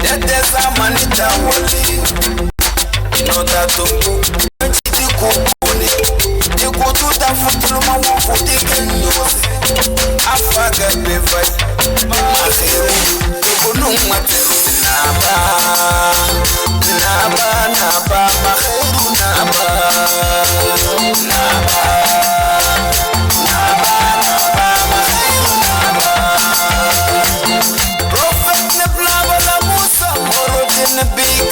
That there's a man in the world. You know that to you go to the foot of my one for taking yours. I forgot me fight. Mahezi, you go no matter. Naba, Mahezi, Naba. Prophet Neblaba la Musa, more than a big.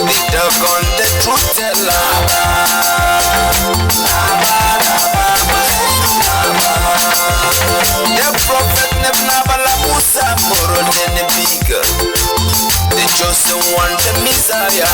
Big dog on the truth teller. The prophet Neblaba la Musa, more than a big. The chosen one, the Messiah.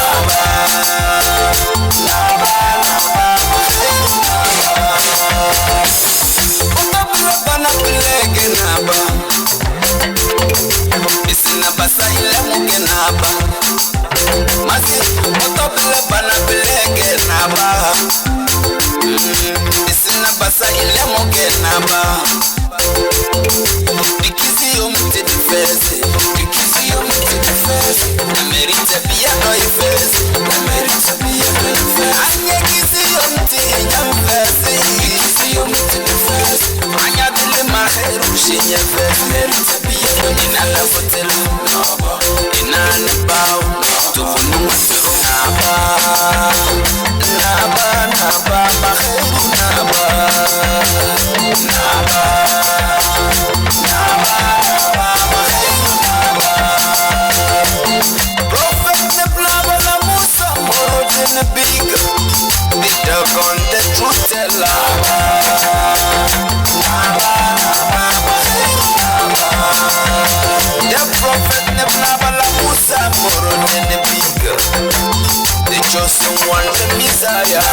Someone the Messiah.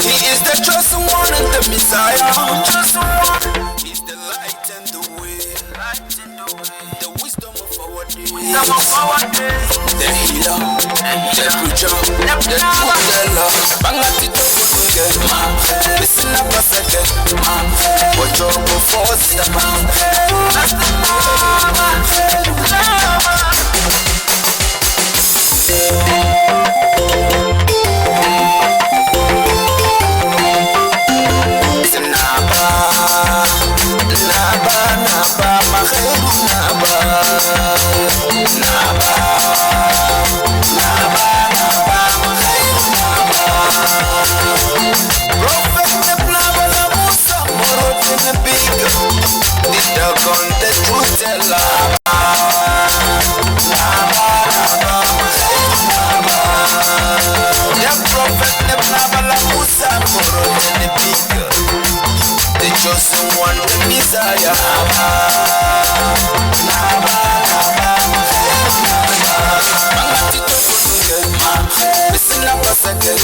He is the chosen one and the Messiah. He's the light and the way, the wisdom of our day, the healer, the preacher, the truth teller. Bangati to Kutunge, listen up a second. Watch out before Sista. Someone the Messiah. Listen up a second.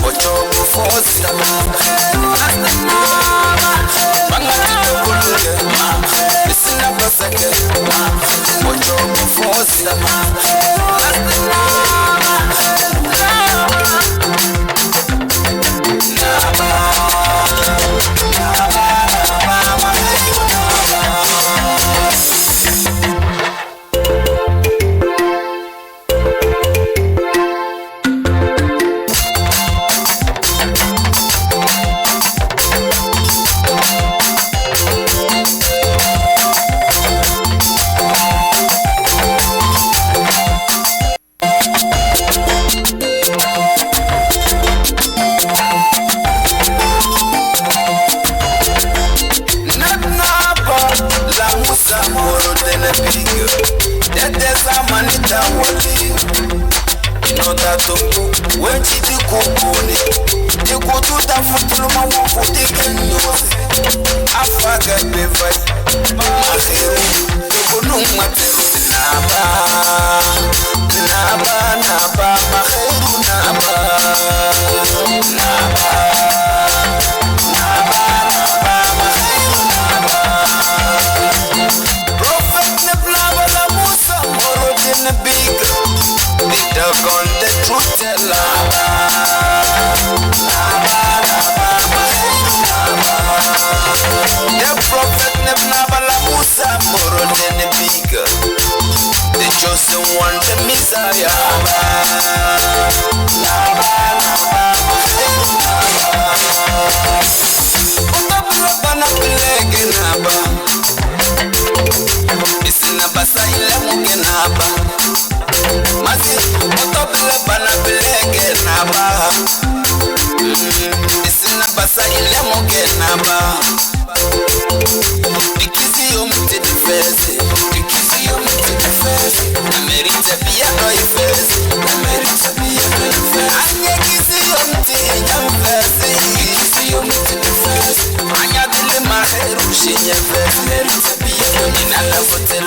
Watch out before Sista. Listen up a second. Watch out before Sista. When she did go to the foot of my one for taking yours. I forgot me fight. Mahezi, you go no matter. Naba, Mahezi, Naba. Prophet Neblaba la Musa, more than a big. Big dog on the truth teller. chosen one, the Messiah. Isina basa ile mugenaba. Mazi otobile bana bilege naba. Isina basa ile mugenaba. Ikizi yomte defense, ikizi yomte defense. Amerita biya no ifense, Amerita biya no ifense. Anye kizi yomte defense, ikizi yomte defense. Anya dile maheru shinye defense, Amerita biya no inala hotel,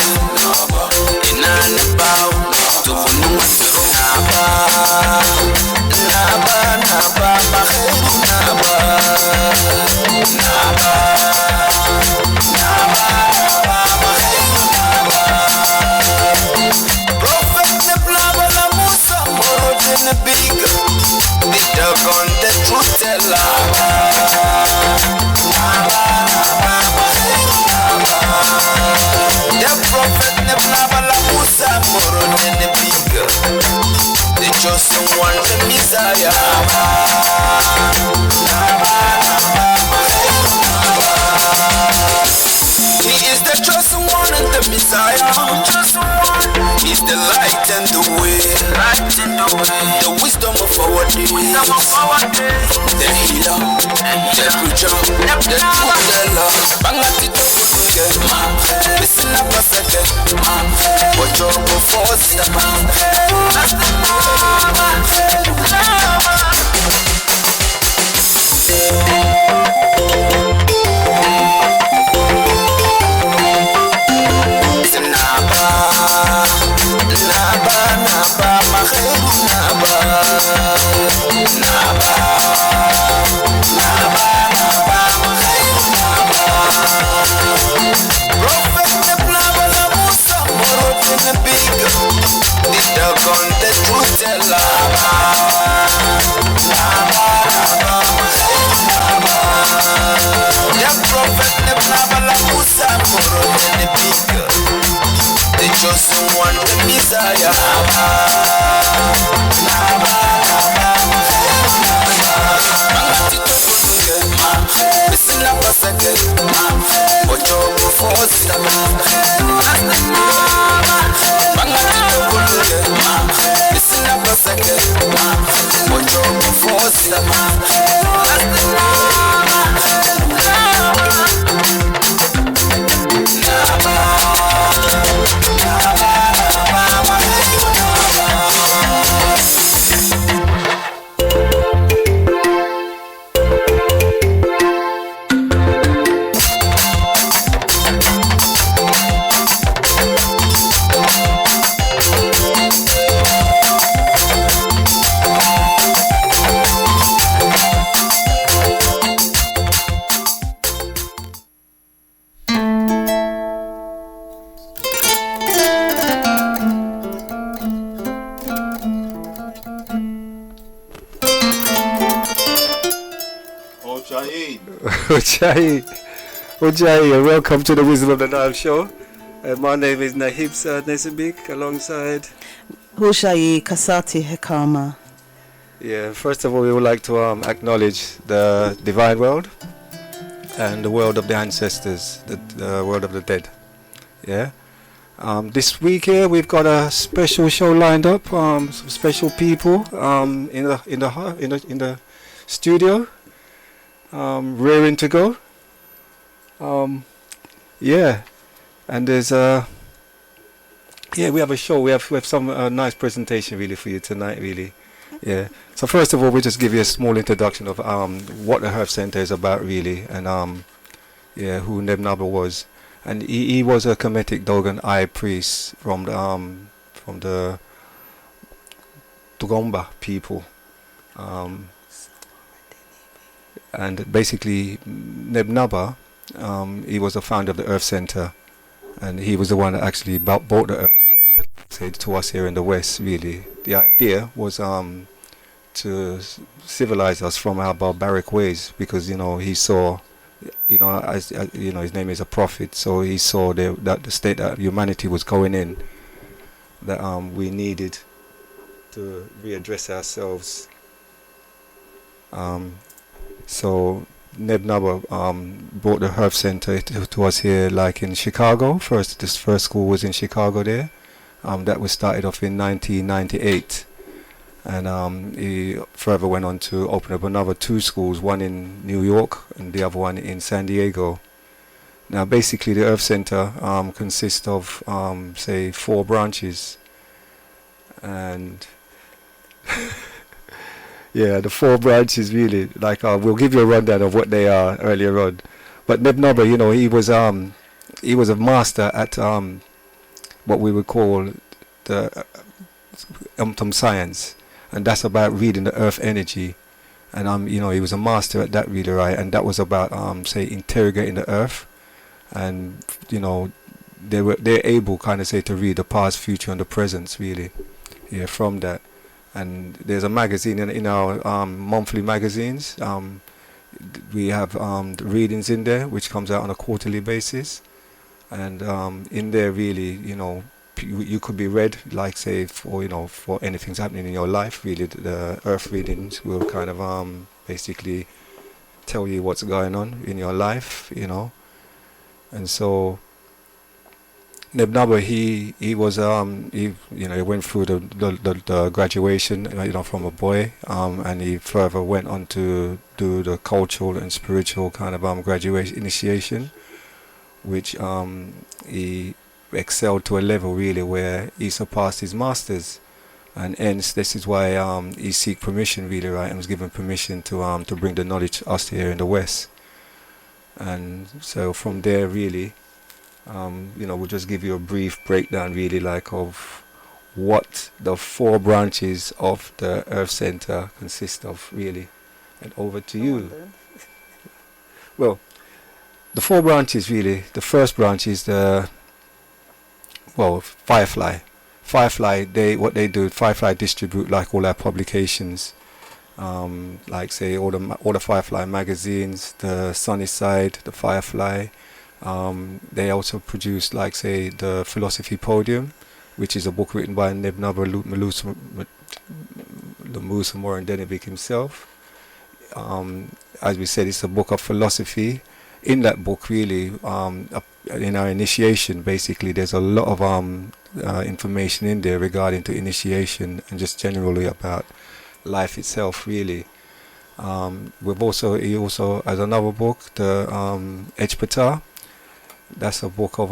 inana bao, tufunu masiro naba, naba naba maheru naba, naba. The dog on the truth teller. The prophet Nebnabala Musa more than the big. The chosen one, the Messiah. He is the chosen one and the Messiah. He's the light and the way, the wisdom of our days, the healer, the preacher, the truth teller. Bangati to Kutunge, listen up a second. What you're for, Sista. The chosen one, the Messiah. Listen up a second. What you're for, Sista. Listen up a second. What you're for, Sista. Ujai, and welcome to the Wisdom of the Nile show. My name is Nehibsa Nesibik, alongside Hushai Katsati Hekama. Yeah, first of all, we would like to acknowledge the divine world and the world of the ancestors, the world of the dead. Yeah. This week here, we've got a special show lined up. Some special people in the studio, raring to go. Yeah, and there's we have a show. We have some nice presentation really for you tonight, really. Yeah. So first of all, we just give you a small introduction of what the Health Center is about, really, and who Nebnaba was, and he was a Kemetic Dogon high priest from the Tugomba people, and basically Nebnaba. He was the founder of the Earth Center, and he was the one that actually bought the Earth Center to us here in the West. Really, the idea was to civilize us from our barbaric ways, because he saw, as his name is a prophet, so he saw that the state that humanity was going in, that we needed to readdress ourselves. So Nebnaba brought the Herb Center to us here, like in Chicago. This first school was in Chicago there. That was started off in 1998, and he further went on to open up another 2 schools, one in New York and the other one in San Diego. Now, basically, the Earth Center consists of, say, 4 branches, and yeah, the 4 branches really. Like, we'll give you a rundown of what they are earlier on. But Nebnaba, you know, he was a master at what we would call the science, and that's about reading the earth energy. And you know, he was a master at that, really, right? And that was about say, interrogating the earth, and you know, they're able, kind of say, to read the past, future, and the present, really. Yeah, from that. And there's a magazine in our monthly magazines. We have the readings in there, which comes out on a quarterly basis. And in there, really, you know, you could be read, like, say, for, you know, for anything's happening in your life. Really, the earth readings will kind of basically tell you what's going on in your life, you know. And so Nebnaba, he was he, you know, he went through the graduation, you know, from a boy, and he further went on to do the cultural and spiritual kind of graduation initiation, which he excelled to a level, really, where he surpassed his masters, and hence this is why he seek permission, really, right, and was given permission to bring the knowledge to us here in the West. And so from there, really, you know, we'll just give you a brief breakdown, really, like, of what the 4 branches of the Earth Center consist of, really. And over to you. Well, the 4 branches, really. The first branch is Firefly. Firefly, Firefly distribute, like, all our publications, like, say, all the Firefly magazines, the Sunny Side, the Firefly. They also produce, like, say, the Philosophy Podium, which is a book written by Nebnaba Lumusa Morandenevik himself. As we said, it's a book of philosophy. In that book, really, in our initiation, basically, there's a lot of information in there regarding to initiation and just generally about life itself, really. He also has another book, the Hetakatah. That's a book of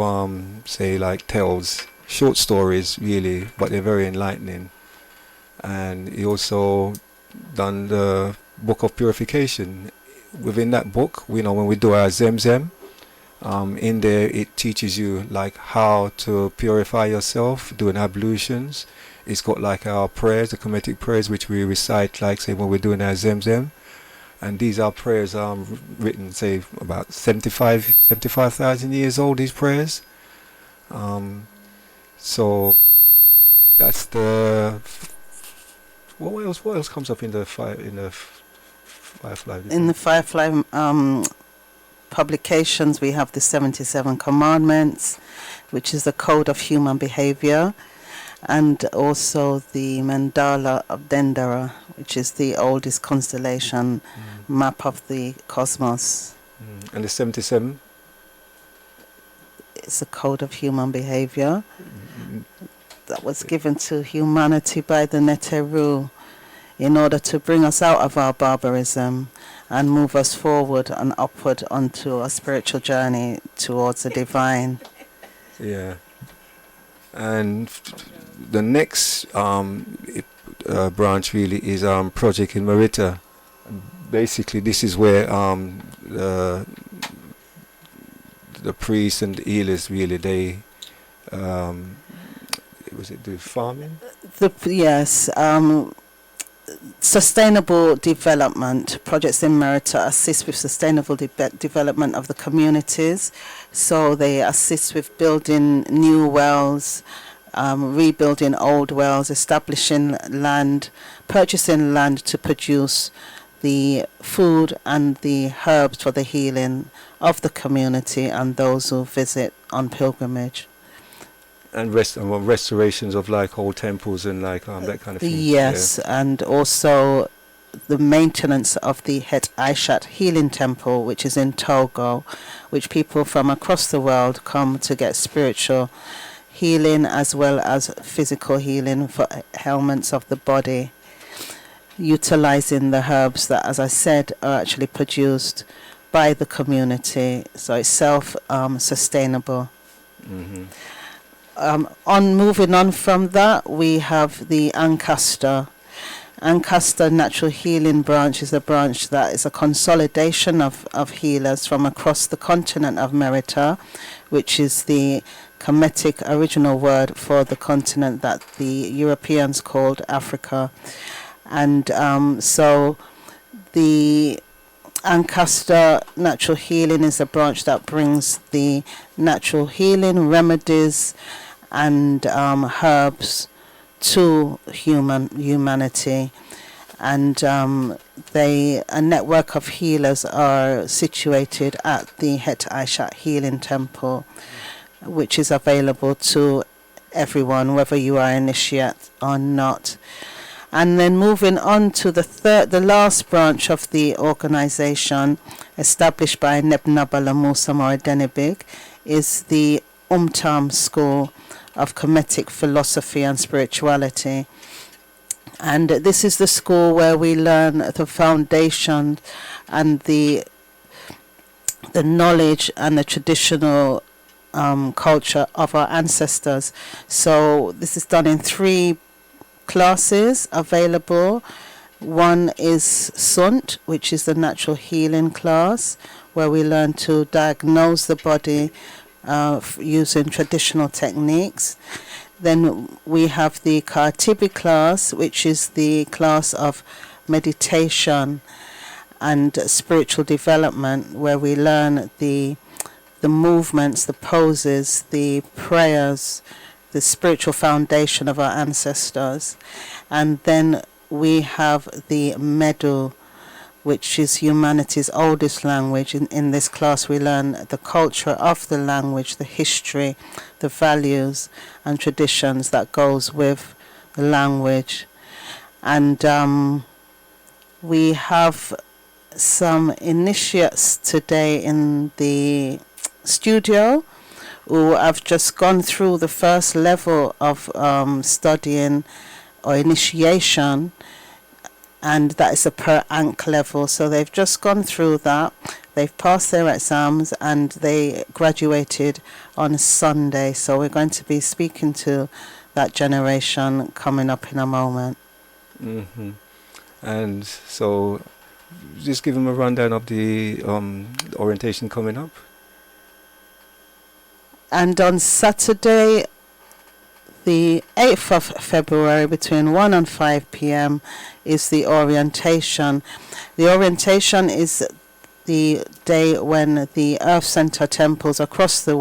say, like, tales, short stories, really, but they're very enlightening. And he also done the book of purification. Within that book, you know, when we do our Zemzem, in there it teaches you, like, how to purify yourself, doing ablutions. It's got, like, our prayers, the Kemetic prayers, which we recite, like, say, when we're doing our Zemzem. And these are prayers written, say, about 75,000 years old, these prayers. So that's the... What else comes up in the Firefly? In the Firefly publications, we have the 77 Commandments, which is the code of human behavior, and also the Mandala of Dendera, which is the oldest constellation map of the cosmos. And the 77? It's a code of human behavior that was given to humanity by the Neteru in order to bring us out of our barbarism and move us forward and upward onto a spiritual journey towards the divine. Yeah. And the next branch, really, is Project in Merita. Basically, this is where the priests and the healers, really, they do farming? Yes. Sustainable development. Projects in Merita assist with sustainable development of the communities. So they assist with building new wells, rebuilding old wells, establishing land, purchasing land to produce the food and the herbs for the healing of the community and those who visit on pilgrimage. And restorations of like old temples and like that kind of thing. Yes, and also the maintenance of the Hetakatah healing temple, which is in Togo, which people from across the world come to get spiritual healing as well as physical healing for ailments of the body, utilizing the herbs that, as I said, are actually produced by the community, so it's self-sustainable. Moving on from that, we have the Hatakatah. Hatakatah Natural Healing Branch is a branch that is a consolidation of healers from across the continent of Merita, which is the Kemetic original word for the continent that the Europeans called Africa. And so the Hatakatah Natural Healing is a branch that brings the natural healing remedies and herbs to humanity, and a network of healers are situated at the Hetakatah Healing Temple, which is available to everyone, whether you are initiate or not. And then moving on to the last branch of the organization, established by Nebnabala Musa Moradenibig, is the School of Kemetic Philosophy and Spirituality. And this is the school where we learn the foundation and the knowledge and the traditional culture of our ancestors. So this is done in 3 classes available. One is Sunt, which is the natural healing class, where we learn to diagnose the body using traditional techniques. Then we have the Kartibi class, which is the class of meditation and spiritual development, where we learn the movements, the poses, the prayers, the spiritual foundation of our ancestors. And then we have the Medu, which is humanity's oldest language. In this class we learn the culture of the language, the history, the values and traditions that goes with the language. And we have some initiates today in the studio who have just gone through the first level of studying or initiation, and that is a per Ankh level. So they've just gone through that, they've passed their exams, and they graduated on Sunday. So we're going to be speaking to that generation coming up in a moment. And so just give them a rundown of the orientation coming up. And on Saturday, the 8th of February, between 1 and 5 p.m. is the orientation. The orientation is the day when the Earth Center temples across the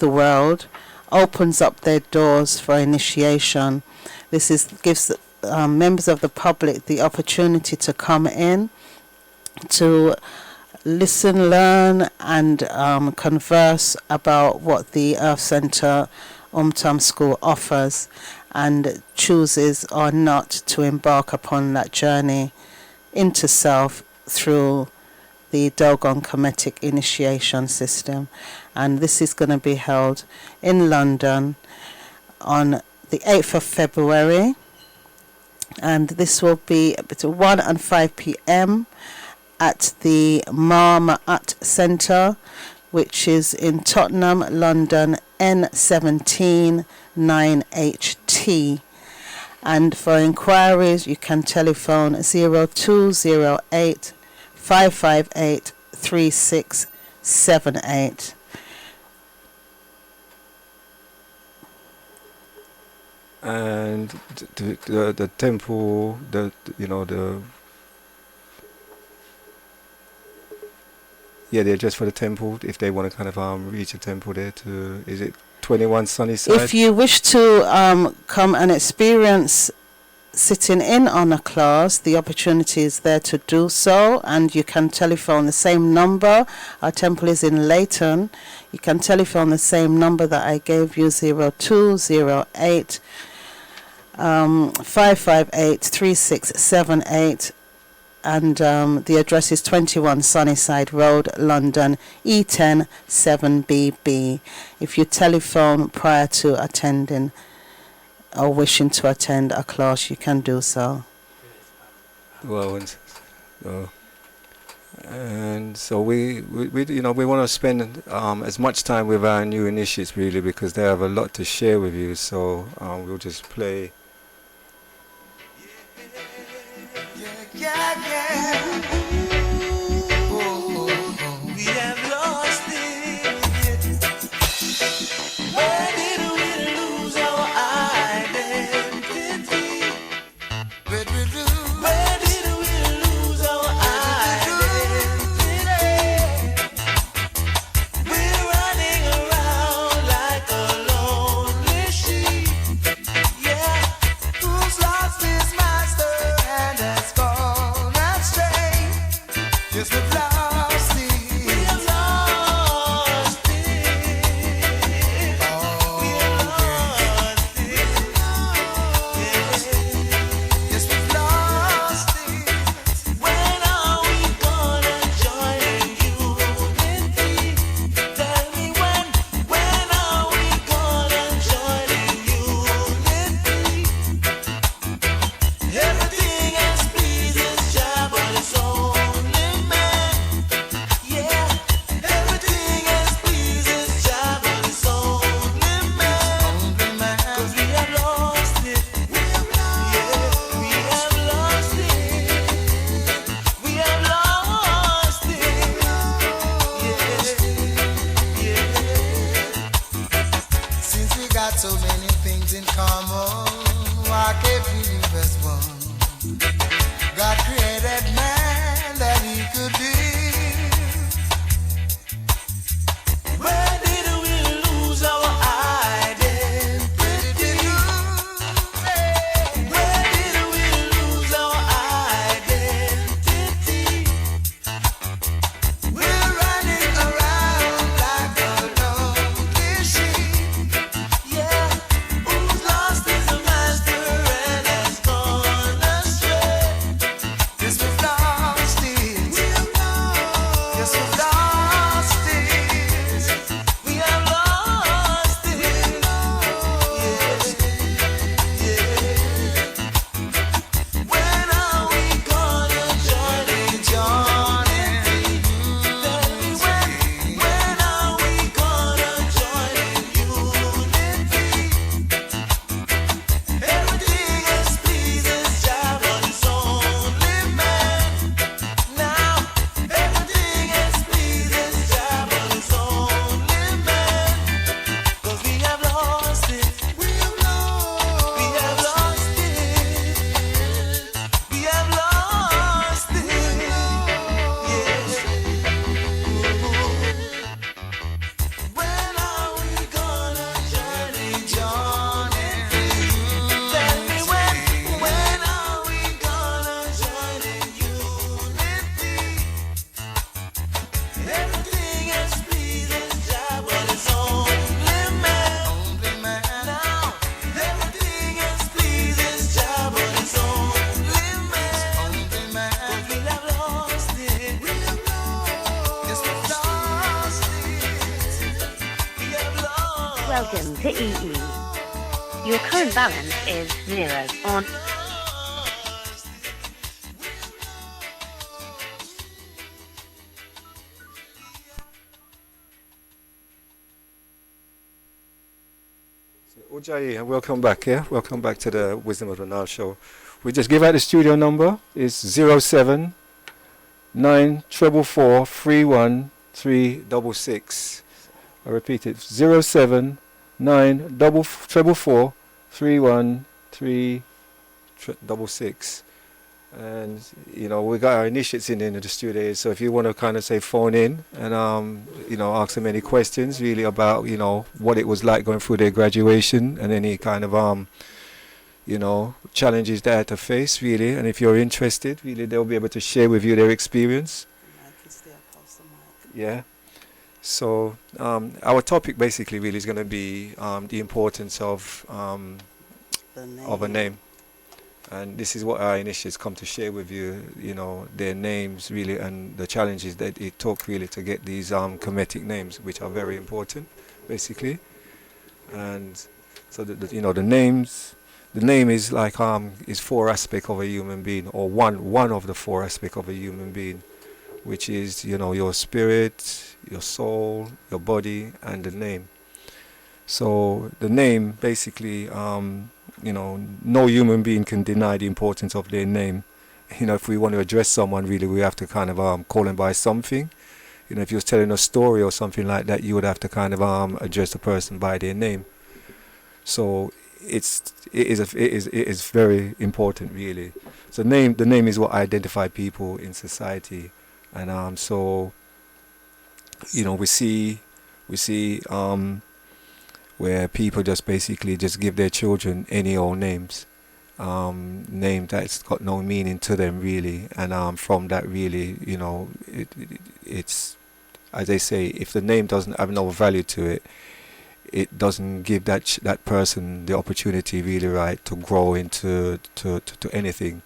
world opens up their doors for initiation. This gives members of the public the opportunity to come in, to listen, learn, and converse about what the Earth Center School offers, and chooses or not to embark upon that journey into self through the Dogon Kemetic initiation system. And this is going to be held in London on the 8th of February, and this will be between 1 and 5 p.m. at the Ma'at Centre, which is in Tottenham, London, N17 9HT. And for inquiries, you can telephone 0208 558 3678. And the temple, they're just for the temple. If they want to kind of reach a temple there, is it 21 Sunnyside? If you wish to come and experience sitting in on a class, the opportunity is there to do so, and you can telephone the same number. Our temple is in Leighton. You can telephone the same number that I gave you, 0208 558 3678, and the address is 21 Sunnyside Road, London, E10 7BB. If you telephone prior to attending or wishing to attend a class, you can do so. Well, and so we you know, we want to spend as much time with our new initiates, really, because they have a lot to share with you. So we'll just play. We have lost it. Where did we lose our identity? Where did we lose our identity? We're running around like a lonely sheep. Yeah, who's lost his master and has gone astray? Yes, we've lost it. We have lost it. We have lost it. Yes, we've lost it. When are we gonna join in unity? Tell me when are we gonna join in unity? Everything else pleases Jah, but it's only man. Yeah, everything else pleases Jah, but it's only man. 'Cause we have lost it. Yeah, we have lost it. We have lost it. Yeah. Since we got so many things in common, why can't we live as one? God created man that he could be. Where did we lose our identity? Where did we lose our identity? We're running around like a lonely sheep. Yeah, who's lost is a master and has gone astray. Yes, we've lost it. Yes, we've lost it. We have lost it. Yeah. When are we gonna join in? Tell me when are we gonna join in unity? Everything else pleases Jah, but it's only man. Now, everything else pleases Jah, but it's only man. 'Cause we have lost it. We have lost it. We have lost it. We have lost it. Yeah. When are we gonna join in? Tell me when are we gonna join in unity? Everything else pleases Jah, but it's only man. Now, everything else pleases Jah, but it's only man. 'Cause we have lost it. Yes, we've lost it. We have lost. Welcome to EE. Your current balance is 0 on. Ujjayi, and welcome back, yeah? Welcome back to the Wisdom of the Nile show. We just give out the studio number. It's 07 944 31366. I repeat it, 07 944 31366. And you know, we got our initiates in the studio, so if you want to kind of say phone in and you know, ask them any questions really about, you know, what it was like going through their graduation and any kind of you know, challenges they had to face, really. And if you're interested, really, they'll be able to share with you their experience. Yeah. So our topic basically really is going to be the importance of a name. And this is what our initiates come to share with you, you know, their names really, and the challenges that it took really to get these Kemetic names, which are very important, basically. And so you know, the name is like is 4 aspects of a human being, or one of the 4 aspects of a human being, which is, you know, your spirit, your soul, your body, and the name. So the name basically, you know, no human being can deny the importance of their name. You know, if we want to address someone, really, we have to kind of call them by something. You know, if you're telling a story or something like that, you would have to kind of address the person by their name. So it is very important, really. So the name is what identify people in society, and so, you know, we see where people just basically just give their children any old names, name that's got no meaning to them, really, and from that, really, you know, it's, as they say, if the name doesn't have no value to it, it doesn't give that person the opportunity, really, right, to grow into to anything.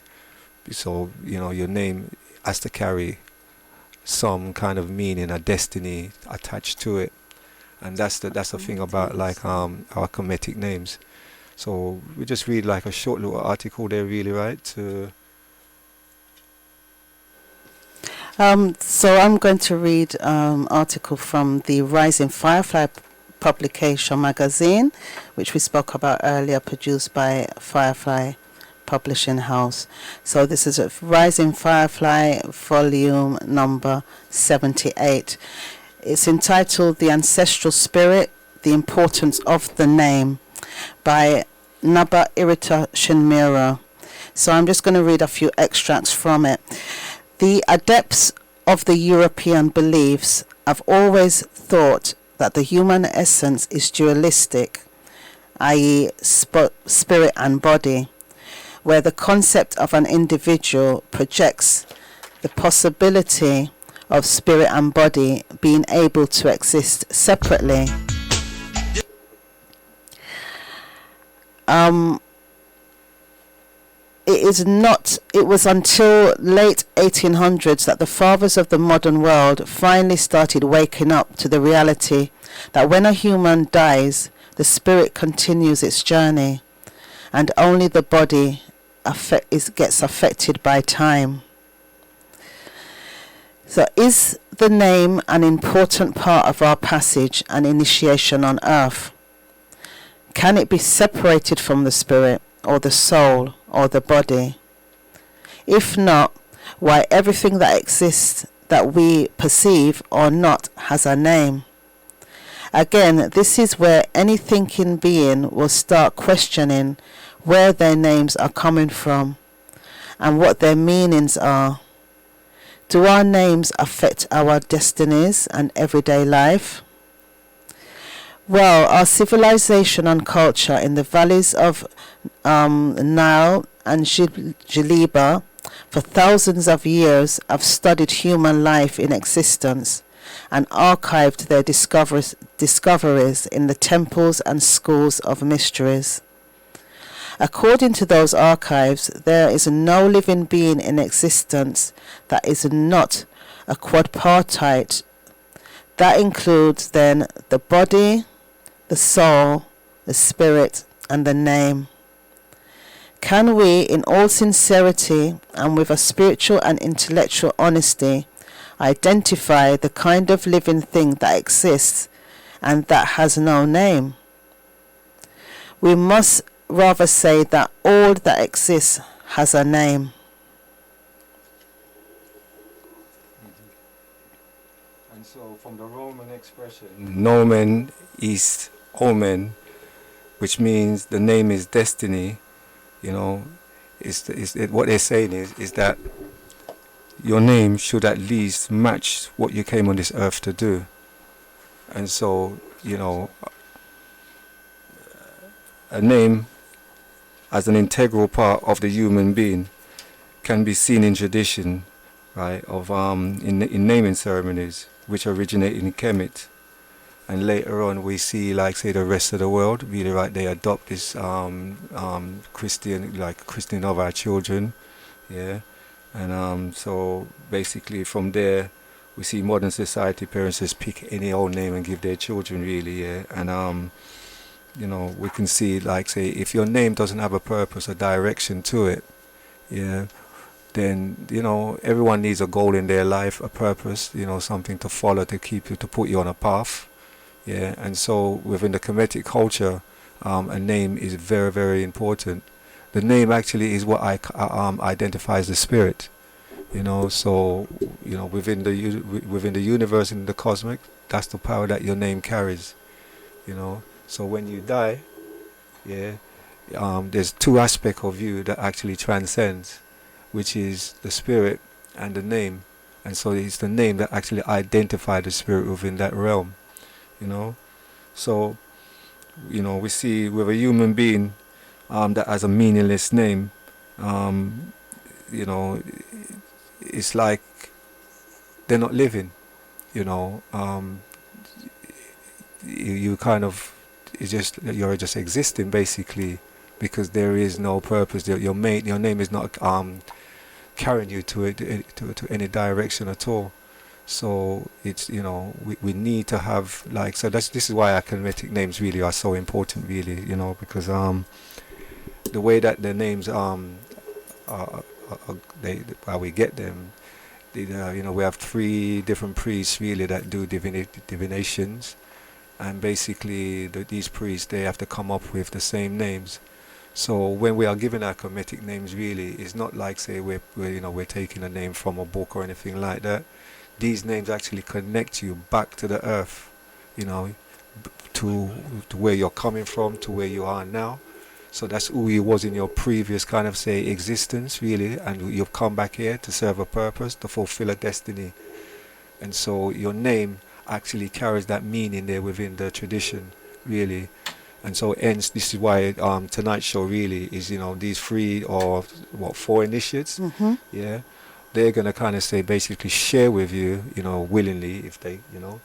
So, you know, your name has to carry some kind of meaning, a destiny attached to it. And that's the thing about like our Kemetic names. So we just read like a short little article there, really, right? So I'm going to read article from the Rising Firefly publication magazine, which we spoke about earlier, produced by Firefly Publishing House. So this is a Rising Firefly volume number 78. It's entitled The Ancestral Spirit, The Importance of the Name by Naba Irita Shinmira. So I'm just going to read a few extracts from it. The adepts of the European beliefs have always thought that the human essence is dualistic, i.e. spirit and body, where the concept of an individual projects the possibility of spirit and body being able to exist separately. It was until late 1800s that the fathers of the modern world finally started waking up to the reality that when a human dies, the spirit continues its journey, and only the body gets affected by time. So is the name an important part of our passage and initiation on earth? Can it be separated from the spirit or the soul or the body? If not, why everything that exists that we perceive or not has a name? Again, this is where any thinking being will start questioning where their names are coming from and what their meanings are. Do our names affect our destinies and everyday life? Well, our civilization and culture in the valleys of Nile and Jaliba for thousands of years have studied human life in existence and archived their discoveries in the temples and schools of mysteries. According to those archives, there is no living being in existence that is not a quadpartite. That includes then the body, the soul, the spirit, and the name. Can we, in all sincerity and with a spiritual and intellectual honesty, identify the kind of living thing that exists and that has no name? We must rather say that all that exists has a name. And so from the Roman expression, nomen is omen, which means the name is destiny, you know, what they're saying is that your name should at least match what you came on this earth to do. And so, you know, a name as an integral part of the human being can be seen in tradition, right, of in naming ceremonies which originate in Kemet, and later on we see, like, say, the rest of the world really, right, they adopt this Christian of our children, yeah. And so basically from there we see modern society, parents just pick any old name and give their children, really, yeah. And you know, we can see, like, say, if your name doesn't have a purpose, a direction to it, yeah, then, you know, everyone needs a goal in their life, a purpose, you know, something to follow, to keep you, to put you on a path, yeah. And so within the Kemetic culture, a name is very, very important. The name actually is what identifies the spirit, you know. So, you know, within the universe, in the cosmic, that's the power that your name carries, you know. So when you die, yeah, there's two aspects of you that actually transcends, which is the spirit and the name. And so it's the name that actually identifies the spirit within that realm, you know. So, you know, we see with a human being that has a meaningless name, you know, it's like they're not living, you know. You kind of, you're just existing, basically, because there is no purpose. Your name is not carrying you to any direction at all. So it's, you know, we need to have, like, so this is why our Kemetic names really are so important, really, you know, because the way that the names how we get them, you know, we have 3 different priests really that do divinations, and basically these priests, they have to come up with the same names. So when we are given our Kemetic names, really, it's not like, say, we're taking a name from a book or anything like that. These names actually connect you back to the earth, you know, to where you're coming from, to where you are now. So that's who you was in your previous kind of, say, existence, really, and you've come back here to serve a purpose, to fulfill a destiny. And so your name actually carries that meaning there within the tradition, really. And so hence, this is why tonight's show really is, you know, these 3 or 4 initiates, yeah, they're going to kind of, say, basically share with you, you know, willingly, if they, you know.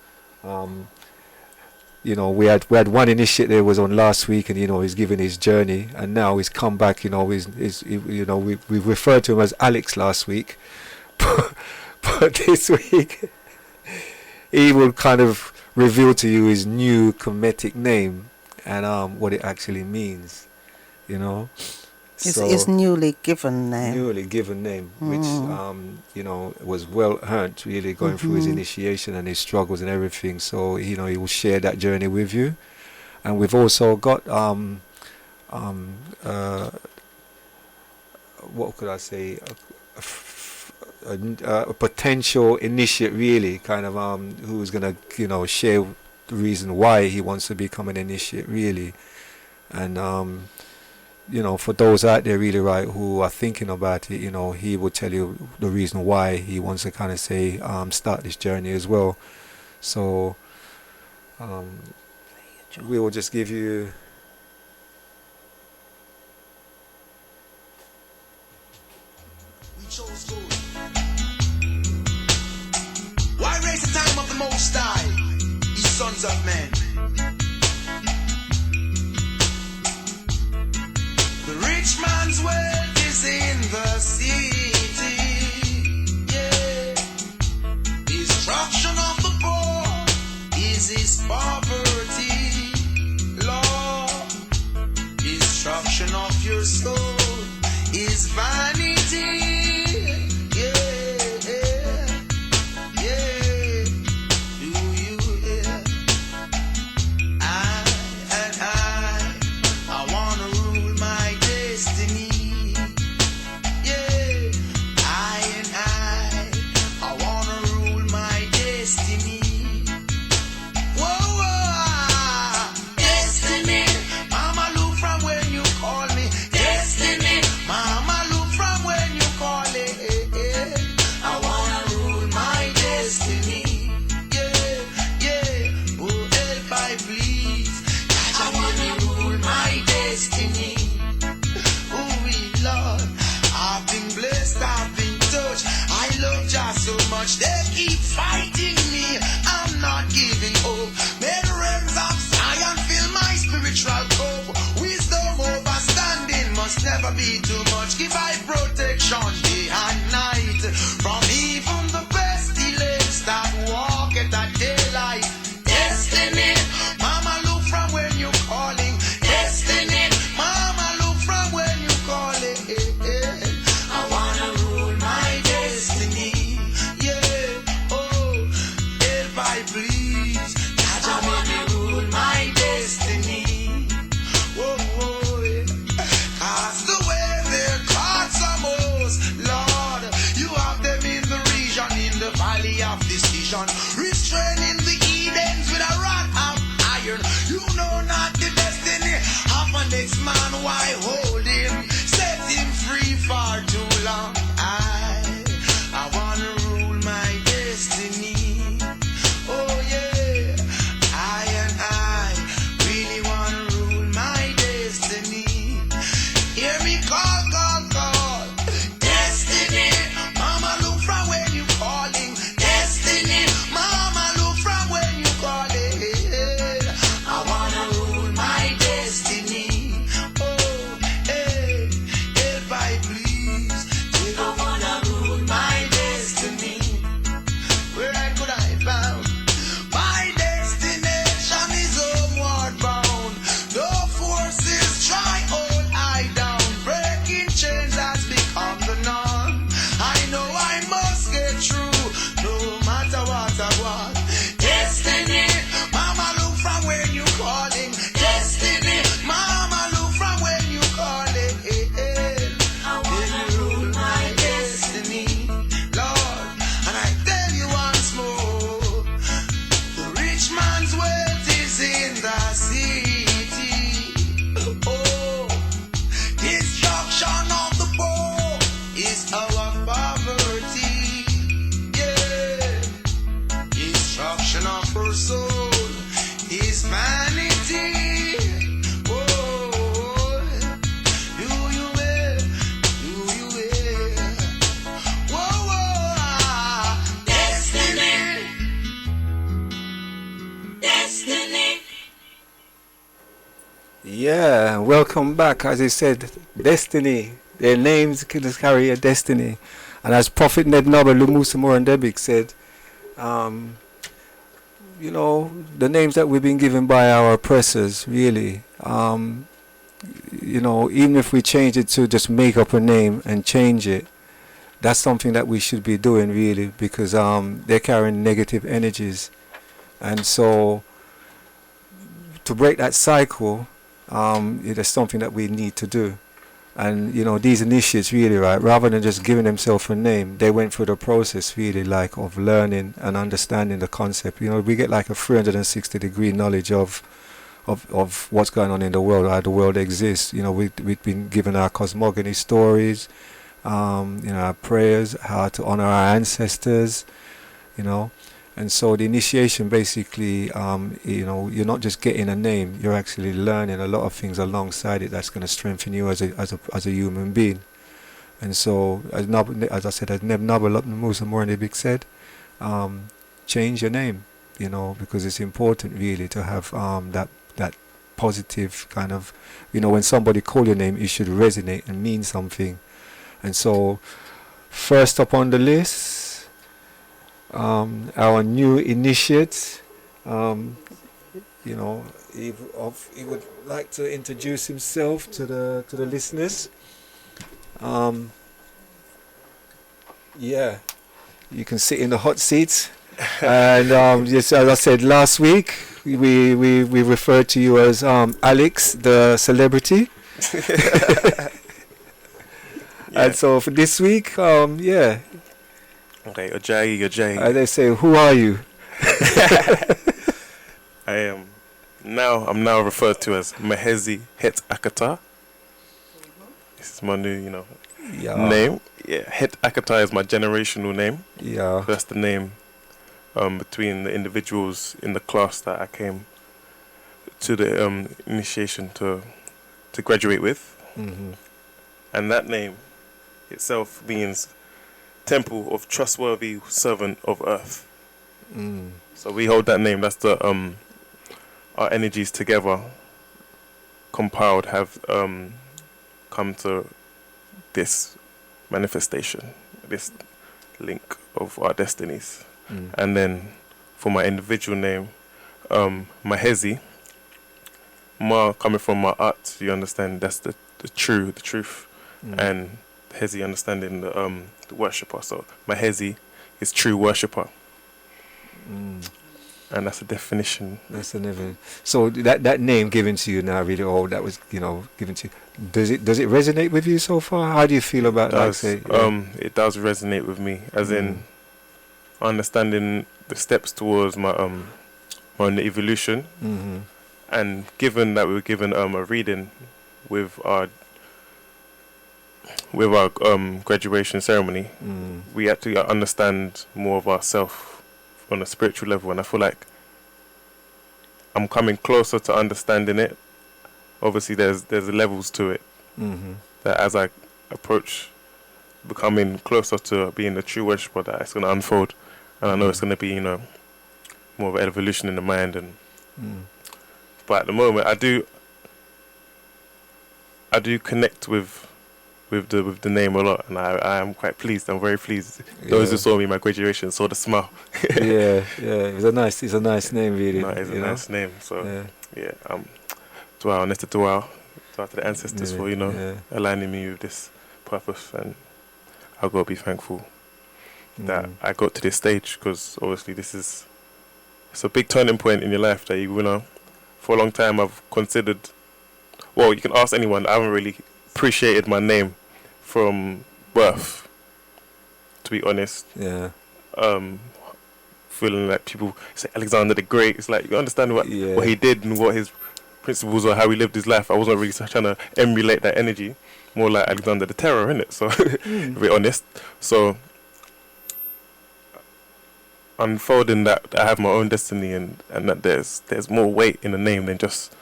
You know, we had one initiate there was on last week, and, you know, he's given his journey, and now he's come back, you know, you know, we referred to him as Alex last week, but this week he will kind of reveal to you his new Kemetic name and what it actually means, you know. His newly given name. Which, you know, was well earned, really, going through his initiation and his struggles and everything. So, you know, he will share that journey with you. And we've also got, what could I say, a potential initiate, really, kind of, who's going to, you know, share the reason why he wants to become an initiate, really. And, you know, for those out there, really, right, who are thinking about it, you know, he will tell you the reason why he wants to kind of, say, start this journey as well. So we will just give you why raise the time of the Most High, ye sons of men? The rich man's wealth is in the city, yeah. Destruction of the poor is his poverty, Lord. Destruction of your soul is vanity, yeah. Do you hear? your soul is vanity. Oh, do you will? Do you will? Whoa, whoa, destiny. Destiny. Yeah, welcome back. As I said, destiny. Their names carry a destiny. And as Prophet Nednaba Lumusa Morandebik said, you know, the names that we've been given by our oppressors, really, you know, even if we change it to just make up a name and change it, that's something that we should be doing, really, because they're carrying negative energies. And so, to break that cycle, it is something that we need to do. And you know, these initiates, really, right, rather than just giving themselves a name, they went through the process, really, like, of learning and understanding the concept. You know, we get like a 360-degree knowledge of what's going on in the world, how the world exists. You know, we've been given our cosmogony stories, you know, our prayers, how to honor our ancestors, you know. And so the initiation, basically, you know, you're not just getting a name, you're actually learning a lot of things alongside it that's going to strengthen you as a human being. And so, as I said, as Neb Nabal Musa Morandebik said, change your name, you know, because it's important, really, to have that positive kind of, you know, when somebody call your name, it should resonate and mean something. And so, first up on the list, our new initiate, you know, he would like to introduce himself to the listeners. Yeah, you can sit in the hot seat. And yes, as I said last week, we referred to you as Alex, the celebrity. Yeah. And so for this week, yeah. Okay, Ajay. And they say, who are you? I'm now referred to as Mahezi Hetakatah. This is my new, you know, name. Yeah, Hetakatah is my generational name. Yeah. That's the name between the individuals in the class that I came to the initiation to graduate with. Mm-hmm. And that name itself means Temple of Trustworthy Servant of Earth. Mm. So we hold that name. That's the our energies together, compiled, have come to this manifestation, this link of our destinies. Mm. And then for my individual name, Mahezi, Ma coming from my art, you understand, that's the truth. Mm. And Hezi understanding the worshipper. So Mahezi is true worshipper. Mm. And that's the definition. That's the name. So that name given to you now, really, or that was, you know, given to you, does it resonate with you so far? How do you feel about It does, like, say, it does resonate with me, as in understanding the steps towards my own evolution. Mm-hmm. And given that we were given a reading with our graduation ceremony, we had to understand more of ourselves on a spiritual level, and I feel like I'm coming closer to understanding it. Obviously, there's levels to it. Mm-hmm. That as I approach becoming closer to being the true worshipper, that it's going to unfold, and I know it's going to be, you know, more of an evolution in the mind. And but at the moment, I do connect with the name a lot, and I am quite pleased. I'm very pleased. Yeah. Those who saw me in my graduation saw the smile. yeah. It's a nice name, really. No, it's a nice name. So yeah. dua, honest dua to the ancestors for, you know, aligning me with this purpose, and I'll go be thankful that I got to this stage, because obviously it's a big turning point in your life that you know, for a long time I've considered. Well, you can ask anyone. I haven't really appreciated my name from birth, to be honest. Yeah. Feeling like people say Alexander the Great. It's like, you understand what he did and what his principles or how he lived his life. I wasn't really trying to emulate that energy. More like Alexander the Terror, innit? So, to be honest. So, unfolding that I have my own destiny, and that there's more weight in the name than just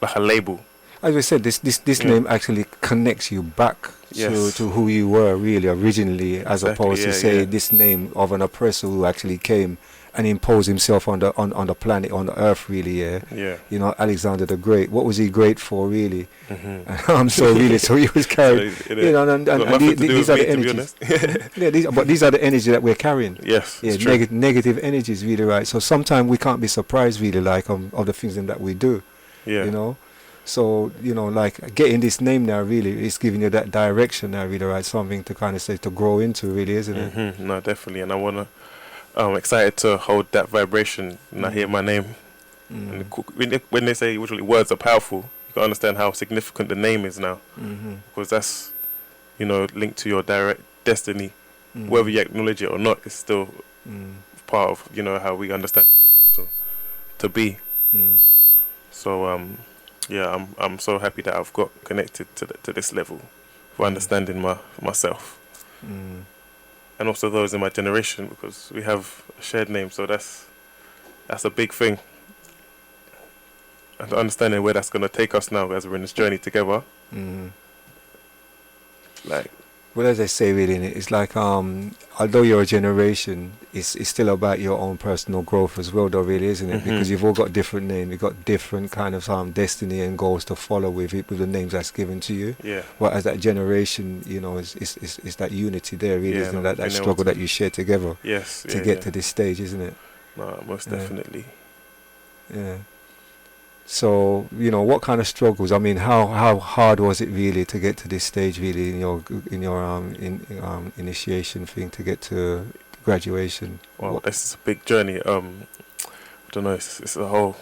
like a label. As I said, this name actually connects you back to who you were really originally, as opposed to say this name of an oppressor who actually came and imposed himself on the planet, on the earth, really. You know, Alexander the Great. What was he great for, really? So he was carrying. You know, and these are the energies. These are the energy that we're carrying. Yes. Negative energies, really, right? So sometimes we can't be surprised, really, like of the things that we do. You know. So, you know, like getting this name now, really, is giving you that direction now, really, right? Something to kind of say, to grow into, really, isn't it? No, definitely. And I'm excited to hold that vibration and I hear my name. And when they say usually words are powerful, you can understand how significant the name is now. Because that's, you know, linked to your direct destiny. Whether you acknowledge it or not, it's still part of, you know, how we understand the universe to be. So, yeah, I'm so happy that I've got connected to this level of understanding myself, and also those in my generation, because we have a shared name. So that's a big thing, and understanding where that's gonna take us now as we're in this journey together. Like, well, as I say, really, it's like although you're a generation, it's still about your own personal growth as well, though, really, isn't it? Because you've all got different names, you've got different kind of destiny and goals to follow with the names that's given to you. But as that generation, you know, is that unity there, really, isn't it? That struggle that you share together. To get to this stage, isn't it? No, most definitely. Yeah. So, you know, what kind of struggles? I mean, how hard was it really to get to this stage, really, in your initiation thing, to get to graduation? Well, this is a big journey. I don't know. It's a whole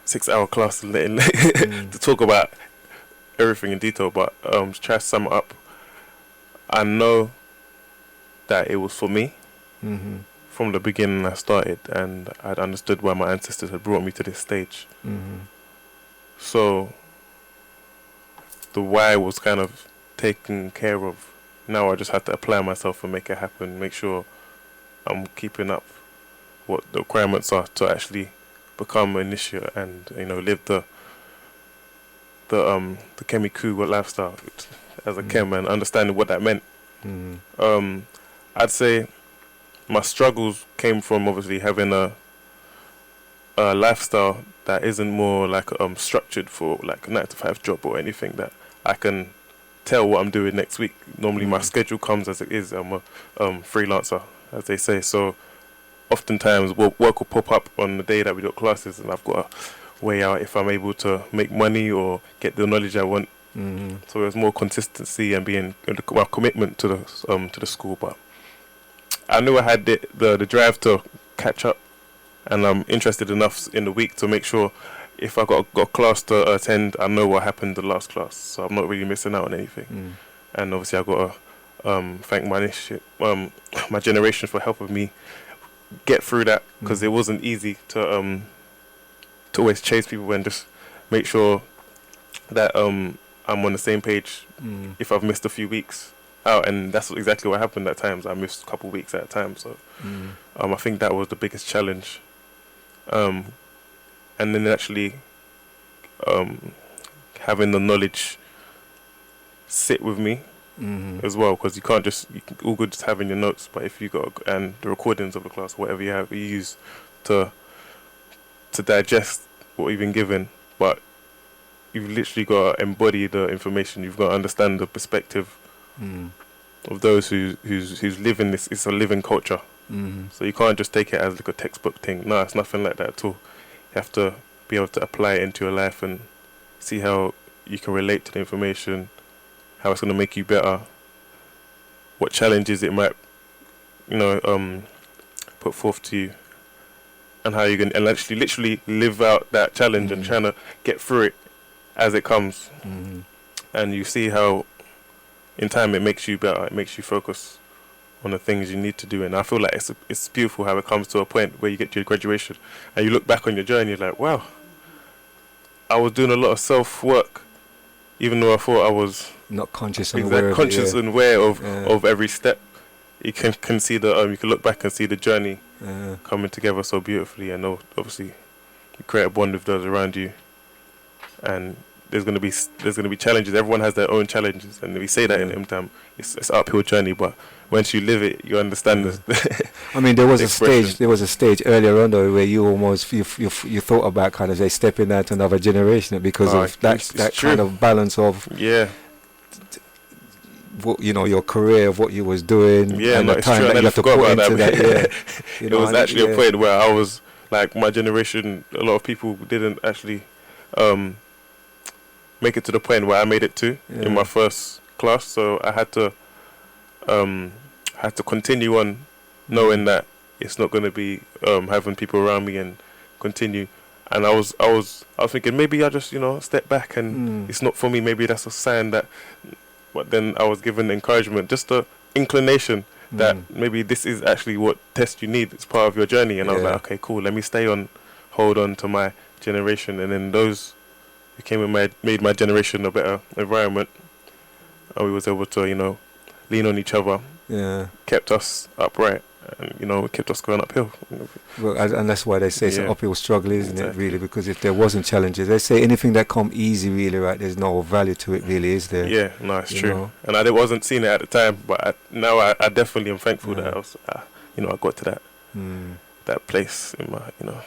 6-hour class to talk about everything in detail. But to try to sum it up, I know that it was for me. From the beginning, I started, and I'd understood why my ancestors had brought me to this stage. So the why was kind of taken care of. Now I just have to apply myself and make it happen. Make sure I'm keeping up what the requirements are to actually become an initiate and, you know, live the Kemiku lifestyle as a Kem, and understanding what that meant. I'd say my struggles came from obviously having a lifestyle that isn't more like structured for like a 9-to-5 job or anything that I can tell what I'm doing next week. Normally my schedule comes as it is. I'm a freelancer, as they say. So oftentimes work will pop up on the day that we do classes, and I've got to weigh out if I'm able to make money or get the knowledge I want. So there's more consistency and being my commitment to the school. But I knew I had the drive to catch up. And I'm interested enough in the week to make sure if I got a class to attend, I know what happened the last class, so I'm not really missing out on anything. And obviously I got to thank my generation for helping me get through that, because it wasn't easy to always chase people and just make sure that I'm on the same page if I've missed a few weeks out, and that's exactly what happened at times. I missed a couple of weeks at a time, so I think that was the biggest challenge. And then actually having the knowledge sit with me as well, because you can all good just having your notes, but if you got and the recordings of the class, whatever you use to digest what you've been given, but you've literally got to embody the information. You've got to understand the perspective of those who's living this. It's a living culture. So you can't just take it as like a textbook thing. No, it's nothing like that at all. You have to be able to apply it into your life and see how you can relate to the information, how it's going to make you better, what challenges it might, you know, put forth to you, and how you can and actually literally live out that challenge and trying to get through it as it comes. And you see how in time it makes you better. It makes you focus on the things you need to do. And I feel like it's beautiful how it comes to a point where you get to your graduation and you look back on your journey, you're like, wow, I was doing a lot of self-work, even though I thought I was not conscious and aware and aware of every step. You can see you can look back and see the journey coming together so beautifully, and obviously you create a bond with those around you. And there's gonna be challenges. Everyone has their own challenges, and we say that in Imtam, it's an uphill journey. But once you live it, you understand this. I mean, there was a stage earlier on though where you almost you thought about kind of stepping out to another generation because of that kind of balance of what, you know, your career, of what you was doing, and the time that you have to put into that. You know, it was actually a point where I was like, my generation, a lot of people didn't actually make it to the point where I made it to in my first class. So I had to continue on, knowing that it's not going to be having people around me and continue. And I was thinking maybe I just, you know, step back and it's not for me. Maybe that's a sign that. But then I was given encouragement, just the inclination that maybe this is actually what test you need. It's part of your journey. And I was like, okay, cool. Let me hold on to my generation. And then those who made my generation a better environment. And we was able to, you know, lean on each other. Yeah. Kept us upright. And, you know, it kept us going uphill. Well, and that's why they say it's an uphill struggle, isn't it, really? Because if there wasn't challenges, they say anything that come easy, really, right, there's no value to it, really, is there? Yeah, no, it's true. Know? And I wasn't seeing it at the time, but now I definitely am thankful that I was, you know, I got to that place in my, you know,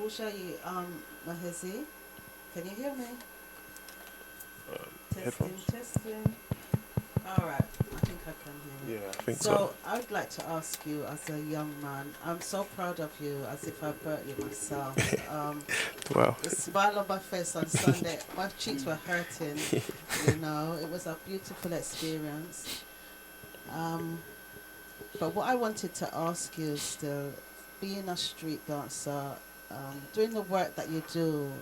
Bushayi, Mahezi, can you hear me? Testing. All right, I think I can hear you. Yeah, I think so. So I'd like to ask you, as a young man, I'm so proud of you, as if I burnt you myself. Wow. The smile on my face on Sunday, my cheeks were hurting. You know, it was a beautiful experience. But what I wanted to ask you is still, being a street dancer, doing the work that you do,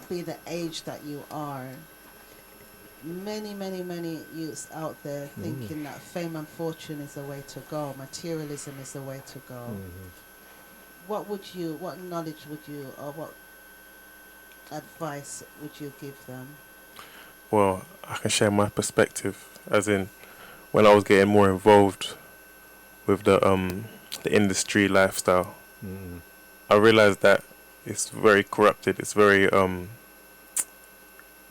being the age that you are, many youths out there thinking that fame and fortune is the way to go, materialism is the way to go. What knowledge would you, or what advice would you give them? Well, I can share my perspective, as in when I was getting more involved with the industry lifestyle, I realized that it's very corrupted. It's very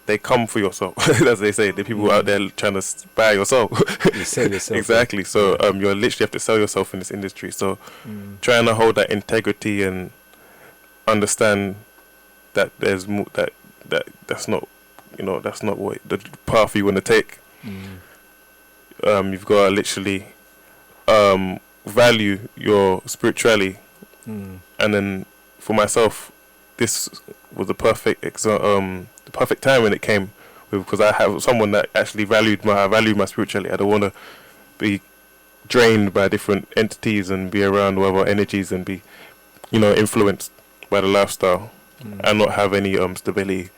they come for your soul, as they say. The people out there trying to buy your soul. You sell yourself. Exactly. So you literally have to sell yourself in this industry. So trying to hold that integrity and understand that there's that's not, you know, that's not what the path you want to take. You've got to literally value your spirituality. And then for myself, this was the perfect time when it came, because I have someone that actually valued my spirituality. I don't want to be drained by different entities and be around other energies and be, you know, influenced by the lifestyle and not have any stability.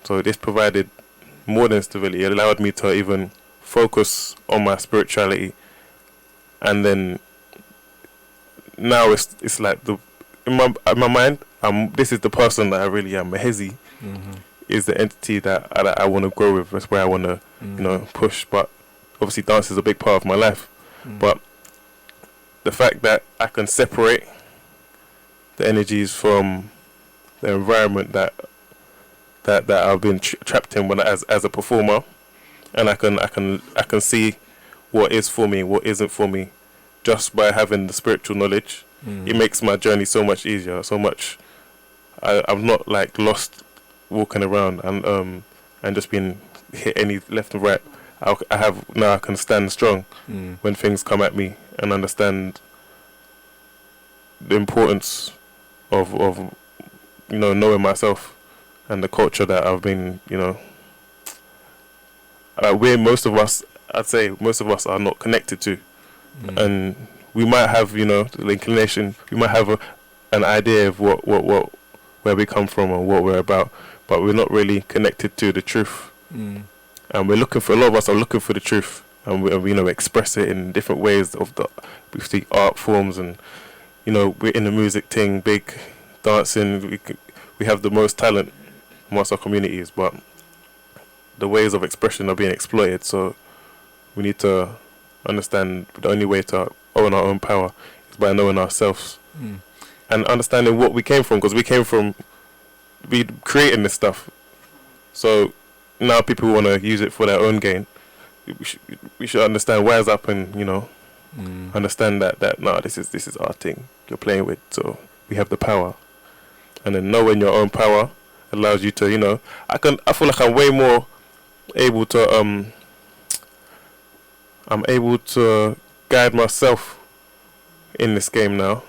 So this provided more than stability. It allowed me to even focus on my spirituality, and then now it's like in my mind, this is the person that I really am. Mahezi is the entity that I want to grow with. That's where I want to, you know, push. But obviously, dance is a big part of my life. But the fact that I can separate the energies from the environment that I've been trapped in as a performer, and I can see what is for me, what isn't for me, just by having the spiritual knowledge. It makes my journey so much easier, so much. I'm not like lost walking around and just being hit any left and right. I can stand strong when things come at me, and understand the importance of you know, knowing myself and the culture that I've been, you know, I'd say most of us are not connected to. And we might have, you know, the inclination, we might have an idea of where we come from and what we're about, but we're not really connected to the truth. And a lot of us are looking for the truth, and we you know, express it in different ways with the art forms, and, you know, we're in the music thing, big dancing, we have the most talent amongst our communities, but the ways of expression are being exploited. So we need to understand the only way to own our own power is by knowing ourselves and understanding what we came from, because we creating this stuff. So now people want to use it for their own gain. We should understand wise up and understand that no, this is our thing you're playing with. So we have the power, and then knowing your own power allows you to I feel like I'm way more able to I'm able to guide myself in this game now,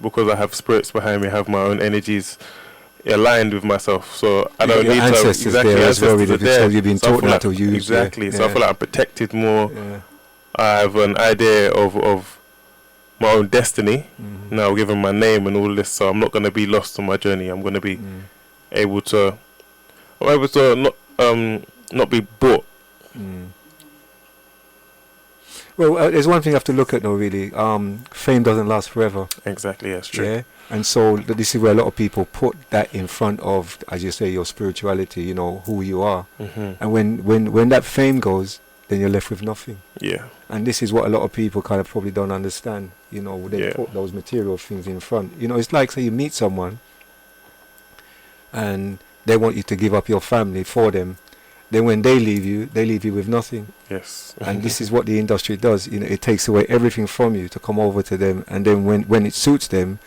because I have spirits behind me, I have my own energies aligned with myself, so I don't need to exactly there as well, so you've been taught how to use exactly. So I feel like I'm protected more. I have an idea of my own destiny now, given my name and all this. So I'm not going to be lost on my journey. I'm going to be able to not be bought. Well, there's one thing I have to look at though, really. Fame doesn't last forever. Exactly, that's true. Yeah, and so this is where a lot of people put that in front of, as you say, your spirituality. Who you are. And when that fame goes, then you're left with nothing. Yeah. And this is what a lot of people kind of probably don't understand. They put those material things in front. It's like, say you meet someone, and they want you to give up your family for them. Then when they leave you with nothing. Yes. And this is what the industry does. It takes away everything from you to come over to them, and then when it suits them,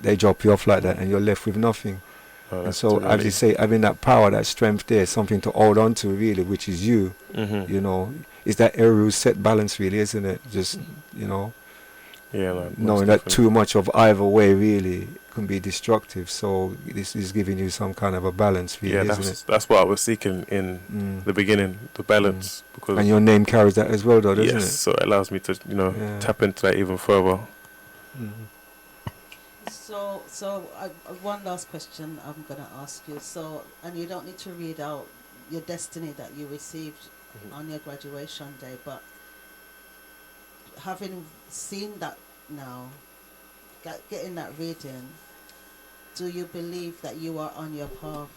they drop you off like that, and you're left with nothing. And so, as you say, having that power, that strength there, something to hold on to, really, which is you. Is that Eru set balance, really, isn't it? Just knowing that too much of either way really can be destructive. So this is giving you some kind of a balance, really, isn't it? That's what I was seeking in the beginning, the balance. Because and your name carries that as well, though, doesn't it? Yes, so it allows me to tap into that even further. So one last question I'm going to ask you. So, and you don't need to read out your destiny that you received on your graduation day, but having seen that now, getting that reading, do you believe that you are on your path?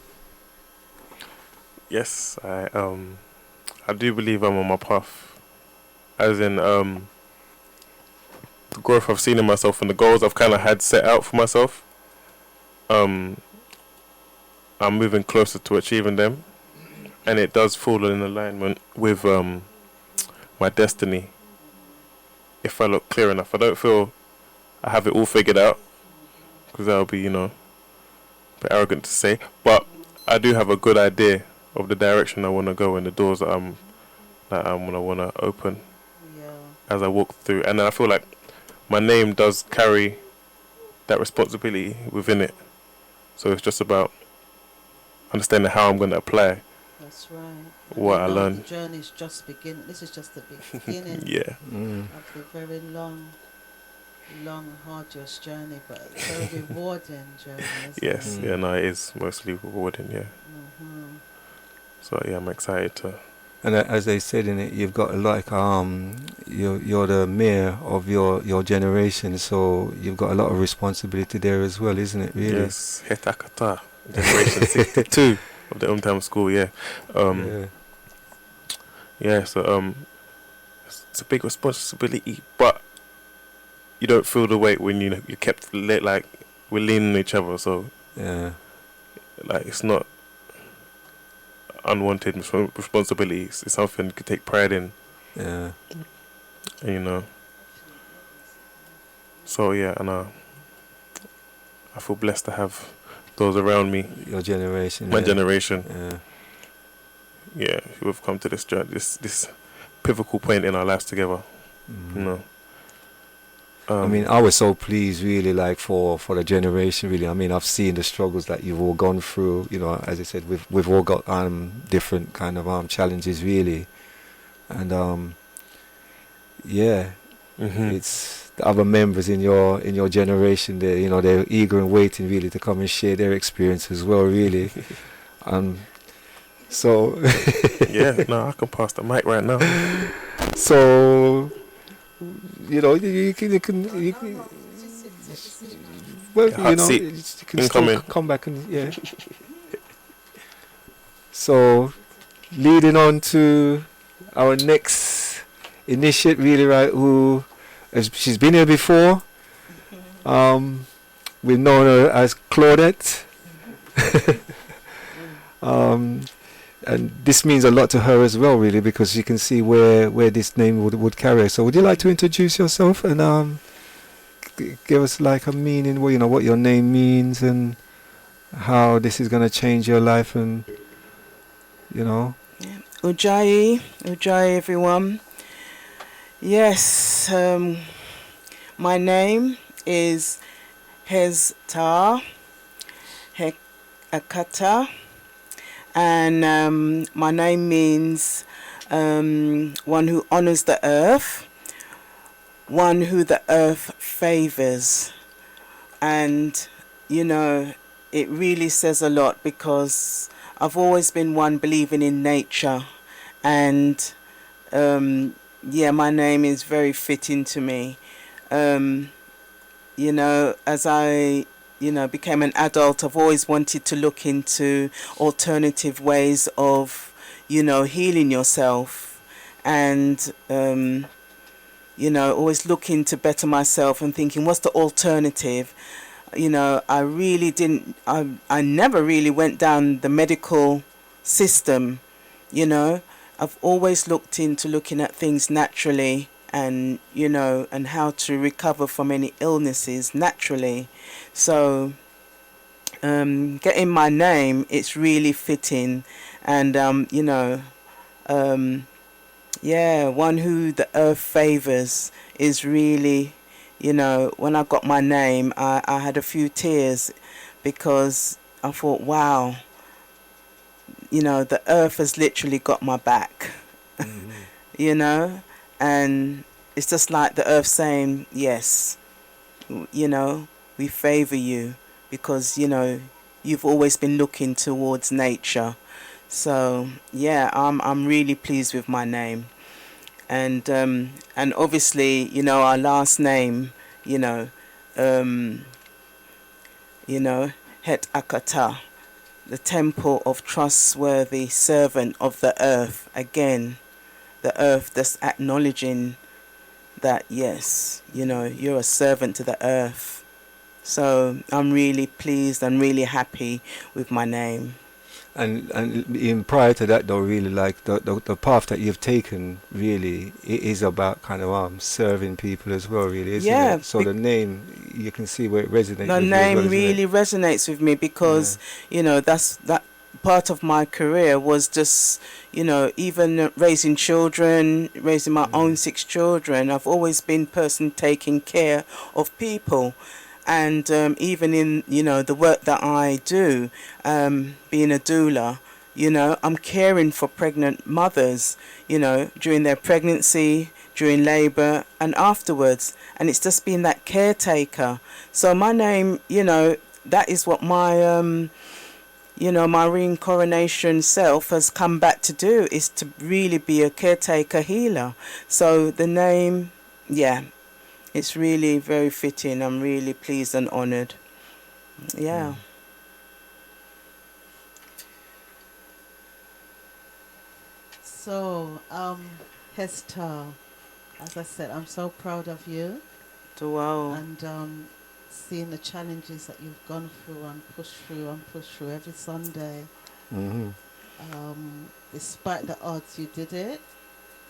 Yes, I do believe I'm on my path. As in, the growth I've seen in myself and the goals I've kind of had set out for myself, I'm moving closer to achieving them, and it does fall in alignment with my destiny. If I look clear enough, I don't feel I have it all figured out, because that would be, a bit arrogant to say, but I do have a good idea of the direction I want to go and the doors that I'm gonna want to open as I walk through. And I feel like my name does carry that responsibility within it, so it's just about understanding how I'm going to apply. That's right. What I learned. The journey's just beginning. This is just the beginning. Of the very long, arduous journey, but very rewarding journey. Yes, it? It is mostly rewarding. So I'm excited to. And as they said in it, you've got you're the mayor of your generation, so you've got a lot of responsibility there as well, isn't it? Really? Yes, Hetakatah, generation 62 of the hometown school. So it's a big responsibility, but you don't feel the weight when you're kept like we're leaning on each other. So like it's not unwanted responsibilities. It's something you could take pride in. And, So and I feel blessed to have those around me. Your generation. My generation. Who have come to this journey, this pivotal point in our lives together. I mean, I was so pleased, really, like for the generation, really. I mean, I've seen the struggles that you've all gone through. As I said, we've all got different kind of challenges, really, and it's the other members in your generation. They're eager and waiting, really, to come and share their experience as well, really. So I can pass the mic right now. So. You can well, you can still come back and So leading on to our next initiate, really, right? Who she's been here before. We've known her as Claudette. And this means a lot to her as well, really, because you can see where this name would carry her. So would you like to introduce yourself and give us like a meaning, well, you know, what your name means and how this is going to change your life and, you know. Yeah. Ujjayi everyone. Yes, my name is Heztah, Hatakatah, and my name means one who honors the earth, one who the earth favors. And, you know, it really says a lot because I've always been one believing in nature, and yeah, my name is very fitting to me. You know, as I, you know, became an adult, I've always wanted to look into alternative ways of, you know, healing yourself, and you know, always looking to better myself and thinking, what's the alternative? You know, I really didn't, I never really went down the medical system, you know. I've always looked into looking at things naturally, and, you know, and how to recover from any illnesses naturally. So getting my name, it's really fitting, and you know, yeah, one who the earth favors is really, you know, when I got my name, I had a few tears because I thought, wow, you know, the earth has literally got my back. Mm-hmm. You know, and it's just like the earth saying, yes, you know, we favor you because, you know, you've always been looking towards nature. So yeah, I'm really pleased with my name, and obviously, you know, our last name, you know, Hetakatah, the temple of trustworthy servant of the earth. Again, the earth that's acknowledging that, yes, you know, you're a servant to the earth. So I'm really pleased and really happy with my name. And in prior to that, though, really, like the path that you've taken, really, it is about kind of serving people as well, really, isn't it? So the name, you can see where it resonates. The name really resonates with me because, you know, that part of my career was just, you know, even raising children, raising my own 6 children. I've always been person taking care of people. And even in, you know, the work that I do, being a doula, you know, I'm caring for pregnant mothers, you know, during their pregnancy, during labour and afterwards. And it's just been that caretaker. So my name, you know, that is what my, you know, my reincarnation self has come back to do, is to really be a caretaker healer. So the name, yeah. It's really very fitting. I'm really pleased and honoured. Yeah. So, Heztah, as I said, I'm so proud of you. Wow. And seeing the challenges that you've gone through and pushed through every Sunday. Mm-hmm. Despite the odds, you did it.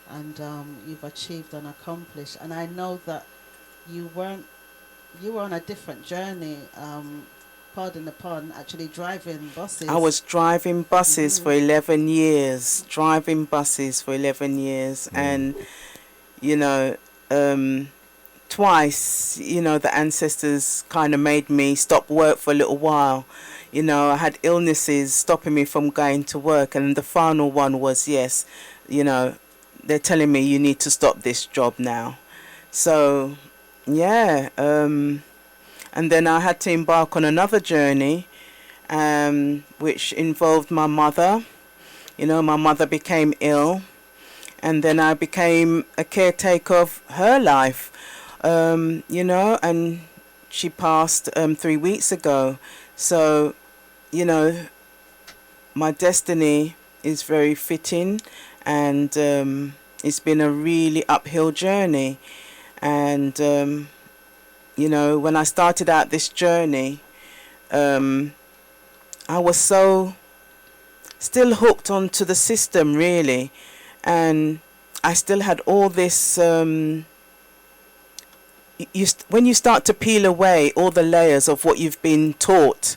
And you've achieved and accomplished. And I know that you were on a different journey, pardon the pun, actually driving buses. I was driving buses for 11 years, and, you know, twice, you know, the ancestors kind of made me stop work for a little while. You know, I had illnesses stopping me from going to work, and the final one was, yes, you know, they're telling me you need to stop this job now. So yeah, and then I had to embark on another journey, which involved my mother. You know, my mother became ill, and then I became a caretaker of her life, you know, and she passed 3 weeks ago. So, you know, my destiny is very fitting, and it's been a really uphill journey. And you know, when I started out this journey, I was so still hooked onto the system, really, and I still had all this. When you start to peel away all the layers of what you've been taught,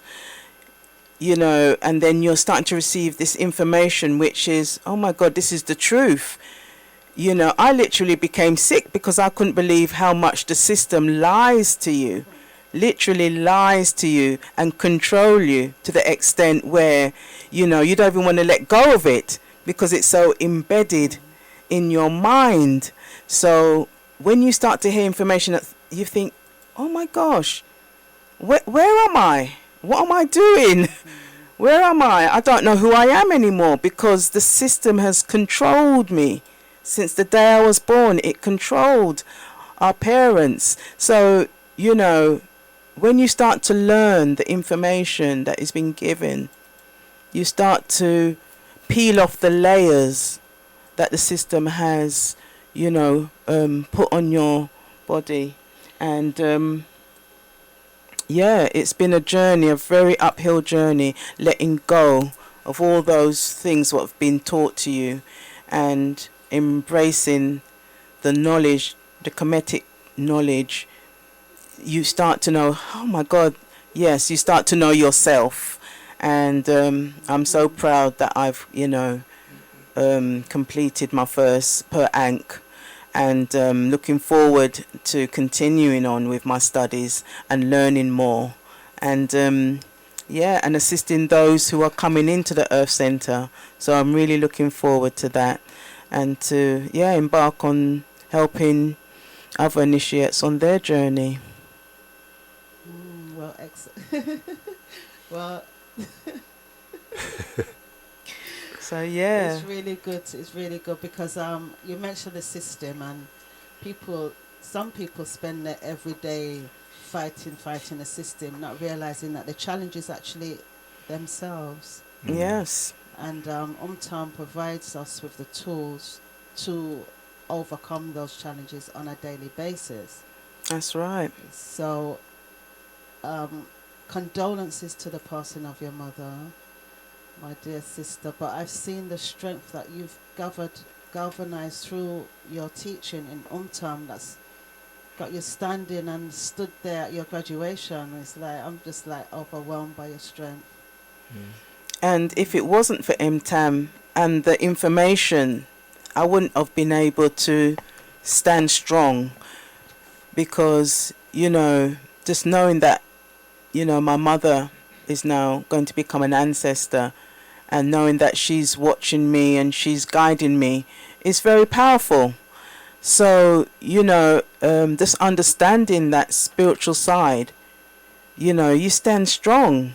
you know, and then you're starting to receive this information, which is, oh my God, this is the truth. You know, I literally became sick because I couldn't believe how much the system lies to you, literally lies to you and control you to the extent where, you know, you don't even want to let go of it because it's so embedded in your mind. So when you start to hear information that you think, oh my gosh, where am I? What am I doing? Where am I? I don't know who I am anymore because the system has controlled me. Since the day I was born, it controlled our parents. So, you know, when you start to learn the information that is being given, you start to peel off the layers that the system has, you know, put on your body. And yeah, it's been a journey, a very uphill journey, letting go of all those things what have been taught to you and embracing the knowledge, the Kemetic knowledge. You start to know, oh my God, yes, you start to know yourself. And I'm so proud that I've, you know, completed my first per Ankh, and looking forward to continuing on with my studies and learning more, and yeah, and assisting those who are coming into the Earth Center. So I'm really looking forward to that, and to, yeah, embark on helping other initiates on their journey. Well, excellent. Well, so yeah, it's really good. It's really good because you mentioned the system, and some people spend their everyday fighting the system, not realizing that the challenge is actually themselves. Yes. And Umtam provides us with the tools to overcome those challenges on a daily basis. That's right. So, condolences to the passing of your mother, my dear sister. But I've seen the strength that you've galvanized through your teaching in Umtam. That's got you standing and stood there at your graduation. It's like I'm just like overwhelmed by your strength. And if it wasn't for Umtam and the information, I wouldn't have been able to stand strong, because, you know, just knowing that, you know, my mother is now going to become an ancestor, and knowing that she's watching me and she's guiding me is very powerful. So, you know, just understanding that spiritual side, you know, you stand strong.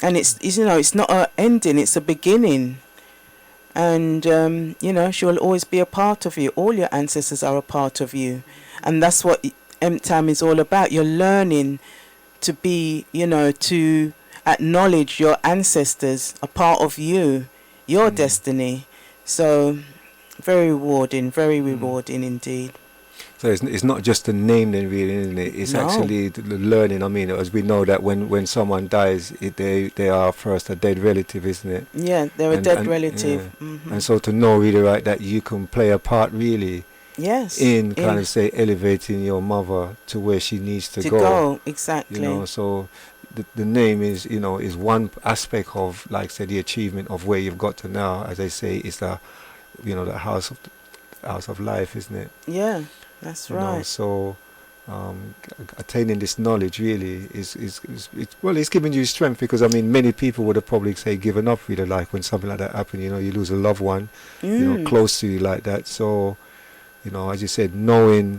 And it's you know, it's not an ending, it's a beginning. And, you know, she will always be a part of you. All your ancestors are a part of you. And that's what Umtam is all about. You're learning to be, you know, to acknowledge your ancestors, a part of you, your destiny. So, very rewarding indeed. So it's not just a name then, really, isn't it? It's actually the learning. I mean, as we know that when someone dies, they are first a dead relative, isn't it? Yeah, they're a dead relative. Yeah. And so to know really, right, that you can play a part really, yes, in kind of say elevating your mother to where she needs to go. Exactly. You know, so the name is, you know, is one aspect of, like say, the achievement of where you've got to now. As I say, is the, you know, the house of life, isn't it? Yeah. That's right. You know, so attaining this knowledge really is it's giving you strength, because I mean many people would have probably say given up really, like when something like that happened, you know, you lose a loved one, you know, close to you like that. So, you know, as you said, knowing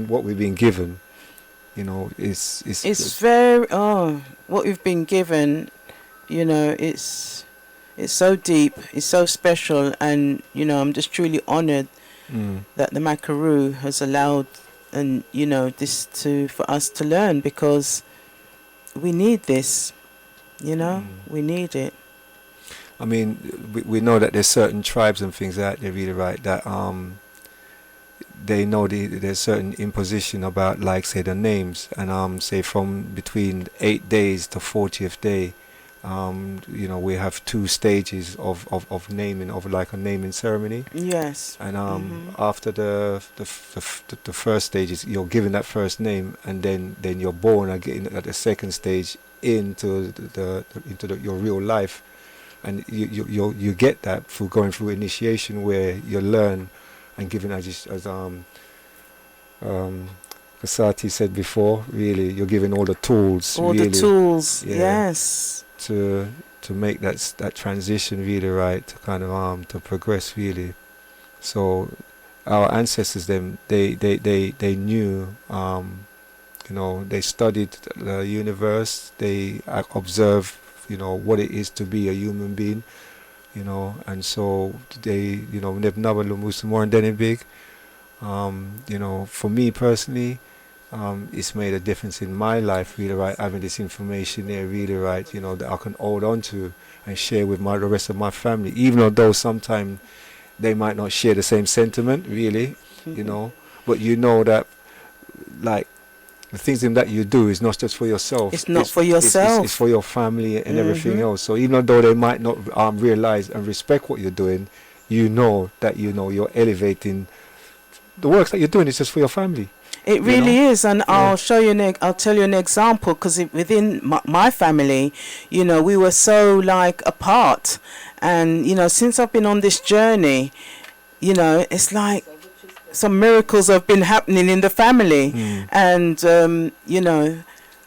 what we've been given, you know, it's very what we've been given, you know, it's so deep, it's so special, and you know, I'm just truly honored that the Makaroo has allowed, and you know, this for us to learn, because we need this, you know, we need it. I mean, we know that there's certain tribes and things that they're really right that they know there's certain imposition about, like, say, the names, and say from between 8 days to 40th day, you know, we have 2 stages of naming, of like a naming ceremony. Yes. And after the first stage is you're given that first name, and then you're born again at the second stage into your real life, and you get that through going through initiation, where you learn and given, as Katsati said before, really you're given all the tools. All really, the tools, yeah, yes. To make that transition really right, to kind of to progress really. So our ancestors, them, they knew, you know, they studied the universe, they observed, you know, what it is to be a human being, you know, and so they, you know, they've never lost more than big. You know, for me personally, it's made a difference in my life, really, right, having this information there, really, right, you know, that I can hold on to and share with the rest of my family, even though sometimes they might not share the same sentiment, really, you know, but you know that, like, the things that you do is not just for yourself. It's not for yourself. It's for your family and everything else. So even though they might not realize and respect what you're doing, you know that, you know, you're elevating the works that you're doing. Is just for your family. It really is, and I'll show you. I'll tell you an example, because within my family, you know, we were so like apart, and you know, since I've been on this journey, you know, it's like some miracles have been happening in the family, and you know,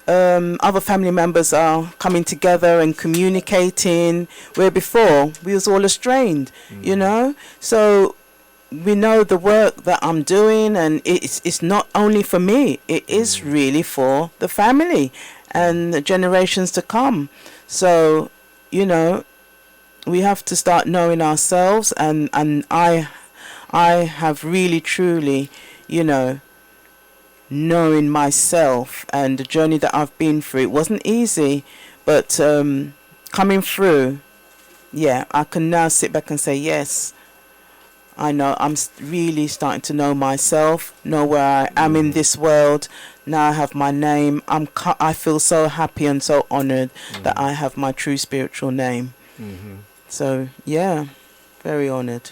other family members are coming together and communicating, where before we was all estranged, you know. So we know the work that I'm doing, and it's not only for me, it is really for the family and the generations to come. So, you know, we have to start knowing ourselves, and I have really truly, you know, knowing myself and the journey that I've been through. It wasn't easy, but coming through, yeah, I can now sit back and say, yes, I know I'm really starting to know myself, know where I am in this world. Now I have my name. I feel so happy and so honored that I have my true spiritual name. So, yeah, very honored.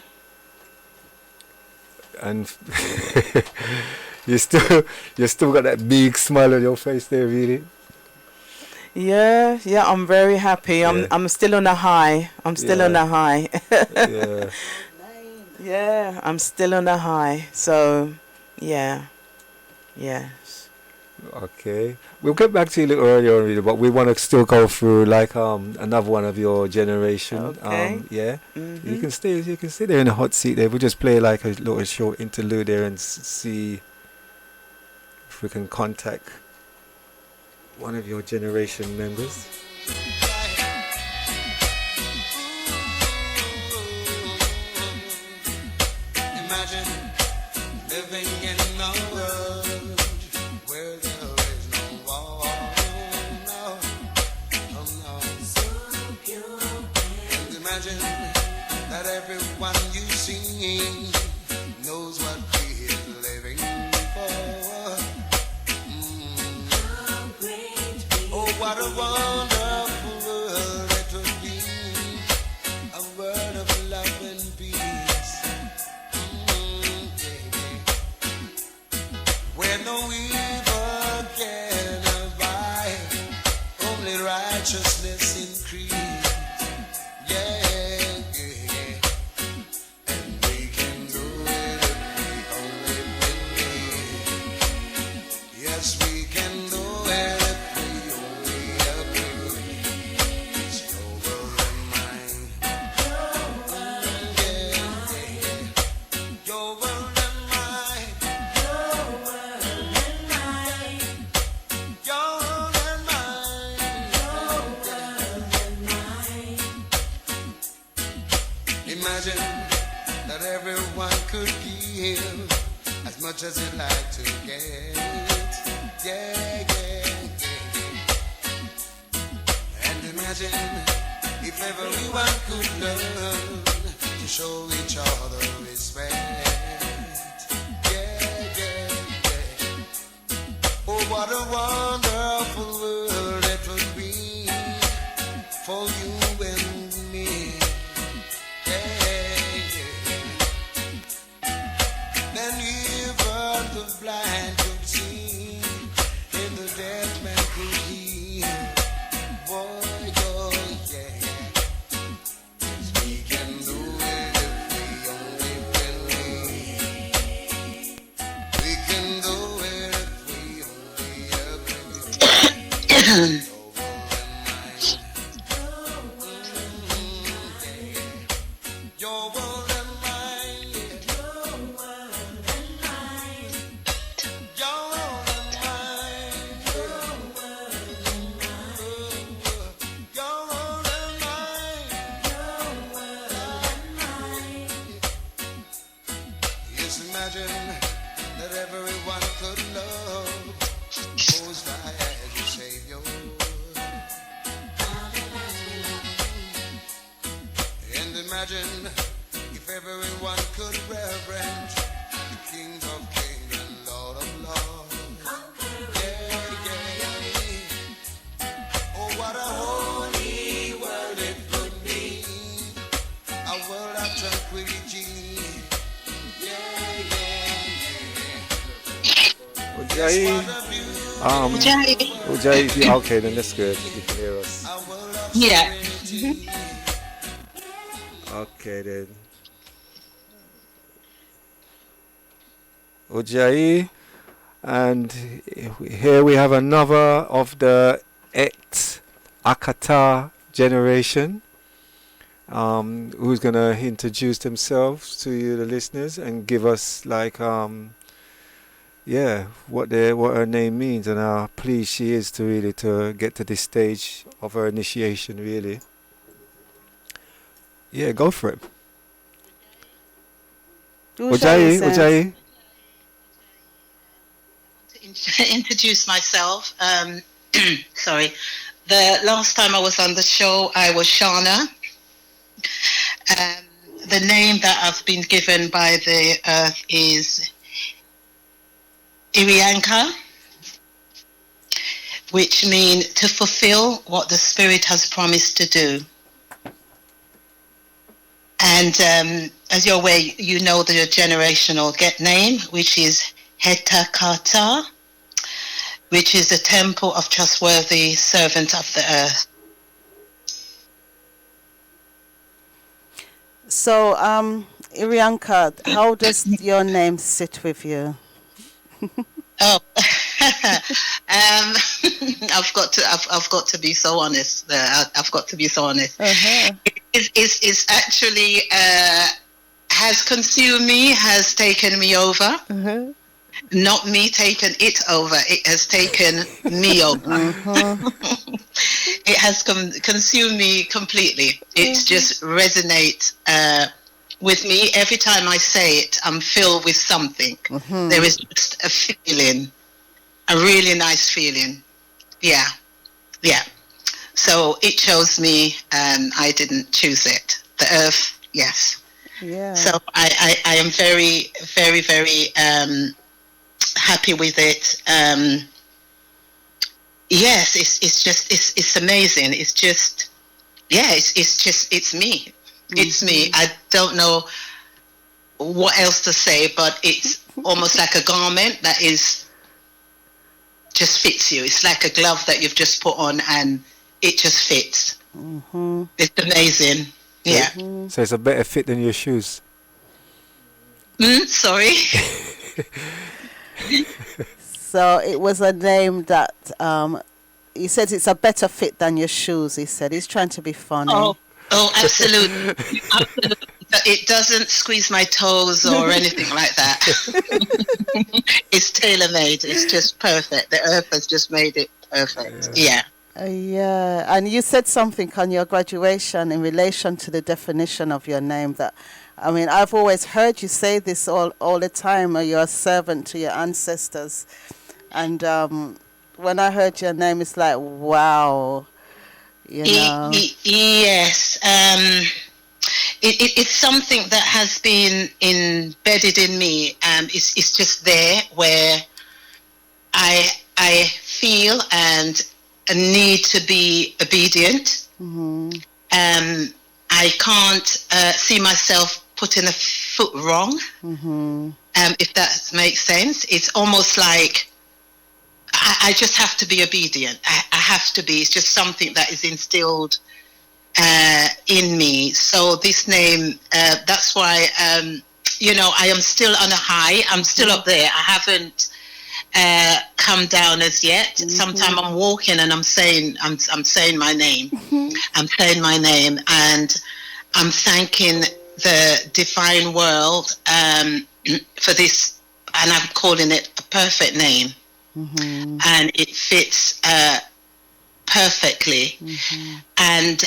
And you still got that big smile on your face there, really. Yeah, I'm very happy. I'm still on a high. I'm still on a high. Yeah. Yeah, I'm still on a high. So, yeah. Yes. Okay. We'll get back to you a little earlier on, really, but we want to still go through like another one of your generation. Okay. Yeah. You can stay there in the hot seat there. We'll just play like a little short interlude there and see if we can contact one of your generation members. Living in a world where there is no war, no, oh no. So pure. And imagine that everyone you see knows what we are living for. Oh, what a wonderful world it would be, a world of love and peace. Where no evil can abide, only righteousness increase. Yeah, and we can do it if we only believe. Yes, we can do it if we only agree. It's your world and mine. Your world and mine. Imagine that everyone could give as much as they like to get. Yeah. And imagine If everyone could learn to show each other respect. Yeah, yeah, yeah. Oh, what a wonderful world it would be for you and me. Yeah, yeah. Then even the blind could see, and the dead man could hear. Boy, oh, yeah. We can do it if we only believe. We can do it if we only agree. Your world and mine, yeah. Your world and mine. Your world and mine. Your world and mine. Your world and mine. Your world and mine. Just imagine that everyone could love Most High as your Savior. And imagine if everyone could reverence the King of Kings and Lord of Lords. Yeah, yeah. Oh, what a holy world it would be, a world of tranquility. Yeah, yeah, yeah. Ujjayi. What a beautiful Ujjayi. Okay, then that's good. You can hear us. a world of Yeah. serenity. Okay then. Ujjayi. And here we have another of the Hetakatah generation, who's gonna introduce themselves to you, the listeners, and give us like what her name means and how pleased she is to get to this stage of her initiation, really. Yeah, go for it. Ujjayi, says- Ujjayi. To introduce myself. Sorry. The last time I was on the show, I was Shana. The name that I've been given by the earth is Irianka, which means to fulfill what the spirit has promised to do. And as you're aware, you know the generational name, which is Hetakatah, which is the temple of trustworthy servant of the earth. So, Irianka, how does your name sit with you? Oh, I've got to be so honest. I've got to be so honest. It's actually has consumed me, has taken me over. Not me taken it over. It has taken me over. It has consumed me completely. It just resonates with me. Every time I say it, I'm filled with something. There is just a feeling, a really nice feeling. Yeah. So it chose me, and I didn't choose it. The earth, yes. Yeah. So I am very, very, very happy with it. Yes, it's amazing. It's just, it's me. It's me. I don't know what else to say, but it's almost like a garment that is just fits you. It's like a glove that you've just put on and it just fits. It's amazing. Yeah. So it's a better fit than your shoes. Sorry. So it was a name that he said it's a better fit than your shoes. He said he's trying to be funny. Oh, absolutely. Absolutely. It doesn't squeeze my toes or anything like that. It's tailor-made. It's just perfect. The earth has just made it perfect. Yeah. Yeah, and you said something on your graduation in relation to the definition of your name that, I mean, I've always heard you say this all the time, you're a servant to your ancestors. And when I heard your name, it's like, wow. you know. Yes. It's something that has been embedded in me. It's just there where I feel and need to be obedient. I can't see myself putting a foot wrong. If that makes sense. It's almost like I just have to be obedient. I have to be. It's just something that is instilled in me. So this name, that's why, you know, I am still on a high. I'm still up there. I haven't come down as yet. Sometimes I'm walking and I'm saying my name. I'm saying my name, and I'm thanking the divine world for this, and I'm calling it a perfect name. And it fits perfectly. And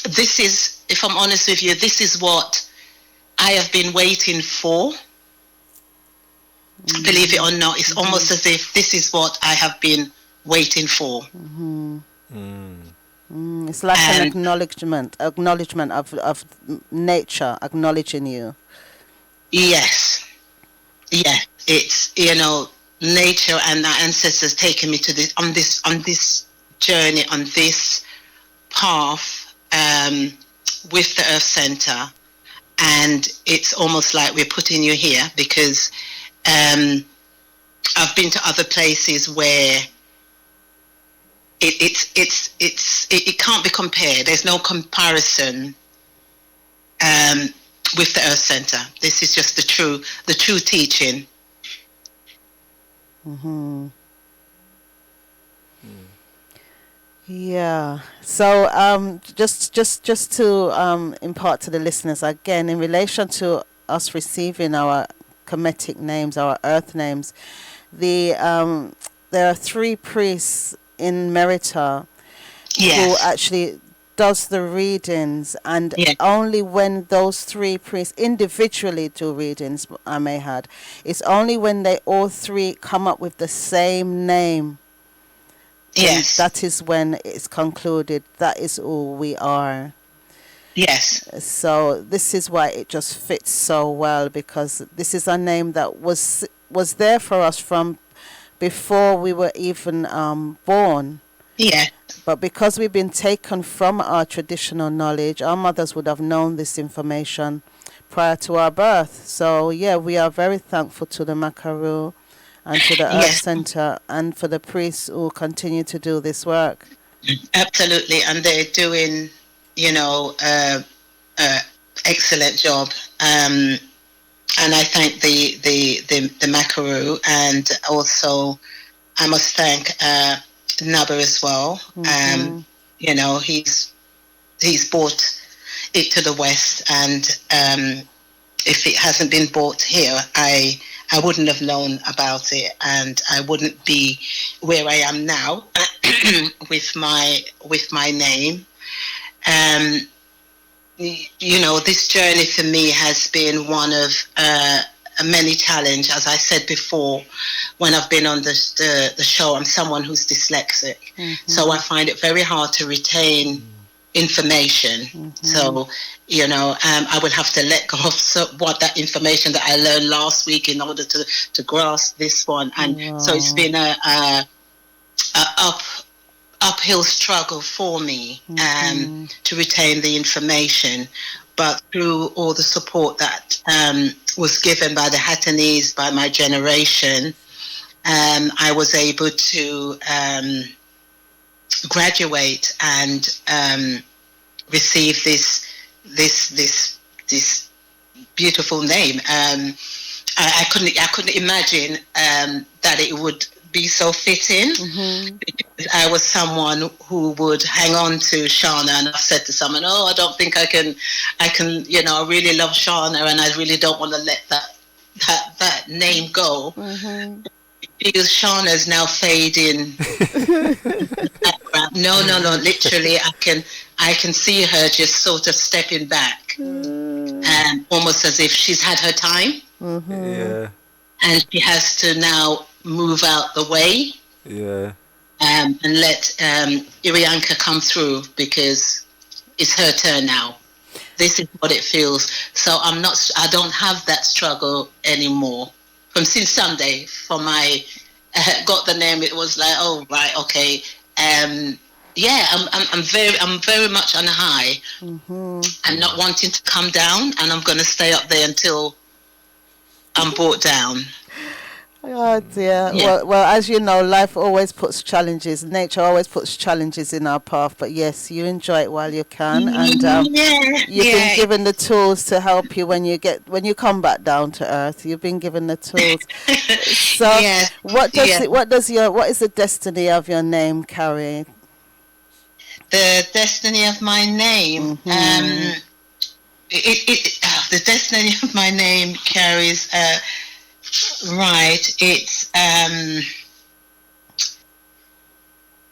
this is, if I'm honest with you, this is what I have been waiting for. Believe it or not, it's almost as if this is what I have been waiting for. It's like an acknowledgement of nature acknowledging you. Yes. Yeah. It's, you know, nature and our ancestors taking me to this on this journey, on this path with the Earth Center, and it's almost like we're putting you here because I've been to other places where it can't be compared. There's no comparison with the Earth Center. This is just the true teaching. Yeah. So just to impart to the listeners again, in relation to us receiving our Kemetic names, our earth names, there are 3 priests in Merita who actually does the readings, and only when those 3 priests individually do readings, I may add, it's only when they all 3 come up with the same name. Yes. That is when it's concluded. That is all we are. Yes. So this is why it just fits so well, because this is a name that was there for us from before we were even born. Yeah. But because we've been taken from our traditional knowledge, our mothers would have known this information prior to our birth. So yeah, we are very thankful to the Makaru and to the Earth Center and for the priests who continue to do this work. Absolutely, and they're doing, you know, excellent job. And I thank the Makaru, and also I must thank Naba as well. You know, he's brought it to the West, and if it hasn't been brought here, I wouldn't have known about it, and I wouldn't be where I am now with my name. You know, this journey for me has been one of many challenge. As I said before, when I've been on the show, I'm someone who's dyslexic, so I find it very hard to retain information. So, you know, I will have to let go of what that information that I learned last week in order to grasp this one. And so it's been a uphill struggle for me to retain the information. But through all the support that was given by the Hatanese, by my generation, I was able to graduate and receive this beautiful name. I couldn't imagine that it would be so fitting. Because I was someone who would hang on to Shana, and I've said to someone, "Oh, I don't think I can. You know, I really love Shana, and I really don't want to let that name go." Because Shana's now fading. No. Literally, I can see her just sort of stepping back, almost as if she's had her time. Yeah. And she has to now move out the way. Yeah. and let Irianka come through, because it's her turn now. This is what it feels. So I don't have that struggle anymore. From since Sunday, from my got the name, it was like, oh right, okay. Yeah, I'm very much on a high. I'm not wanting to come down, and I'm going to stay up there until I'm brought down. Oh dear. Yeah. Well, as you know, life always puts challenges. Nature always puts challenges in our path. But yes, you enjoy it while you can, and you've been given the tools to help you when you come back down to earth. You've been given the tools. So, what is the destiny of your name carry? The destiny of my name. The destiny of my name carries. Right, it's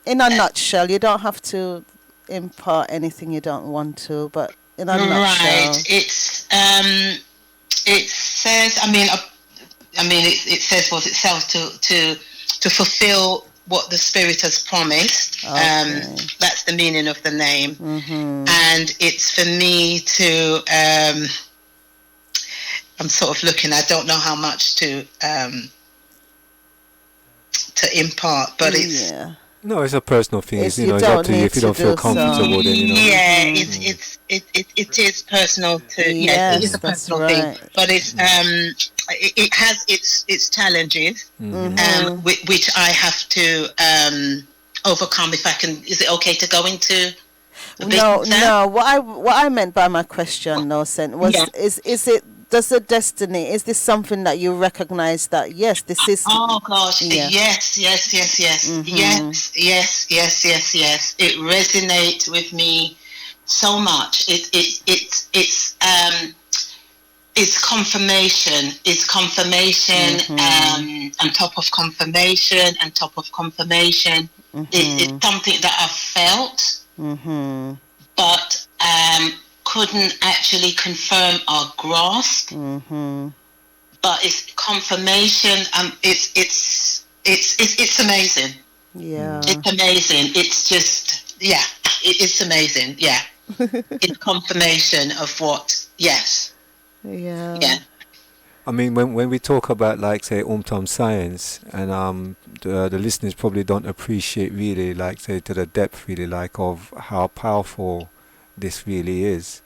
in a nutshell. You don't have to impart anything you don't want to, but in a nutshell. Right, it's it says. It says for itself to fulfill what the Spirit has promised. Okay. That's the meaning of the name, and it's for me to. I'm sort of looking. I don't know how much to impart, but it's no, it's a personal thing. It's up to you. If you don't feel comfortable, then it is personal to. Yes, it is a personal thing, but it's it has its challenges, which I have to overcome. If I can, is it okay to go into? No. What I meant by my question, was is it? Does the destiny, is this something that you recognize that, yes, this is... Oh, gosh, yes. Yes. It resonates with me so much. It's confirmation. It's confirmation on top of confirmation and top of confirmation. It's something that I've felt, but... couldn't actually confirm or grasp, but it's confirmation. It's amazing. Yeah, it's amazing. It's just it's amazing. Yeah, it's confirmation of what. Yes. Yeah. I mean, when we talk about, like, say, Umtam science, and the listeners probably don't appreciate really, like, say, to the depth really, like, of how powerful this really is,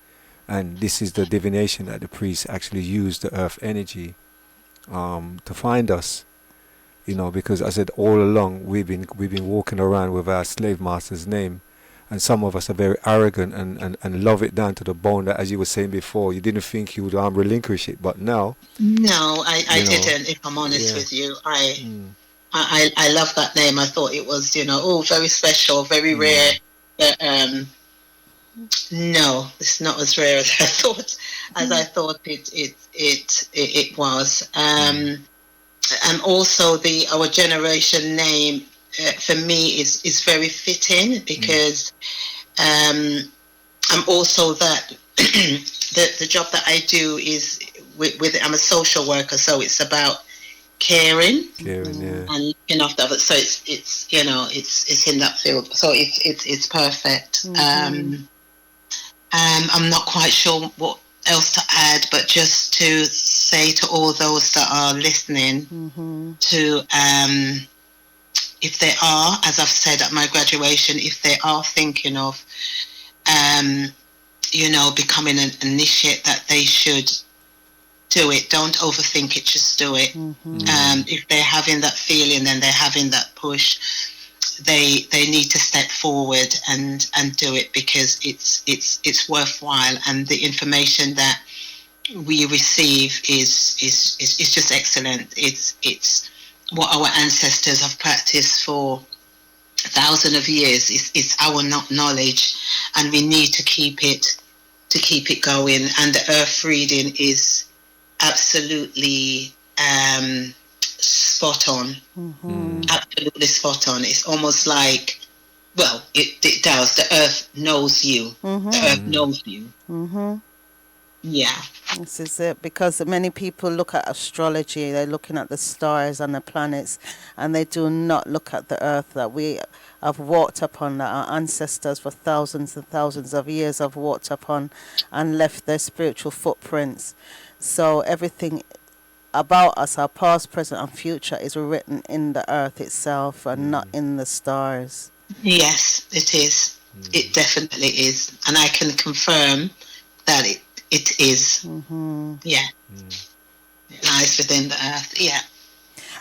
and this is the divination that the priests actually use the earth energy to find us, because I said all along we've been walking around with our slave master's name, and some of us are very arrogant and love it down to the bone, that, as you were saying before, you didn't think you would relinquish it, but now. No, I didn't, if I'm honest with you. I love that name. I thought it was very special, very rare. No, it's not as rare as I thought. It was. And also our generation name for me is very fitting, because I'm also that the job that I do is with I'm a social worker, so it's about caring and looking after others. So it's in that field. So it's perfect. I'm not quite sure what else to add, but just to say to all those that are listening, to if they are, as I've said at my graduation, if they are thinking of becoming an initiate, that they should do it. Don't overthink it, just do it. If they're having that feeling and they're having that push, they need to step forward and do it, because it's worthwhile, and the information that we receive is just excellent. It's what our ancestors have practiced for thousands of years. It's our knowledge, and we need to keep it going. And the earth reading is absolutely spot on. Absolutely spot on. It's almost like, well, it does. The earth knows you. The earth knows you. Yeah. This is it, because many people look at astrology, they're looking at the stars and the planets, and they do not look at the earth that we have walked upon, that our ancestors for thousands and thousands of years have walked upon and left their spiritual footprints. So everything about us, our past, present, and future, is written in the earth itself and not in the stars. Yes, it is. It definitely is. And I can confirm that it is. Yeah. It lies within the earth. Yeah.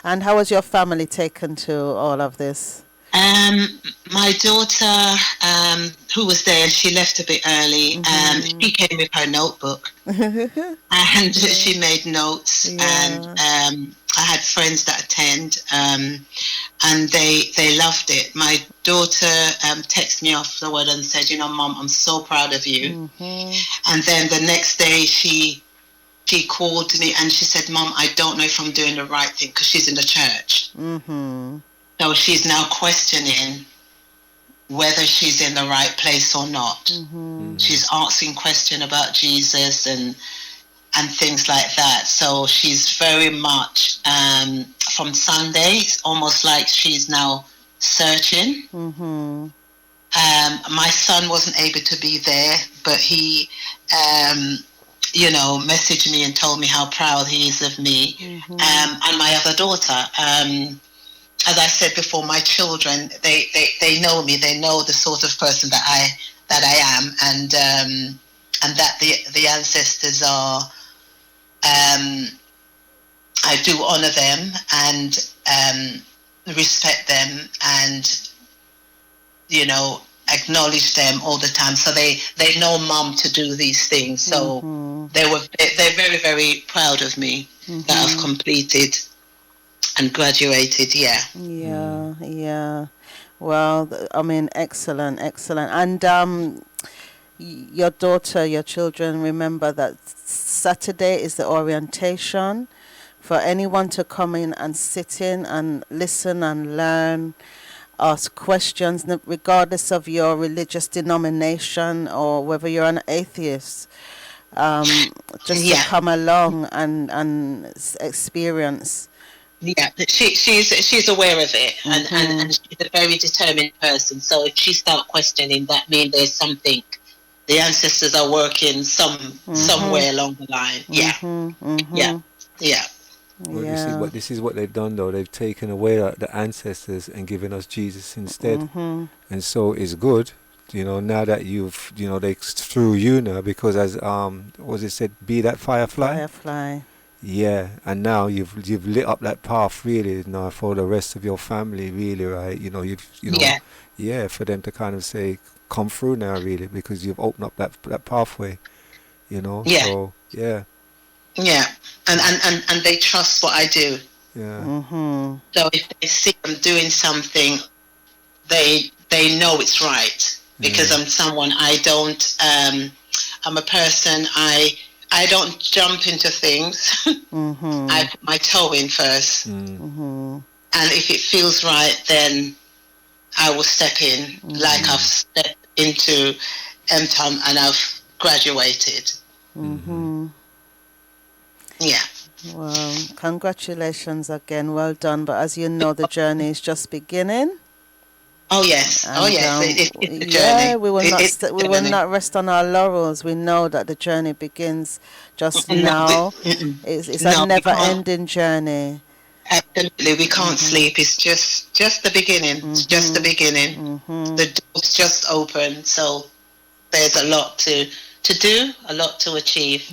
And how was your family taken to all of this? My daughter, who was there, she left a bit early. She came with her notebook and she made notes. And I had friends that attend, and they loved it. My daughter texted me afterward and said, "You know, Mom, I'm so proud of you." And then the next day she called me and she said, "Mom, I don't know if I'm doing the right thing," because she's in the church. So she's now questioning whether she's in the right place or not. She's asking questions about Jesus and things like that. So she's very much, from Sunday, it's almost like she's now searching. My son wasn't able to be there, but he, messaged me and told me how proud he is of me. And my other daughter, as I said before, my children, they know me. They know the sort of person that I am, and that the ancestors are. I do honor them and respect them, and acknowledge them all the time. So they know Mom to do these things. So they're very, very proud of me that I've completed and graduated. Yeah. Well, I mean, excellent. And your daughter, your children, remember that Saturday is the orientation for anyone to come in and sit in and listen and learn, ask questions, regardless of your religious denomination or whether you're an atheist. Just to come along and experience. Yeah, she's aware of it, and she's a very determined person. So if she starts questioning, that means there's something. The ancestors are working somewhere along the line. Yeah. Well, this is what they've done, though. They've taken away the ancestors and given us Jesus instead. And so it's good, now that they through you now, because as was it said, be that firefly. Yeah, and now you've lit up that path really now for the rest of your family, really, right? For them to kind of say, come through now, really, because you've opened up that pathway, So and they trust what I do. So if they see I'm doing something, they know it's right, because I'm someone. I'm a person. I don't jump into things. I put my toe in first, and if it feels right, then I will step in. Like I've stepped into MTOM and I've graduated. Yeah. Well, congratulations again. Well done. But as you know, the journey is just beginning. Oh yes. It's the journey. Yeah, we will not rest on our laurels. We know that the journey begins just now. It's a never-ending journey. Absolutely, we can't sleep. It's just the beginning. It's just the beginning. The door's just open. So there's a lot to do, a lot to achieve.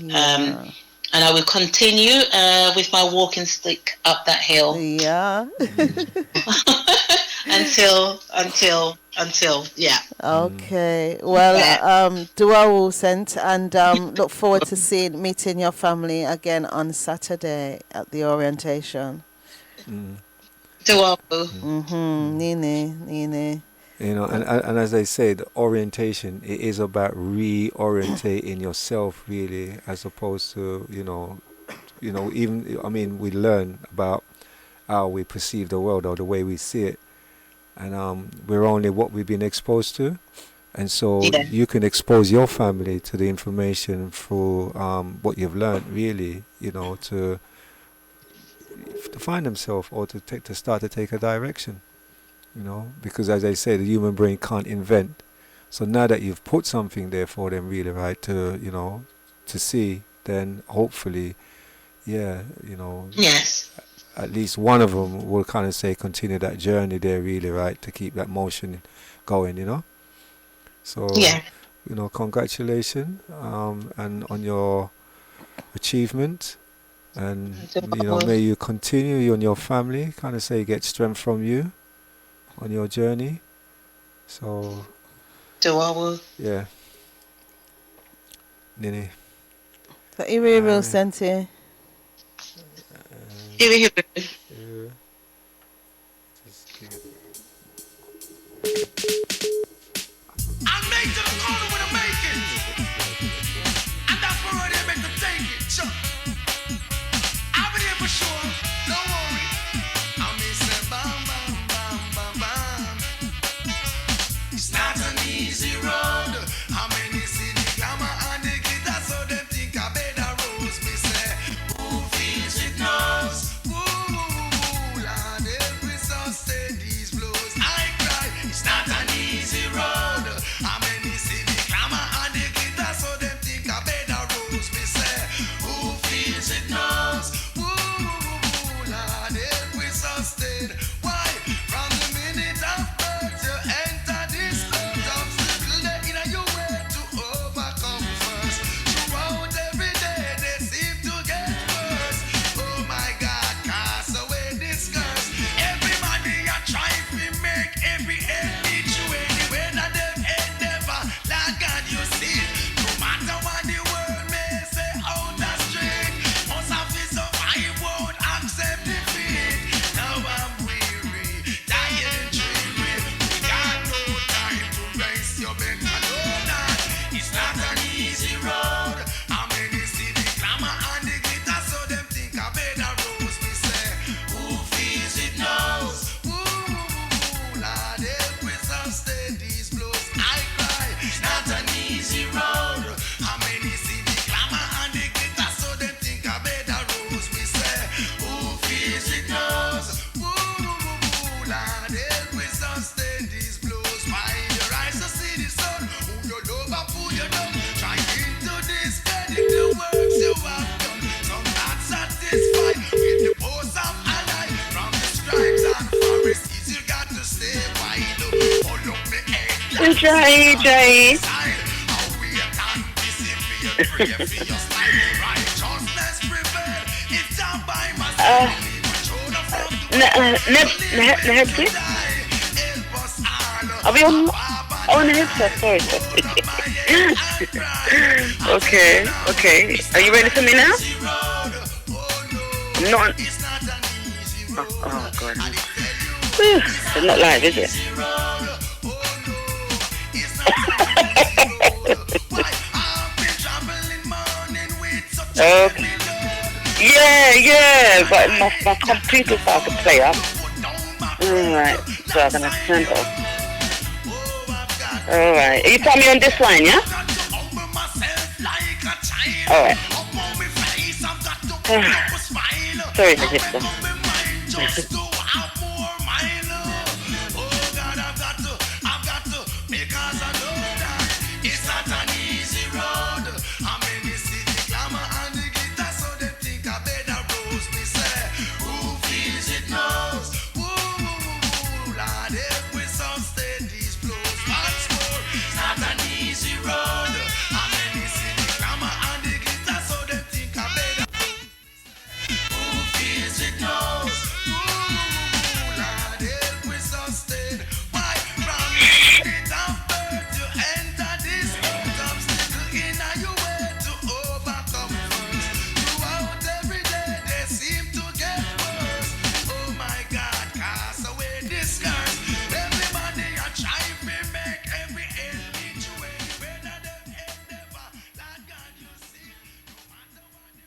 And I will continue with my walking stick up that hill. Yeah. until yeah. Okay. Well, Dua sent, and look forward to meeting your family again on Saturday at the orientation. Dua. Nini. And as I said, orientation, it is about reorientating yourself, really, as opposed to, we learn about how we perceive the world or the way we see it. And we're only what we've been exposed to. And so Yeah. you can expose your family to the information through what you've learned, really, to find themselves or to start to take a direction, because as I say, the human brain can't invent. So now that you've put something there for them, really, right, to see, then hopefully, yeah, Yes. at least one of them will kind of say continue that journey there, really, right, to keep that motion going. So, Yeah. congratulations, and on your achievement, and may you continue, you and your family, kind of say, get strength from you on your journey. So, yeah, Nini. So Iri will send to Here. I make to the corner when I make it. And that's where they make them take it. Sure. I'll be there for sure. Don't worry. I may say bam, bam, bam, bam, bam. It's not an easy road. How many see the glamour and the glitter, so them think I better rose. Me say, who feels it knows? Woo, woo, woo, woo. Lord, every song say these blows. I cry. It's not an easy road. How many see the glamour and the glitter, so them think I better rose. Me say, who feels it knows? Woo, woo, woo, woo. Lord, every song stayed. Why? From the minute of birth, you enter this earth. Obstacle there in your way to overcome first. Throughout every day, they seem to get worse. Oh my God, cast away this curse. Everybody are trying to make every end meet you anywhere that them endeavor. Lord God, you see it. No matter what the world may say out the street, most of it survive won't accept defeat. Now I'm weary, tired and dreary. We got no time to race your better know that it's not an easy road. How many see the glamour and the glitter, so them think I better rose. Me say, who feels it knows? Woo, woo, woo, woo. Lord, help me sustain these blows. I cry, it's not an easy road. How many see the glamour and the glitter, so them think I better rose. Me say, who feels it knows? Woo, woo, woo, woo. Lord, help me sustain these blows. Why your eyes to see the sun? Who you love and who you don't. Trying to discredit the works you have done. Some not satisfied with the post of ally. From the scribes and Pharisees, you got to stay wide. Hold up me head. Jai. How we can disappear. Pray for your slide. Righteousness prevail. It's down by my side. Nehebsi? Are we on Heztah? Sorry. Okay. Are you ready for me now? I'm not. Oh God. Whew. It's not live, is it? Okay. Yeah, but my computer started to play up. Alright, so I'm gonna turn it off. Alright, you put me on this line, yeah? Alright. Sorry, Heztah. It's not an easy road. How many see the glamour and the glitter, so they think I better rose. Me say, who feels it knows? Woo, woo, woo, woo. Lord, help me sustain these blows. Once more, it's not an easy road. How many see the glamour and the glitter, so they think I better rose. Who feels it knows? Woo, woo, woo, woo. Lord, help me sustain. Why? From the minute of birth, you enter this earth. Obstacle in your way to overcome first. Throughout every day, they seem to get worse. Oh my God, cast away this curse. Everybody are trying to make every end meet you anywhere that them endeavor. Lord God, you see, no matter what the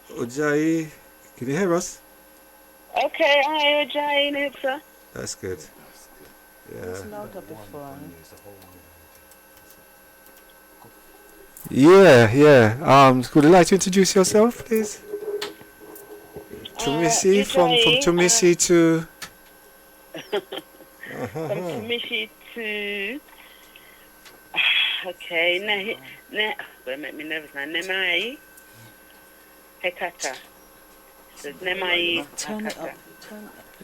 world. Ojai, can you hear us? Okay, hi, Jai, Nehebsi. That's good. It's louder before. Yeah. Would you like to introduce yourself, please? Tumisi, from Tumisi to... From Tumisi to... Okay, well, make me nervous now. Nemai, Hetakatah. So it's Nemai, Turn it up.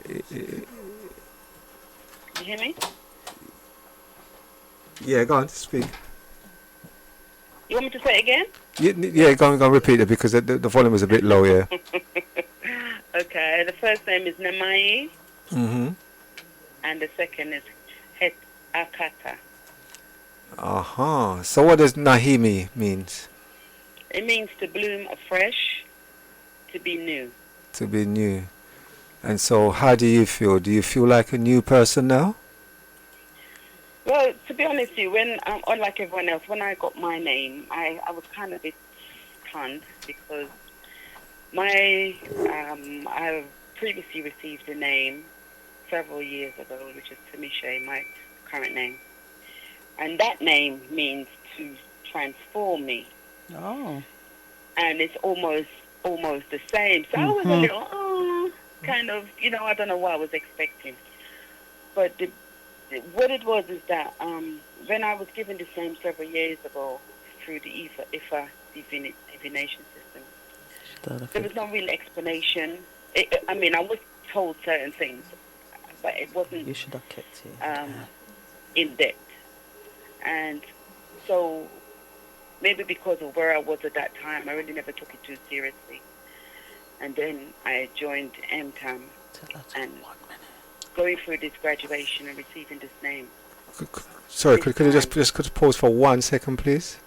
You hear me? Yeah, go on, speak. You want me to say it again? Yeah, go on, repeat it because the volume was a bit low, yeah. Okay, the first name is Nemai, Mm-hmm. and the second is Hetakatah. So what does Nahimi means? It means to bloom afresh, to be new. To be new. And so how do you feel? Do you feel like a new person now? Well, to be honest with you, when unlike everyone else, when I got my name, I was kind of a bit stunned because I previously received a name several years ago, which is Tamisha, my current name. And that name means to transform me. Oh. And it's almost the same. So I was a little, kind of, I don't know what I was expecting. But what it was is that when I was given this name several years ago through the IFA divination system, there was no real explanation. I was told certain things, but it wasn't You should have kept it. in depth. And so maybe because of where I was at that time, I really never took it too seriously. And then I joined MTAM and going through this graduation and receiving this name. Sorry, could you just pause for 1 second, please?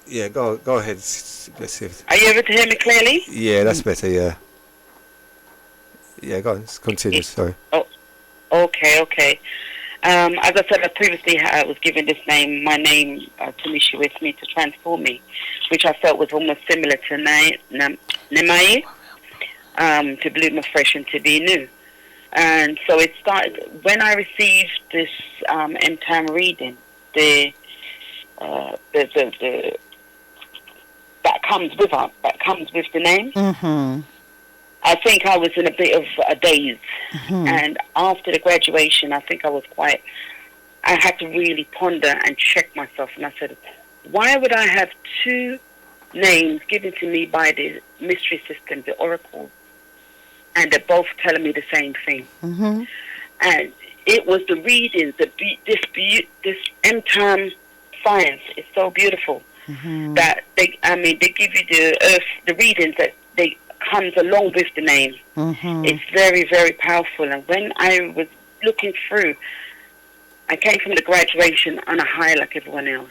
Yeah, go ahead. Let's see. Are you able to hear me clearly? Yeah, that's better. Yeah. Yeah, go on. Continue. Sorry. Oh, okay. As I said, I was given this name, my name, Tamisha, with me to transform me, which I felt was almost similar to Nemai, to bloom afresh and to be new. And so it started when I received this MTAM reading, the that comes with the name. Mm-hmm. I think I was in a bit of a daze. Mm-hmm. And after the graduation, I think I had to really ponder and check myself. And I said, why would I have two names given to me by the mystery system, the oracle, and they're both telling me the same thing? Mm-hmm. And it was the readings, this MTAM science is so beautiful that they give you the readings that they comes along with the name. Mm-hmm. It's very, very powerful. And when I was looking through, I came from the graduation on a high like everyone else,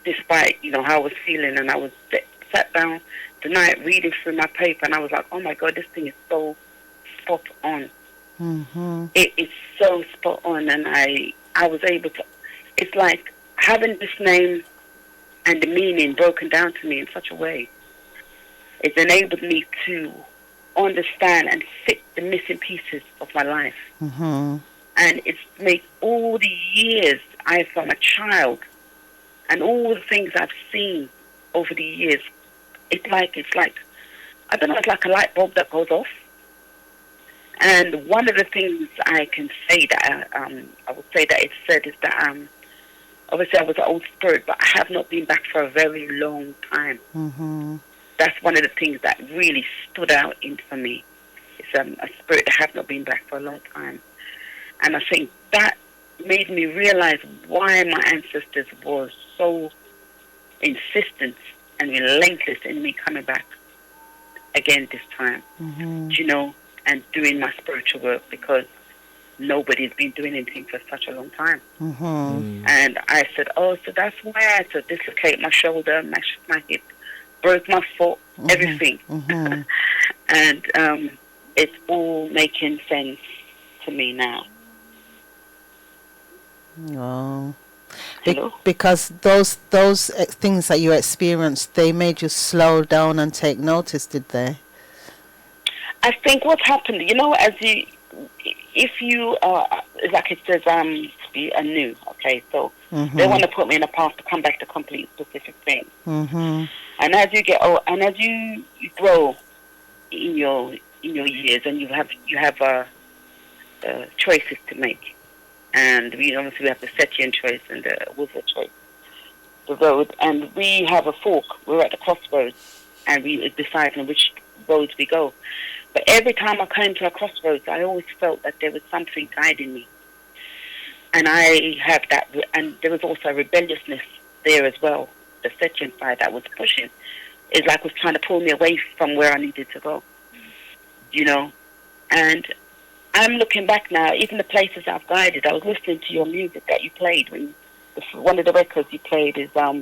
despite how I was feeling. And I was sat down tonight reading through my paper, and I was like, oh my God, this thing is so spot on. Mm-hmm. It is so spot on. And I was able to, it's like having this name and the meaning broken down to me in such a way. It's enabled me to understand and fit the missing pieces of my life. Mm-hmm. And it's made all the years from a child and all the things I've seen over the years. It's like I don't know, it's like a light bulb that goes off. And one of the things I can say that I would say that it's said is that obviously I was an old spirit, but I have not been back for a very long time. Mm-hmm. That's one of the things that really stood out for me. It's a spirit that have not been back for a long time. And I think that made me realize why my ancestors were so insistent and relentless in me coming back again this time, and doing my spiritual work, because nobody's been doing anything for such a long time. Mm-hmm. And I said, so that's why I had to dislocate my shoulder, mash my hip, broke my foot, everything. Mm-hmm. And it's all making sense to me now. Oh. Hello? Because those things that you experienced, they made you slow down and take notice, did they? I think what's happened, if you like it says, be anew. Okay, so they want to put me in a path to come back to complete specific things. And as you get old, and as you grow in your years, and you have choices to make, and we obviously have the Setian choice and the Wizard choice, the road, and we have a fork. We're at the crossroads, and we decide on which roads we go. But every time I came to a crossroads, I always felt that there was something guiding me. And I have that, and there was also rebelliousness there as well. The Setian side that was pushing. It's like it was trying to pull me away from where I needed to go. And I'm looking back now, even the places I've guided, I was listening to your music that you played. One of the records you played is Where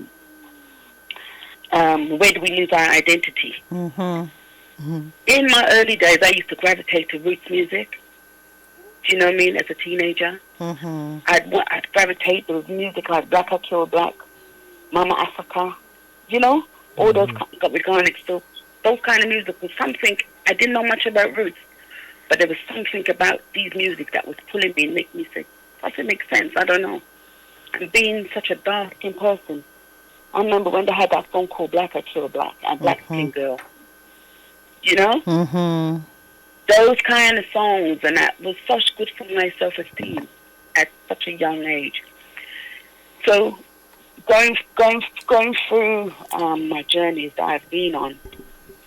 Do We Lose Our Identity? In my early days, I used to gravitate to roots music. Do you know what I mean? As a teenager, I'd gravitate to music like Black I Kill Black, Mama Africa, all those regarding still. Those kind of music was something. I didn't know much about roots, but there was something about these music that was pulling me and making me say, does it make sense? I don't know. And being such a dark-skinned person, I remember when they had that song called Black I Kill Black and Black Skin Girl. Those kind of songs, and that was such good for my self-esteem at such a young age. So going through my journeys that I've been on,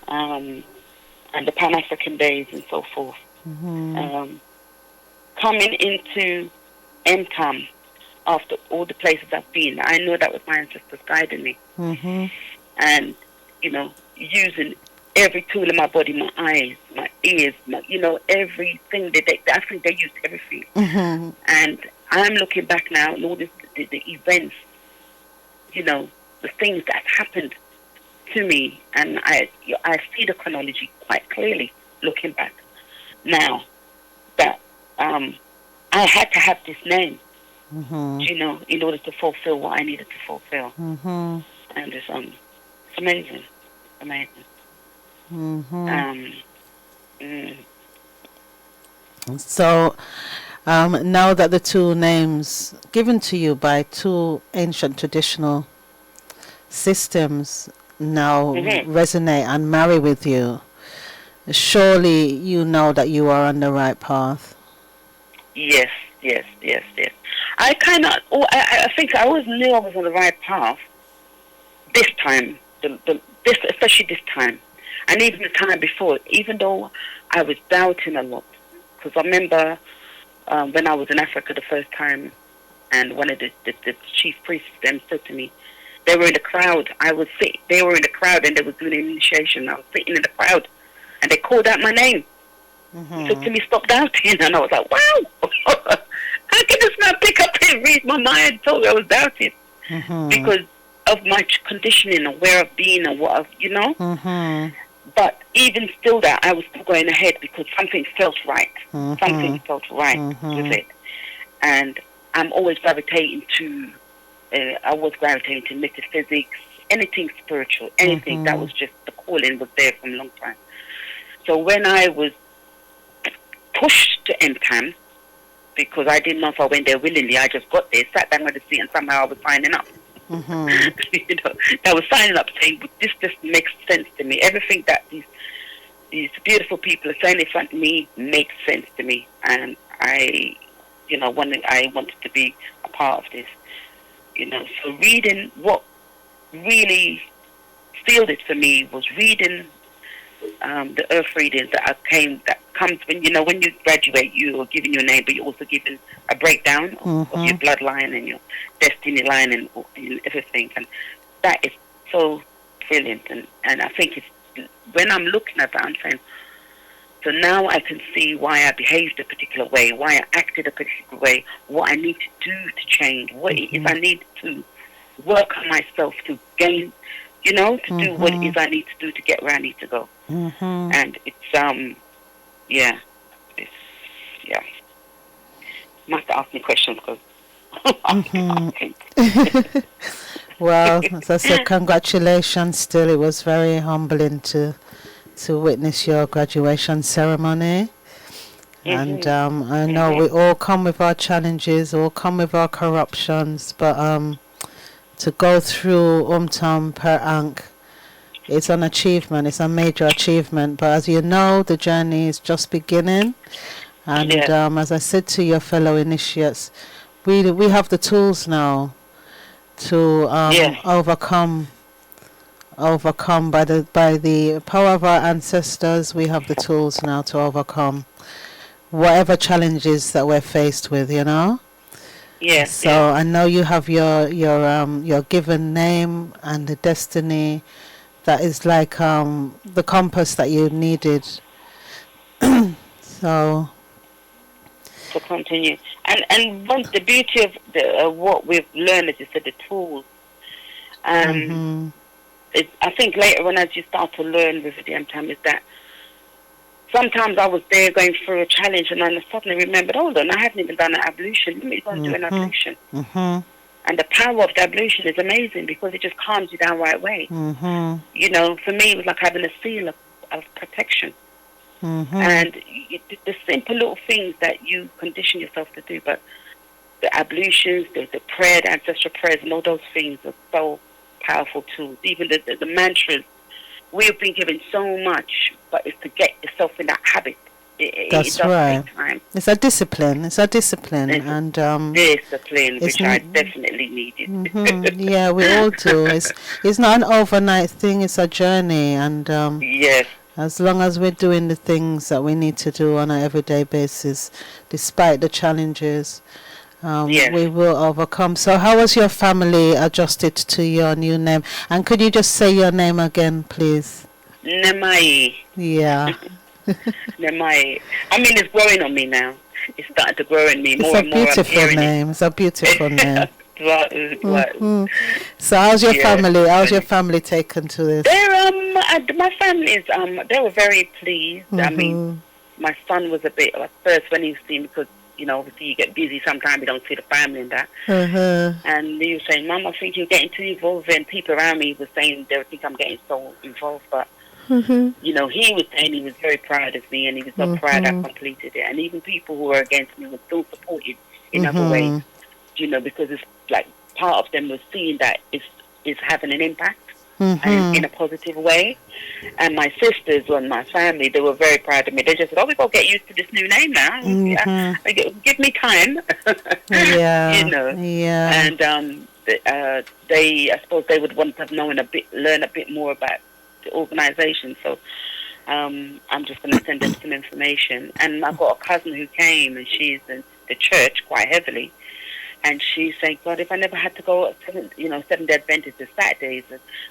and the Pan-African days and so forth, coming into MCAM after all the places I've been, I know that was my ancestors guiding me. And, using every tool in my body, my eyes, my ears, everything. I think they used everything. And I'm looking back now and all the events, the things that happened to me, and I see the chronology quite clearly looking back now that I had to have this name, in order to fulfill what I needed to fulfill. And it's amazing. So now that the two names given to you by two ancient traditional systems now resonate and marry with you, surely you know that you are on the right path. Yes. I think I always knew I was on the right path. This time, especially this time, and even the time before, even though I was doubting a lot, because I remember when I was in Africa the first time, and one of the chief priests then said to me, they were in the crowd. They were in the crowd, and they were doing an initiation. I was sitting in the crowd, and they called out my name. Said to me, stop doubting, and I was like, wow, how can this man pick up and read my mind? Told me I was doubting because of my conditioning and where I've been and what I've, But even still that, I was still going ahead because something felt right. Something felt right with it. And I'm always gravitating to, metaphysics, anything spiritual, anything that was just, the calling was there from a long time. So when I was pushed to MCAM, because I didn't know if I went there willingly, I just got there, sat down on the seat, and somehow I was signing up. I was signing up saying, this just makes sense to me. Everything that these beautiful people are saying in front of me makes sense to me. And I wanted to be a part of this. So reading, what really sealed it for me was reading the earth readings that comes when you graduate, you are given your name, but you're also given a breakdown of your bloodline and your destiny line and everything, and that is so brilliant. And I think it's when I'm looking at that, I'm saying, so now I can see why I behaved a particular way, why I acted a particular way, what I need to do to change, what it is I need to work on myself to gain, to do what it is I need to do to get where I need to go. And it's you must ask me questions because Well, as I said, congratulations still. It was very humbling to to witness your graduation ceremony. And I know we all come with our challenges, all come with our corruptions, but to go through Umtam per Ankh, it's an achievement, it's a major achievement. But as you know, the journey is just beginning. And as I said to your fellow initiates, we have the tools now to overcome by the power of our ancestors. We have the tools now to overcome whatever challenges that we're faced with, you know. Yes. So I know you have your given name and the destiny that is like the compass that you needed. So to continue, and once the beauty of what we've learned, as you said, the tools. I think later on, as you start to learn with the time, is that sometimes I was there going through a challenge, and I suddenly remembered, hold on, I haven't even done an ablution. Let me go and do an ablution. And the power of the ablution is amazing because it just calms you down right away. You know, for me, it was like having a seal of protection. And the simple little things that you condition yourself to do, but the ablutions, the prayer, the ancestral prayers, and all those things are so powerful tools. Even the mantras, we've been given so much, but it's to get yourself in that habit. That's right. It's a discipline. It's a discipline, and discipline, which I definitely needed. Yeah, we all do. It's not an overnight thing. It's a journey, and as long as we're doing the things that we need to do on an everyday basis, despite the challenges, we will overcome. So, how was your family adjusted to your new name? And could you just say your name again, please? Nemai. Yeah. Nemai. I mean, it's growing on me now. It's starting to grow in me more and more. It's a beautiful name. It's a beautiful name. So, how's your family? How's your family taken to this? My family is they were very pleased. I mean, my son was a bit at first when he was seen, because you know, obviously you get busy sometimes, you don't see the family and that. And he was saying, Mum, I think you're getting too involved. And people around me were saying they would think I'm getting so involved, but you know, he was saying he was very proud of me, and he was so proud I completed it. And even people who were against me were still supported in other ways, you know, because it's like part of them was seeing that it's having an impact and in a positive way. And my sisters and my family, they were very proud of me. They just said, "Oh, we've got to get used to this new name now. Give me time." You know. And I suppose they would want to have learn a bit more about the organisation. So I'm just going to send them some information. And I've got a cousin who came, and she's in the church quite heavily. And she's saying, God, if I never had to go, Seventh-day Adventist is Saturdays,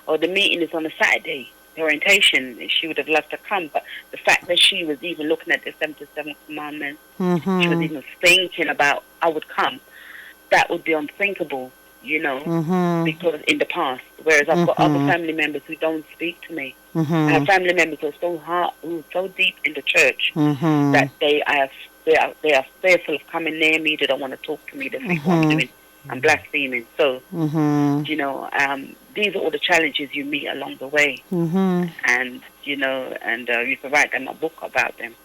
or the meeting is on a Saturday, the orientation, she would have loved to come. But the fact that she was even looking at the 77th commandment, she was even thinking about, I would come, that would be unthinkable, you know, because in the past. Whereas I've got other family members who don't speak to me. I have family members who are so deep in the church that they are fearful of coming near me. They don't want to talk to me. They think what I'm doing, I'm blaspheming. So, you know, these are all the challenges you meet along the way. And, you know, and you can write them a book about them.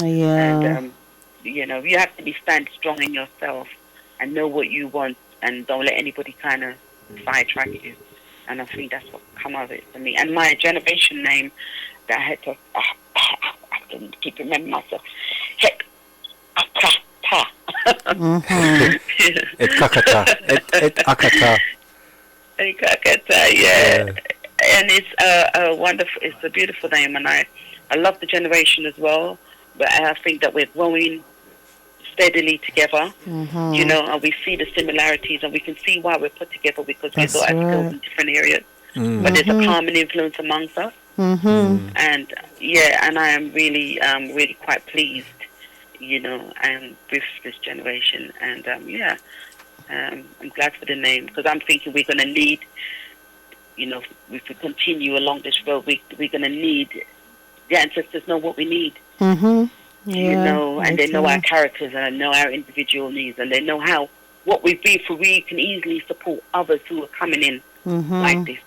And, you know, you have to stand strong in yourself and know what you want, and don't let anybody kind of sidetrack you. And I think that's what come of it for me. And my generation name that I had to, I can keep remembering myself, Hatakatah. Hetakatah. Hetakatah, yeah. And it's a wonderful, it's a beautiful name, and I love the generation as well. But I think that we're growing steadily together, you know, and we see the similarities, and we can see why we're put together, because we've got our skills in different areas. But there's a common influence amongst us. And and I am really quite pleased, you know, and with this generation. And I'm glad for the name, because I'm thinking we're going to need, you know, if we continue along this road, we're going to need, the ancestors know what we need. You know, and they know our characters, and they know our individual needs, and they know what we've been through. We can easily support others who are coming in like this.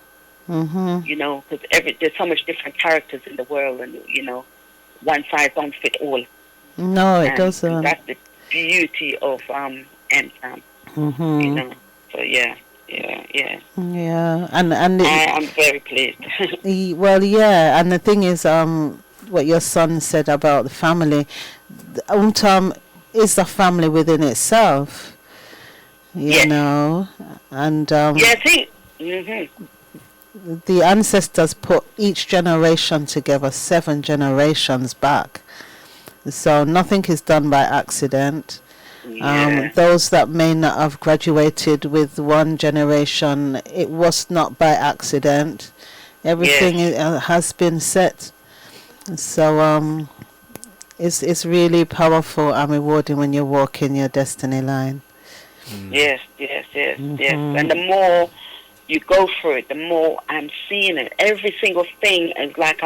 You know, because there's so much different characters in the world, and you know, one size don't fit all. No, it doesn't. And that's the beauty of MTAM. You know, so yeah. Yeah, and I'm very pleased. Well, yeah, and the thing is, what your son said about the family, is the family within itself, you know, and the ancestors put each generation together 7 generations back, so nothing is done by accident. Those that may not have graduated with one generation, it was not by accident. Everything has been set. So it's really powerful and rewarding when you walk in your destiny line. Yes. And the more you go through it, the more I'm seeing it. Every single thing is like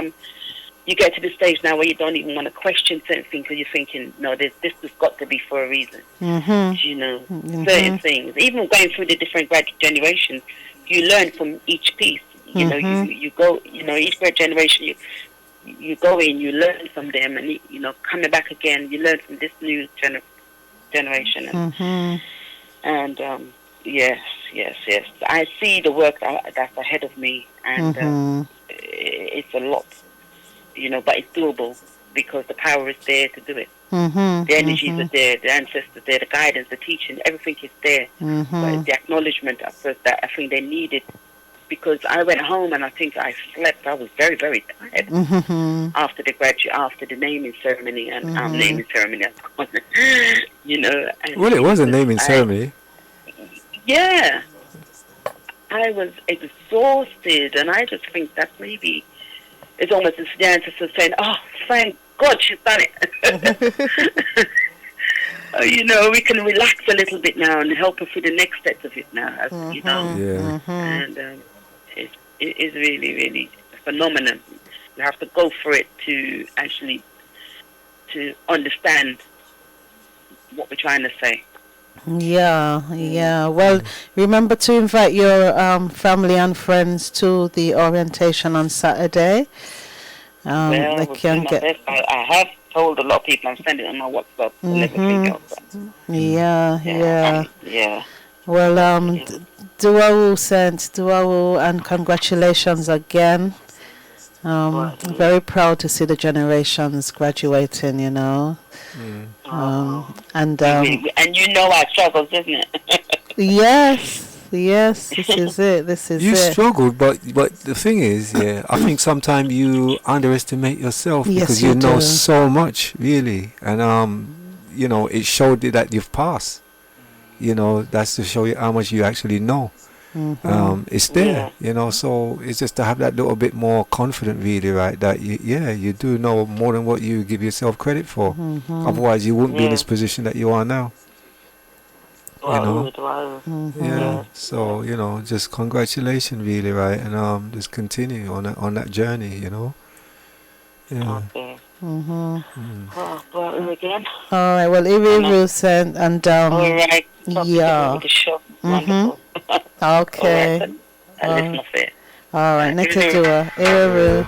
you get to the stage now where you don't even want to question certain things because you're thinking, no, this has got to be for a reason. You know, certain things. Even going through the different generations, you learn from each piece. You know, you go, you know, each generation, you go in, you learn from them, and, you know, coming back again, you learn from this new generation. And yes. I see the work that's ahead of me, and it's a lot. You know, but it's doable because the power is there to do it. The energies are there, the ancestors there, the guidance, the teaching, everything is there. But the acknowledgement at first that I think they needed, because I went home and I think I slept. I was very, very tired after the naming ceremony and naming ceremony. You know. Well, it was a naming ceremony. Yeah, I was exhausted, and I just think that maybe. It's almost as the ancestors saying, "Oh, thank God she's done it." You know, we can relax a little bit now and help her through the next steps of it now. You know, and it is really, really phenomenal. You have to go for it to actually to understand what we're trying to say. Yeah. Well, remember to invite your family and friends to the orientation on Saturday. They can get. I have told a lot of people. I'm sending them my WhatsApp and everything else. Yeah. Well, Duawu and congratulations again. Very proud to see the generations graduating, you know. And you know our struggles, isn't it? Yes, this is it. You struggled, but the thing is, I think sometimes you underestimate yourself because you know so much, really, and you know, it showed you that you've passed. You know, that's to show you how much you actually know. It's there, you know, so it's just to have that little bit more confident, really, right, that you do know more than what you give yourself credit for. Otherwise you wouldn't be in this position that you are now, you know. So, you know, just congratulations, really, right, and just continue on that journey, you know. Again. All right, well, Iriru sent and all right. The show. Wonderful. Okay. All right. Nekniosa, Iriru.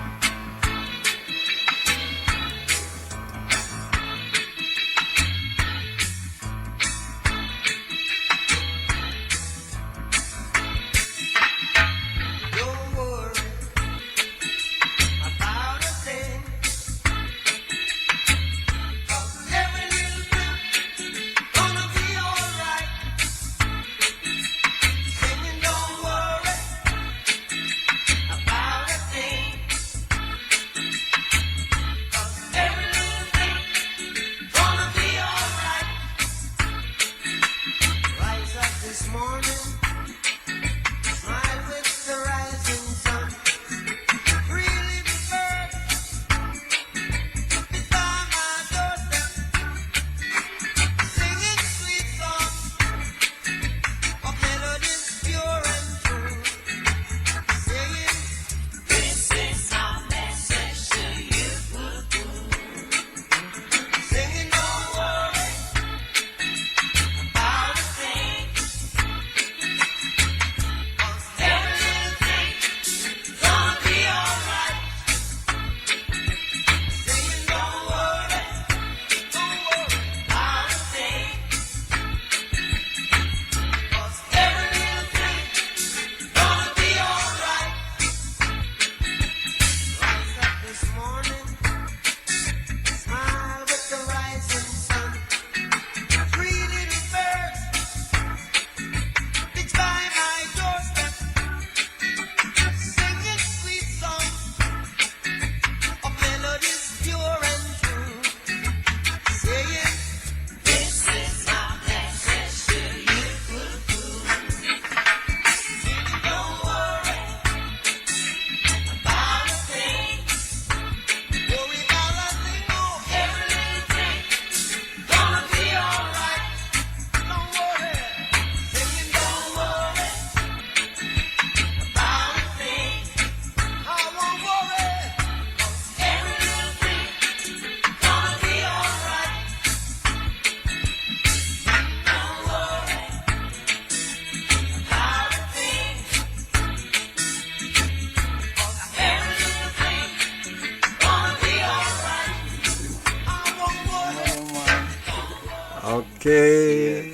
Okay.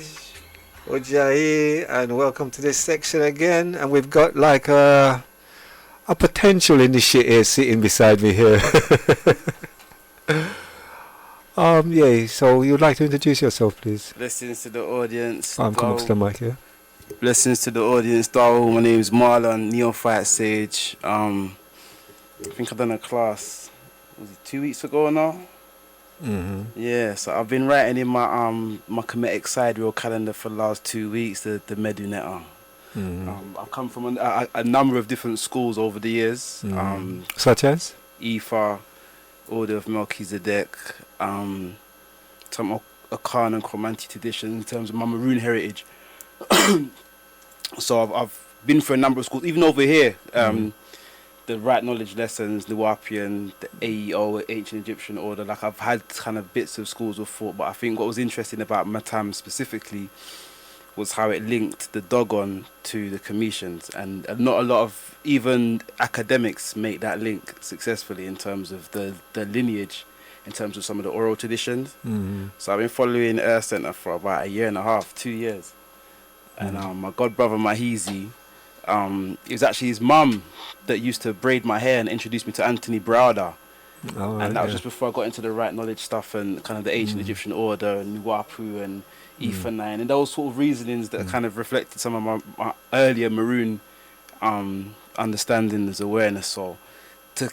Ojai, and welcome to this section again. And we've got like a potential initiator sitting beside me here. Yeah, so you'd like to introduce yourself, please? Blessings to the audience. Come up to the mic here. Blessings to the audience. Darrell, my name is Marlon, Neopnyte Sage. I think I've done a class, was it 2 weeks ago now? Yeah, so I've been writing in my my Kemetic sidereal calendar for the last 2 weeks, the Medunetta. I've come from a number of different schools over the years. Such as? Ifa, Order of Melchizedek, some Akan and Chromanti tradition in terms of my maroon heritage. So I've been for a number of schools, even over here. The right knowledge lessons, the Wapian, the AEO, ancient Egyptian order. Like I've had kind of bits of schools of thought, but I think what was interesting about Matam specifically was how it linked the Dogon to the Cometians, and not a lot of even academics make that link successfully in terms of the lineage, in terms of some of the oral traditions. So I've been following Earth Center for about 1.5 years, 2 years, and my god brother Mahezi, it was actually his mum that used to braid my hair and introduced me to Anthony Browder. And that was just before I got into the right knowledge stuff and kind of the ancient Egyptian order and Nuwapu and Ifa9 and those sort of reasonings that kind of reflected some of my earlier maroon understanding as awareness. So to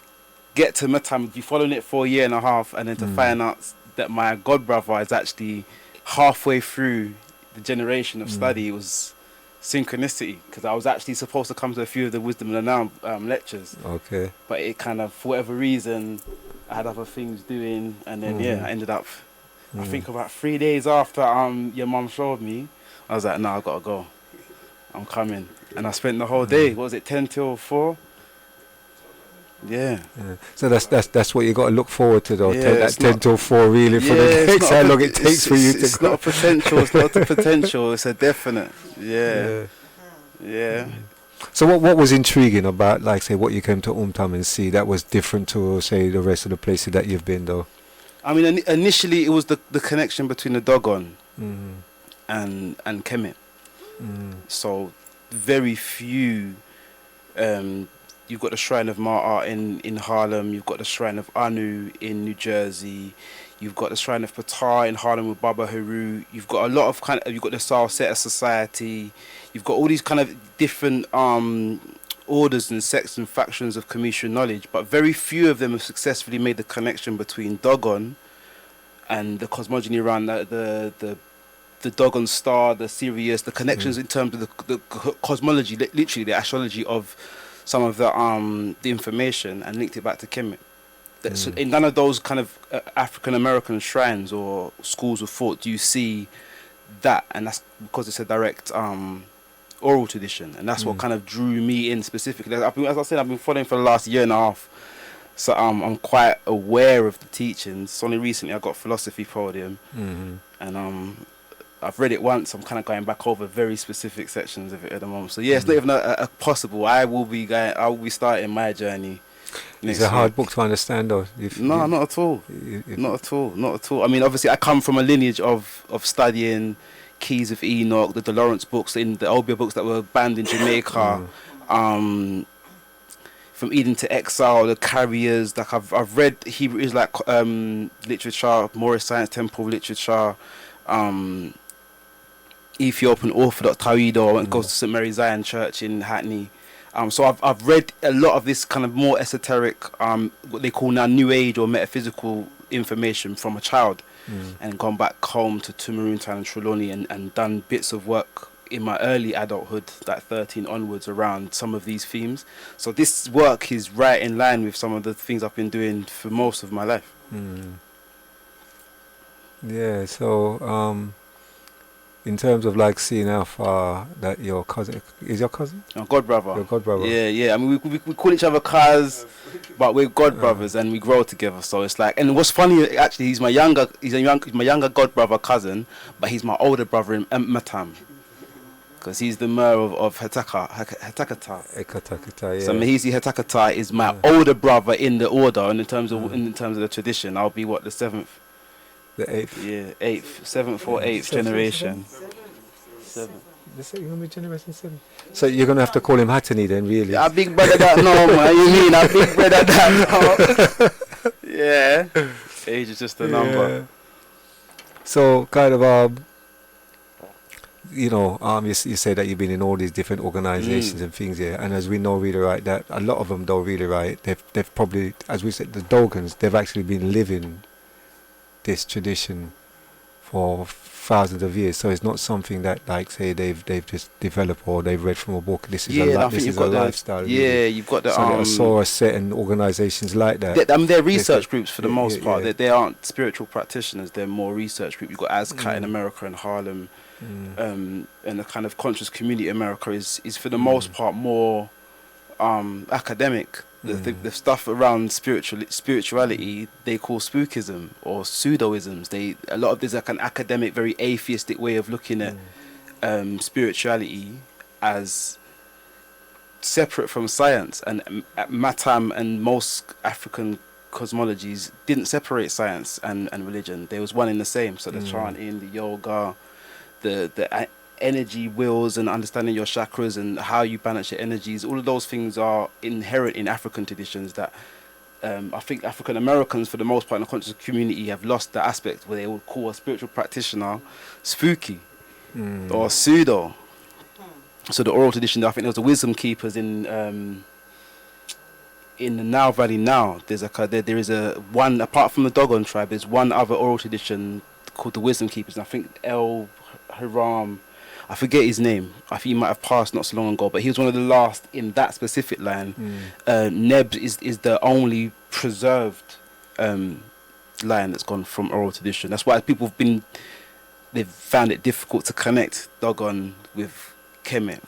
get to Matam, you following it for 1.5 years and then to find out that my god brother is actually halfway through the generation of study, it was synchronicity, because I was actually supposed to come to a few of the Wisdom and Now lectures. Okay. But it kind of, for whatever reason, I had other things doing, and then I ended up, I think about 3 days after your mum showed me, I was like, no, I gotta go. I'm coming. And I spent the whole day, what was it, 10 till 4? Yeah. So that's what you got to look forward to, though. Yeah, that 10 till 4 really for the next how long it takes for you to it's go. Not a potential, it's not a potential, it's a definite. Yeah. So what was intriguing about, like, say, what you came to Umtam and see that was different to, say, the rest of the places that you've been, though? I mean, initially it was the connection between the Dogon and Kemet. So very few. You've got the Shrine of Ma'at in Harlem. You've got the Shrine of Anu in New Jersey. You've got the Shrine of Ptah in Harlem with Baba Haru. You've got a lot of you've got the Salsetta Society. You've got all these kind of different orders and sects and factions of Cometian knowledge, but very few of them have successfully made the connection between Dogon and the cosmogony around the Dogon star, the Sirius, the connections in terms of the cosmology, literally the astrology of some of the information, and linked it back to Kemet. So in none of those kind of African American shrines or schools of thought do you see that, and that's because it's a direct oral tradition, and that's what kind of drew me in specifically. As I said, I've been following for the last 1.5 years, so I'm quite aware of the teachings. So only recently I got philosophy podium, and I've read it once. I'm kind of going back over very specific sections of it at the moment. So yeah, it's not even a possible. I will be starting my journey. It's a hard book to understand, though. No, not at all. Not at all. I mean, obviously, I come from a lineage of studying Keys of Enoch, the Lawrence books, in the Obia books that were banned in Jamaica. From Eden to Exile, the Carriers. Like I've read Hebrew Israelite literature, Moorish Science Temple literature. Ethiopian Orthodox Tawido. I went to go to St. Mary Zion Church in Hackney. So I've read a lot of this kind of more esoteric, what they call now New Age or metaphysical information from a child, and gone back home to Maroontown and Trelawney and done bits of work in my early adulthood, like 13 onwards, around some of these themes. So this work is right in line with some of the things I've been doing for most of my life. Yeah, so in terms of like seeing how far that your cousin is your cousin? Your god brother. Your god brother. Yeah. I mean, we call each other cuz, but we're god brothers and we grow together. So it's like, and what's funny actually, he's my younger god brother cousin, but he's my older brother in Matam, because he's the mayor of Hetakatah. Hetakatah, yeah. So Mahezi Hetakatah is my older brother in the order, and in terms of the tradition, I'll be the seventh. The eighth. Yeah, eighth, seventh or eighth Seventh, generation. Seven. You gonna be generation 7. So you're gonna have to call him Hattani then, really. A big brother that no man. You mean a big brother that no? Yeah. Age is just a number. So kind of you know, you say that you've been in all these different organizations and things, yeah. And as we know, really, right, that a lot of them don't really, right. They've probably, as we said, the Dogons, they've actually been living this tradition for thousands of years. So it's not something that, like, say, they've just developed or they've read from a book. This is a lifestyle. Yeah, really. you've got the. So I saw certain organizations like that. They're research groups for the most part. They aren't spiritual practitioners. They're more research groups. You've got Azkat in America and Harlem. And the kind of conscious community in America is for the most part more academic. The stuff around spirituality they call spookism or pseudoisms. A lot of there's like an academic, very atheistic way of looking at spirituality as separate from science. And Matam and most African cosmologies didn't separate science and religion. They was one in the same. So the chanting, the yoga, the energy wheels and understanding your chakras and how you balance your energies, all of those things are inherent in African traditions that I think African Americans for the most part in the conscious community have lost the aspect where they would call a spiritual practitioner spooky or pseudo. So the oral tradition, I think there was the wisdom keepers in the Nile Valley now. There is one apart from the Dogon tribe, there's one other oral tradition called the wisdom keepers, and I think El Haram, I forget his name. I think he might have passed not so long ago, but he was one of the last in that specific line. Neb is the only preserved line that's gone from oral tradition. That's why people they've found it difficult to connect Dogon with Kemet.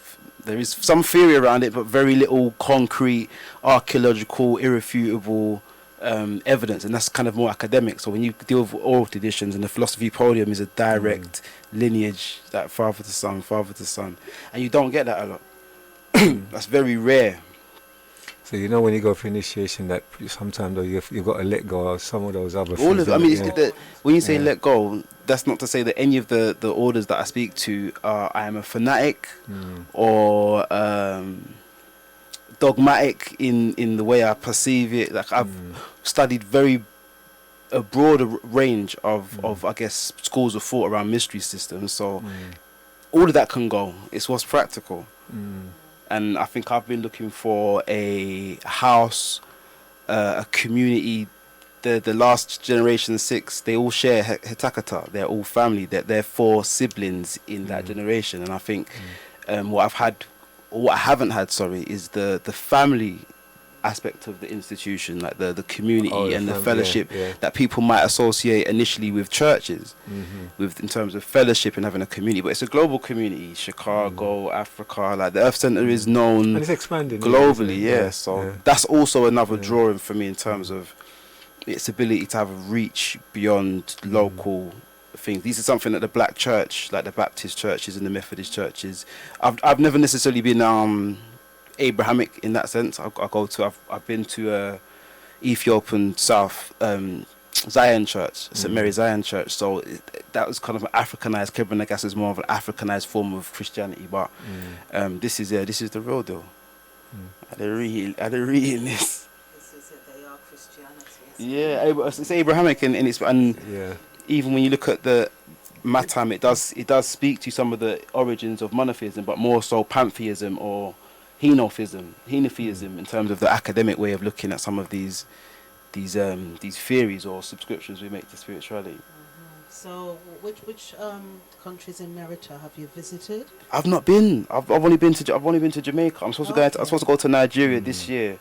There is some theory around it, but very little concrete, archaeological, irrefutable evidence, and that's kind of more academic. So when you deal with oral traditions, and the philosophy podium is a direct lineage, like father to son, and you don't get that a lot. That's very rare. So you know when you go for initiation, that sometimes though you've got to let go of some of those other All things. of it. I mean, when you say let go, that's not to say that any of the orders that I speak to, I am a fanatic or dogmatic in the way I perceive it. Like I've studied a broader range of I guess schools of thought around mystery systems. So all of that can go. It's what's practical. And I think I've been looking for a house, a community. The last generation 6, they all share Hetakatah. They're all family. They're 4 siblings in that generation. And I think what I haven't had, is the family aspect of the institution, like the community and the fellowship that people might associate initially with churches, in terms of fellowship and having a community. But it's a global community. Chicago, Africa, like the Earth Center is known and it's expanding globally. So that's also another drawing for me in terms of its ability to have a reach beyond local things. These are something that the black church, like the Baptist churches and the Methodist churches, I've never necessarily been Abrahamic in that sense. I've been to Ethiopian South Zion Church, St. Mary Zion Church. So that was kind of an Africanized. Kebra is more of an Africanized form of Christianity, but this is the real deal. I didn't read this. They are Christianity. Yeah, it's Abrahamic and even when you look at the Matam, it does speak to some of the origins of monotheism, but more so pantheism or henotheism in terms of the academic way of looking at some of these theories or subscriptions we make to spirituality. So, which countries in Merita have you visited? I've not been. I've only been to Jamaica. I'm supposed to go to Nigeria this year.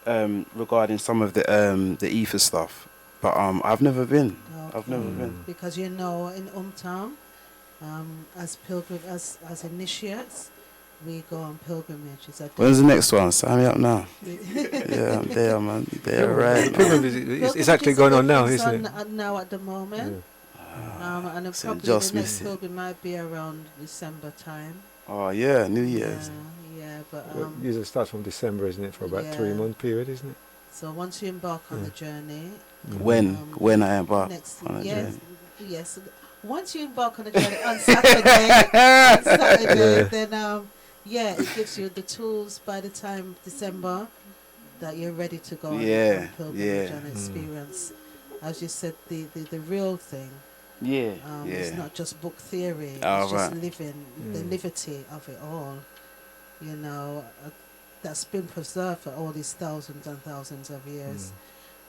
Okay. Regarding some of the ether stuff, but I've never been. Okay. I've never been. Because in Umtown, as initiates, we go on pilgrimages. When's the next one? Sign me up now. Yeah, I'm there, man. There, right. It's actually going on now, isn't it? Now at the moment. And probably the next pilgrim might be around December time. Oh yeah, New Year's. But usually starts from December, isn't it? For about 3-month period, isn't it? So once you embark on the journey, When I embark on a yes, journey. yes. Once you embark on a journey on Saturday, then it gives you the tools by the time December that you're ready to go on pilgrimage and experience. As you said, the real thing. It's not just book theory. It's just living the liberty of it all. You know, that's been preserved for all these thousands and thousands of years.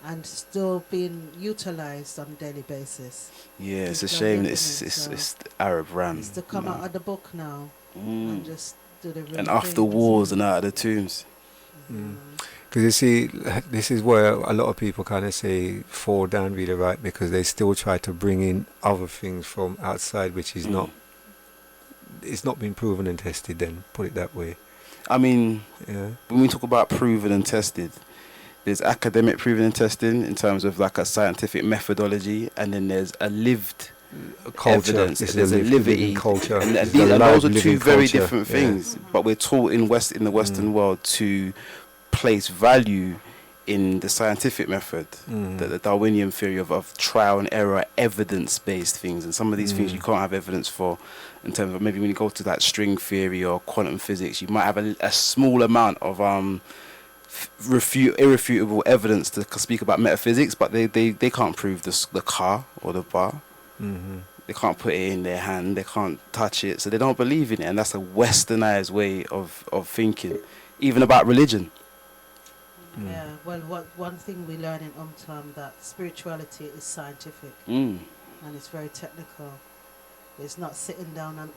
And still being utilized on a daily basis. Yeah, it's a shame. It's Arab ran. It's to come out of the book now and just do the real and off thing, the walls and out of the tombs. Because you see, this is where a lot of people kind of say fall down really, right? Because they still try to bring in other things from outside, which is not. It's not been proven and tested. Then put it that way. I mean, when we talk about proven and tested, there's academic proven and testing in terms of like a scientific methodology, and then there's a lived culture. evidence. This There's is a living culture. and It's those are living two very culture. different things. But we're taught in the Western world to place value in the scientific method, the Darwinian theory of trial and error, evidence-based things. And some of these things you can't have evidence for, in terms of maybe when you go to that string theory or quantum physics, you might have a small amount of irrefutable evidence to speak about metaphysics, but they can't prove the car or the bar. They can't put it in their hand, they can't touch it, so they don't believe in it. And that's a westernized way of thinking, even about religion. Yeah, well, one thing we learn in that spirituality is scientific and it's very technical. It's not sitting down and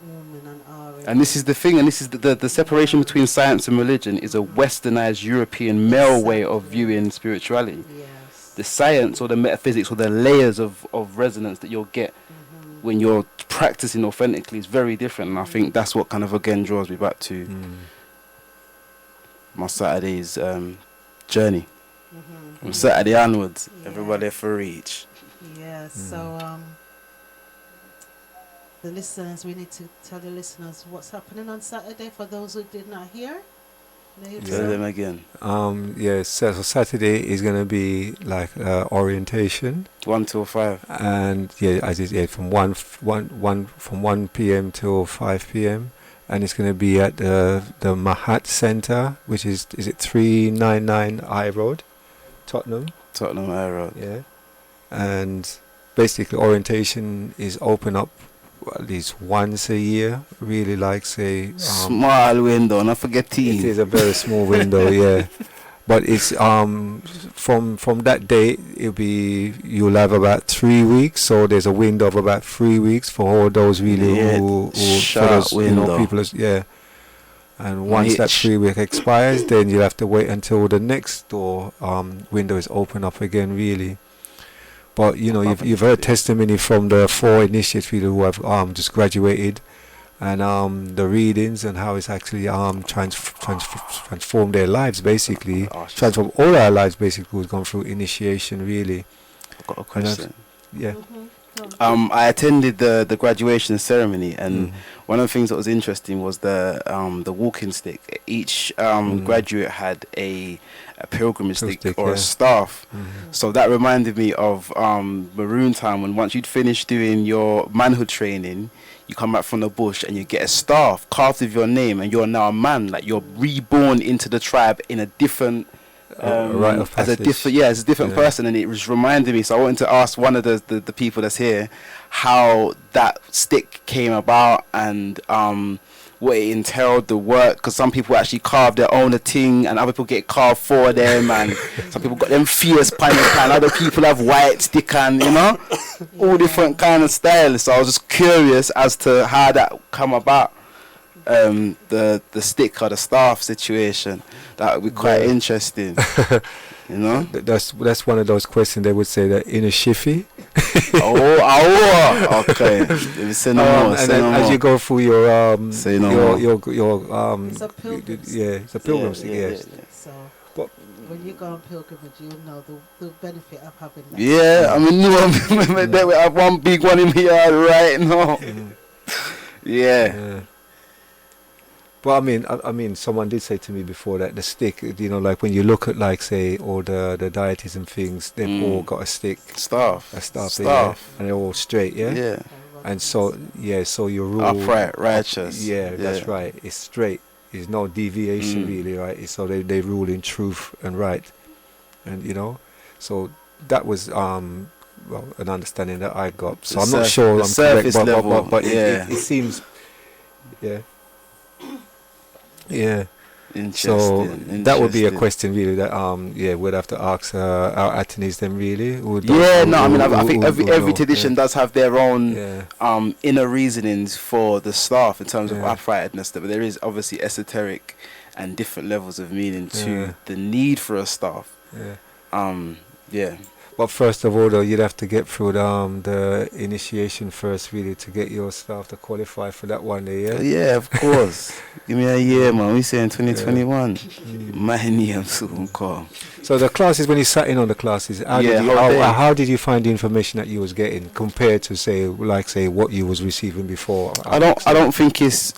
and ahhing. And this is the thing, and this is the separation between science and religion is a westernized European male way of viewing spirituality. Yes. The science or the metaphysics or the layers of resonance that you'll get when you're practicing authentically is very different. And I think that's what kind of again draws me back to my Saturday's journey. From Saturday onwards, everybody for each. Yeah, so the listeners, we need to tell the listeners what's happening on Saturday for those who did not hear. Tell them again. So Saturday is going to be like orientation. 1 till 5. And from 1 p.m. till 5 p.m. And it's going to be at the Mahezi Centre, which is it 399 I Road, Tottenham I Road. Yeah. And basically orientation is open up at least once a year. Really like say small window, not forget team. It is a very small window, yeah. But it's from that date you'll have about 3 weeks, so there's a window of about 3 weeks for all those really who for those, people and once that 3 week expires, then you'll have to wait until the next door window is open up again, really. But you've heard testimony from the 4 initiates who have just graduated, and the readings and how it's actually transformed their lives, basically. Transform all our lives, basically, who's gone through initiation, really. I've got a question. Yeah. I attended the graduation ceremony, and one of the things that was interesting was the walking stick. Each graduate had a pilgrimage stick or a staff. So that reminded me of Maroon time, when once you'd finished doing your manhood training, you come back from the bush and you get a staff carved with your name, and you're now a man. Like you're reborn into the tribe in a different as a different person. And it was reminding me, so I wanted to ask one of the people that's here how that stick came about, and what it entailed, the work, because some people actually carve their own thing and other people get carved for them, and some people got them fierce pan, other people have white stick and all different kind of styles. So I was just curious as to how that come about, the stick or the staff situation. That would be quite interesting. That's one of those questions they would say that in a shiffy. Okay. Say no more. As you go through your it's a pilgrim stick. It's a pilgrim stick. Yes. So, but when you go on pilgrimage, you know the benefit of having that. Yeah, I mean, we have one big one in here right now. Yeah. But I mean, someone did say to me before that the stick, you know, like when you look at, like, say, all the deities and things, they've all got a stick, staff, yeah, and they're all straight, yeah. Yeah. And so, yeah, so you rule upright, righteous. Yeah, that's right. It's straight. There's no deviation, really, right? So they rule in truth and right, and you know, so that was well, an understanding that I got. So I'm not sure I'm correct, but it seems, yeah. Yeah. So that would be a question really that we'd have to ask our attorneys then really. I think every tradition does have their own inner reasonings for the staff in terms of uprightness, but there is obviously esoteric and different levels of meaning to the need for a staff. But first of all, though, you'd have to get through the initiation first, really, to get your staff to qualify for that one day, yeah? Yeah, of course. Give me a year, man. We say in 2021. I'm soon calm. So the classes, when you sat in on the classes, how did you find the information that you was getting compared to, say, what you was receiving before? I don't think it's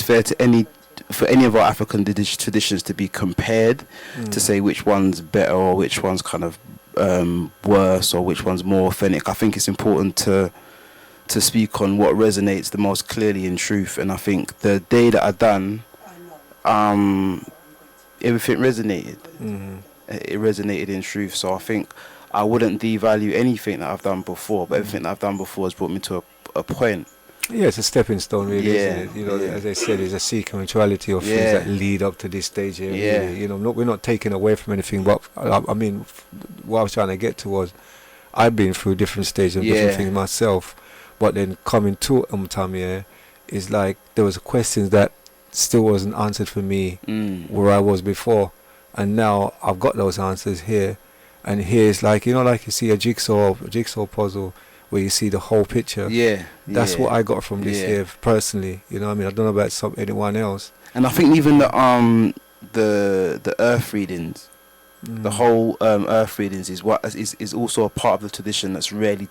fair to for any of our African traditions to be compared to say which one's better or which one's kind of worse or which one's more authentic. I think it's important to speak on what resonates the most clearly in truth, and I think the day that I done, everything resonated. It resonated in truth, so I think I wouldn't devalue anything that I've done before, but everything that I've done before has brought me to a point. Yeah, it's a stepping stone, really, isn't it? You know, as I said, it's a sequentiality of things that lead up to this stage here. Really. You know, we're not taking away from anything, but I mean, what I was trying to get to was, I've been through different stages of different things myself, but then coming to Umtam, is like there was questions that still wasn't answered for me where I was before, and now I've got those answers here, and here's like, you know, like you see a jigsaw puzzle, where you see the whole picture. That's what I got from this here personally. You know what I mean? I don't know about anyone else. And I think even the earth readings, the whole earth readings is also a part of the tradition that's rarely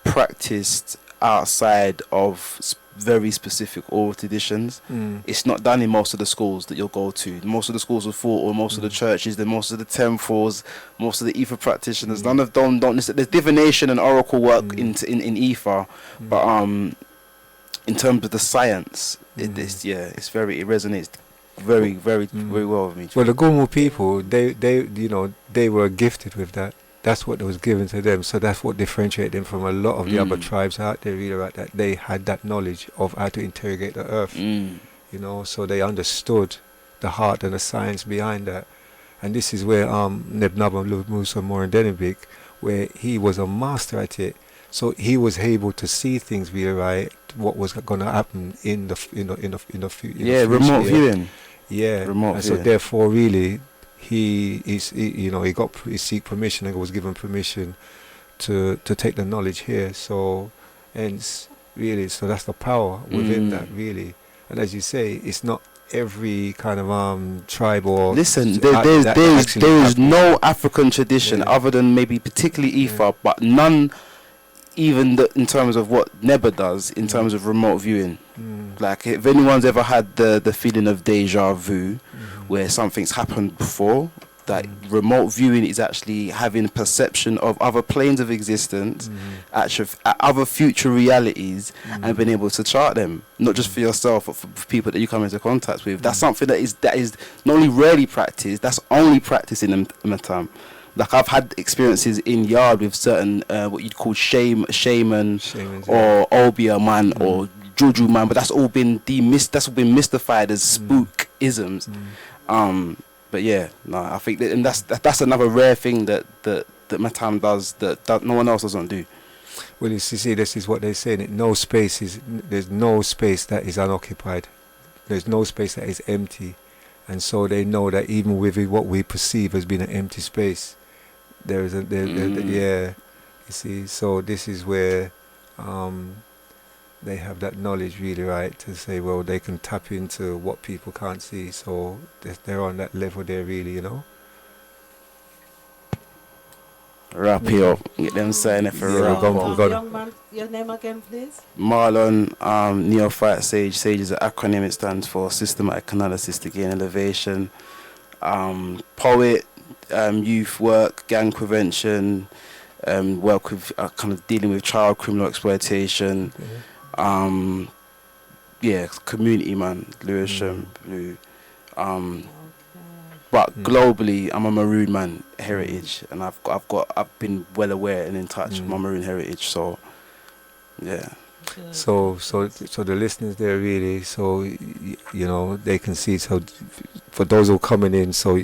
practiced outside of very specific oral traditions. It's not done in most of the schools that you'll go to. Most of the schools of thought, or most of the churches, most of the temples, most of the Ifa practitioners, none of them don't necessarily. There's divination and oracle work in Ifa, but in terms of the science, it resonates very well with me. Well, the Gumu people, they were gifted with that. That's what was given to them, so that's what differentiated them from a lot of the other tribes out there, really, right? That they had that knowledge of how to interrogate the earth, you know, so they understood the heart and the science behind that. And this is where Nebnabam Musa Morandenibik, where he was a master at it, so he was able to see things really, right, what was going to happen in the future. Remote viewing. So therefore, really, he seek permission and was given permission to take the knowledge here. So, hence, really, so that's the power within that, really. And as you say, it's not every kind of tribe or listen. There's no African tradition other than maybe particularly Ifa, but none. Even in terms of what Neba does, in terms of remote viewing, like if anyone's ever had the feeling of deja vu, where something's happened before, that remote viewing is actually having perception of other planes of existence, other future realities, and being able to chart them, not just for yourself, but for people that you come into contact with. That's something that is not only rarely practiced, that's only practiced in Matam. Like I've had experiences in yard with certain what you'd call shaman or obia man or juju man, but that's all been mystified as spookisms. But I think that's another rare thing that Matam does that no one else doesn't do. Well, you see, this is what they're saying. There's no space that is unoccupied. There's no space that is empty, and so they know that even with what we perceive as being an empty space, there is you see. So this is where they have that knowledge, really, right, to say, well, they can tap into what people can't see. So they're on that level there, really, you know. wrap it up. Get them signing for wrap up. Young man, your name again, please? Marlon, Neopnyte Sage. Sage is an acronym. It stands for Systematic Analysis to Gain Elevation. Poet, youth work, gang prevention, work with kind of dealing with child criminal exploitation. Community man, Lewisham, Blue. But globally, I'm a Maroon man, heritage, and I've been well aware and in touch with my Maroon heritage. So, yeah. So the listeners there really, so you know, they can see. So for those who are coming in, so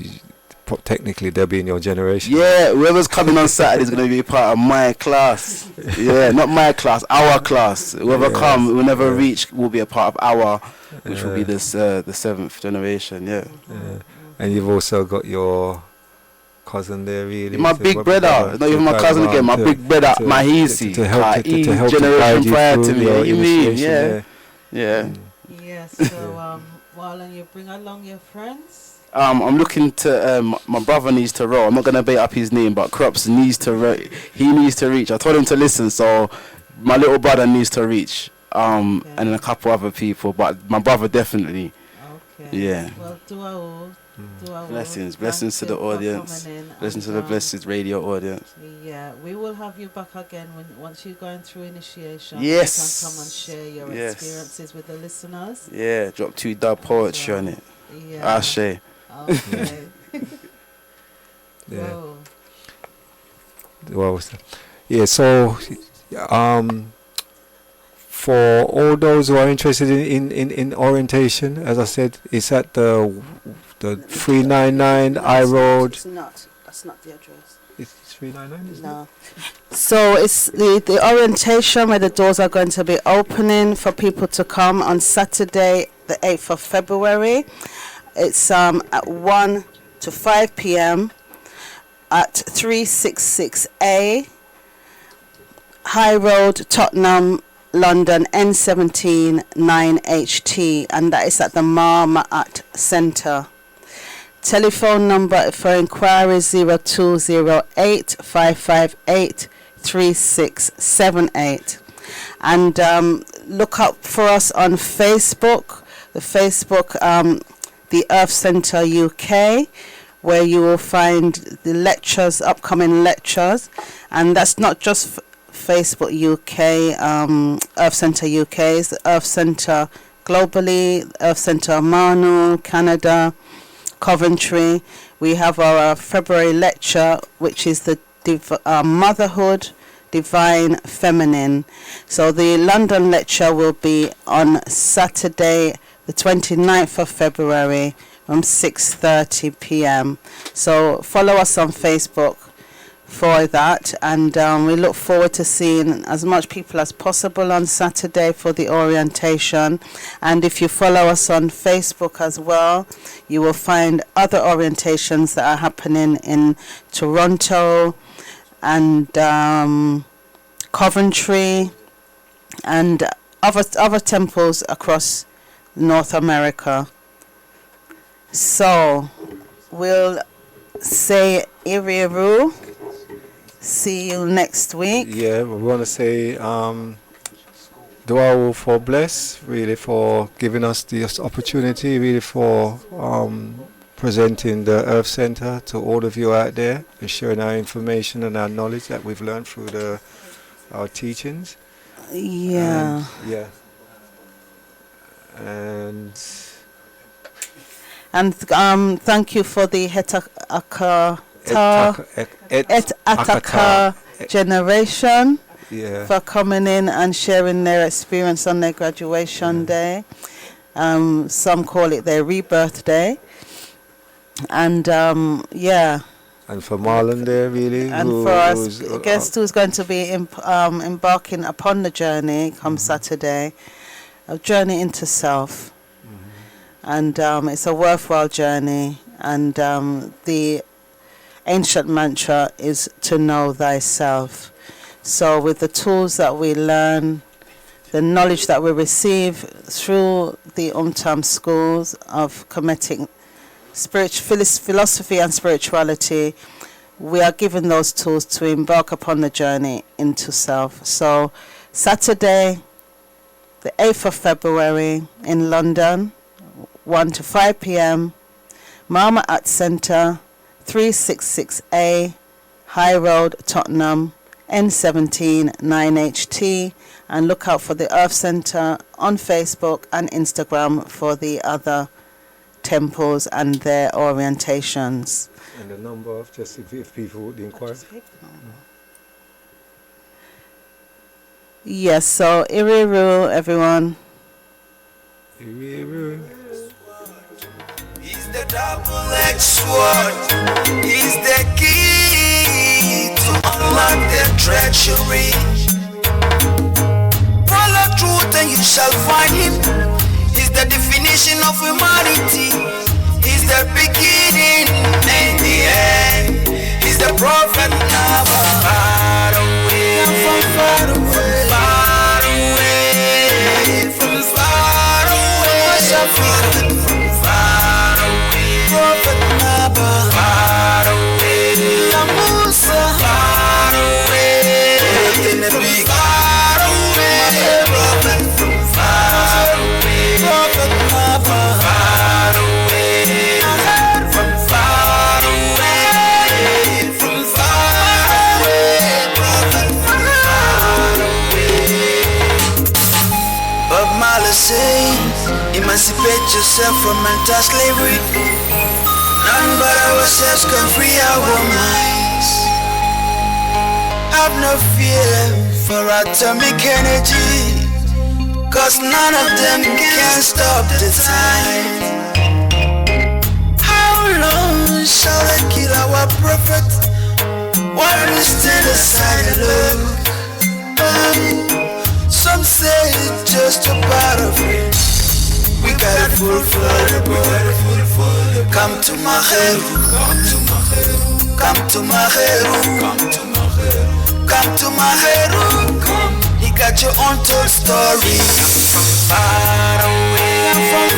technically they'll be in your generation. Yeah, whoever's coming on Saturday is going to be part of my class. Yeah, not my class, our class. Whoever will never reach will be a part of our, which will be this the 7th generation. Yeah. And you've also got your cousin there, really. My big brother, not even my cousin again. My big brother, Mahezi, to help generation prior to me. What you mean? Yeah. Yeah. So, Marlon, you bring along your friends. I'm looking to my brother needs to roll. I'm not gonna bait up his name, but Crops needs to he needs to reach. I told him to listen, so my little brother needs to reach. And then a couple other people, but my brother definitely. Okay. Yeah. Well, blessings to the audience. Blessings to the blessed radio audience. Yeah, we will have you back again once you're going through initiation. Yes. You can come and share your experiences with the listeners. Yeah, drop 2 dub poetry on it. Yeah. Ashe. Okay. Yeah. Well, yeah. So, for all those who are interested in orientation, as I said, it's at the 399 I Road. That's not the address. It's 399, isn't it? So it's the orientation where the doors are going to be opening for people to come on Saturday, the 8th of February. It's at 1 to 5 p.m. at 366A High Road, Tottenham, London, N17 9HT, and that is at the Marlon Centre. Telephone number for inquiries 0208 558 3678. And look up for us on Facebook, the Earth Centre UK, where you will find the lectures, upcoming lectures, and that's not just Facebook UK, Earth Centre UK, it's the Earth Centre globally, Earth Centre Manu, Canada, Coventry. We have our February lecture, which is the Motherhood, Divine Feminine. So the London lecture will be on Saturday, the 29th of February from 6:30 p.m. So follow us on Facebook for that, and we look forward to seeing as much people as possible on Saturday for the orientation. And if you follow us on Facebook as well, you will find other orientations that are happening in Toronto and Coventry and other temples across North America. So we'll say Iriru. See you next week. Yeah, we want to say Dua for bless, really, for giving us this opportunity, really, for presenting the Earth Centre to all of you out there and sharing our information and our knowledge that we've learned through our teachings. Yeah. And thank you for the Hetakatah generation for coming in and sharing their experience on their graduation day. Some call it their rebirth day. And and for Marlon there, really. And for us, guest who's going to be embarking upon the journey come Saturday, a journey into self. And it's a worthwhile journey. And the ancient mantra is to know thyself. So with the tools that we learn, the knowledge that we receive through the schools of Kemetic philosophy and spirituality, we are given those tools to embark upon the journey into self. So Saturday, the 8th of February in London, 1 to 5 p.m, Mama Art Centre, 366A, High Road, Tottenham, N17 9HT, and look out for the Earth Centre on Facebook and Instagram for the other temples and their orientations. And the number of, just if people would inquire. Yes, so Iriru, everyone. Iriru. He's the double-edged sword. He's the key to unlock their treachery. Follow truth and you shall find him. He's the definition of humanity. He's the beginning and the end. He's the prophet never far away. From far away. Far away. From far away. From far away. Prophet never far away. Musa far away. From far away. Prophet from far away. Prophet never far away. From far away. From far away. Prophet from far away. Bob Marlon says, emancipate yourself from mental slavery. None but ourselves can free our minds. Have no fear for atomic energy, 'cause none of them can stop the time. How long shall they kill our prophet while we stand aside and look? Some say it's just a part of it. We gotta fulfill the word. Come to Mahezi. Come to Mahezi. Come to Mahezi. Come to Mahezi. He got your own told story. From far away. From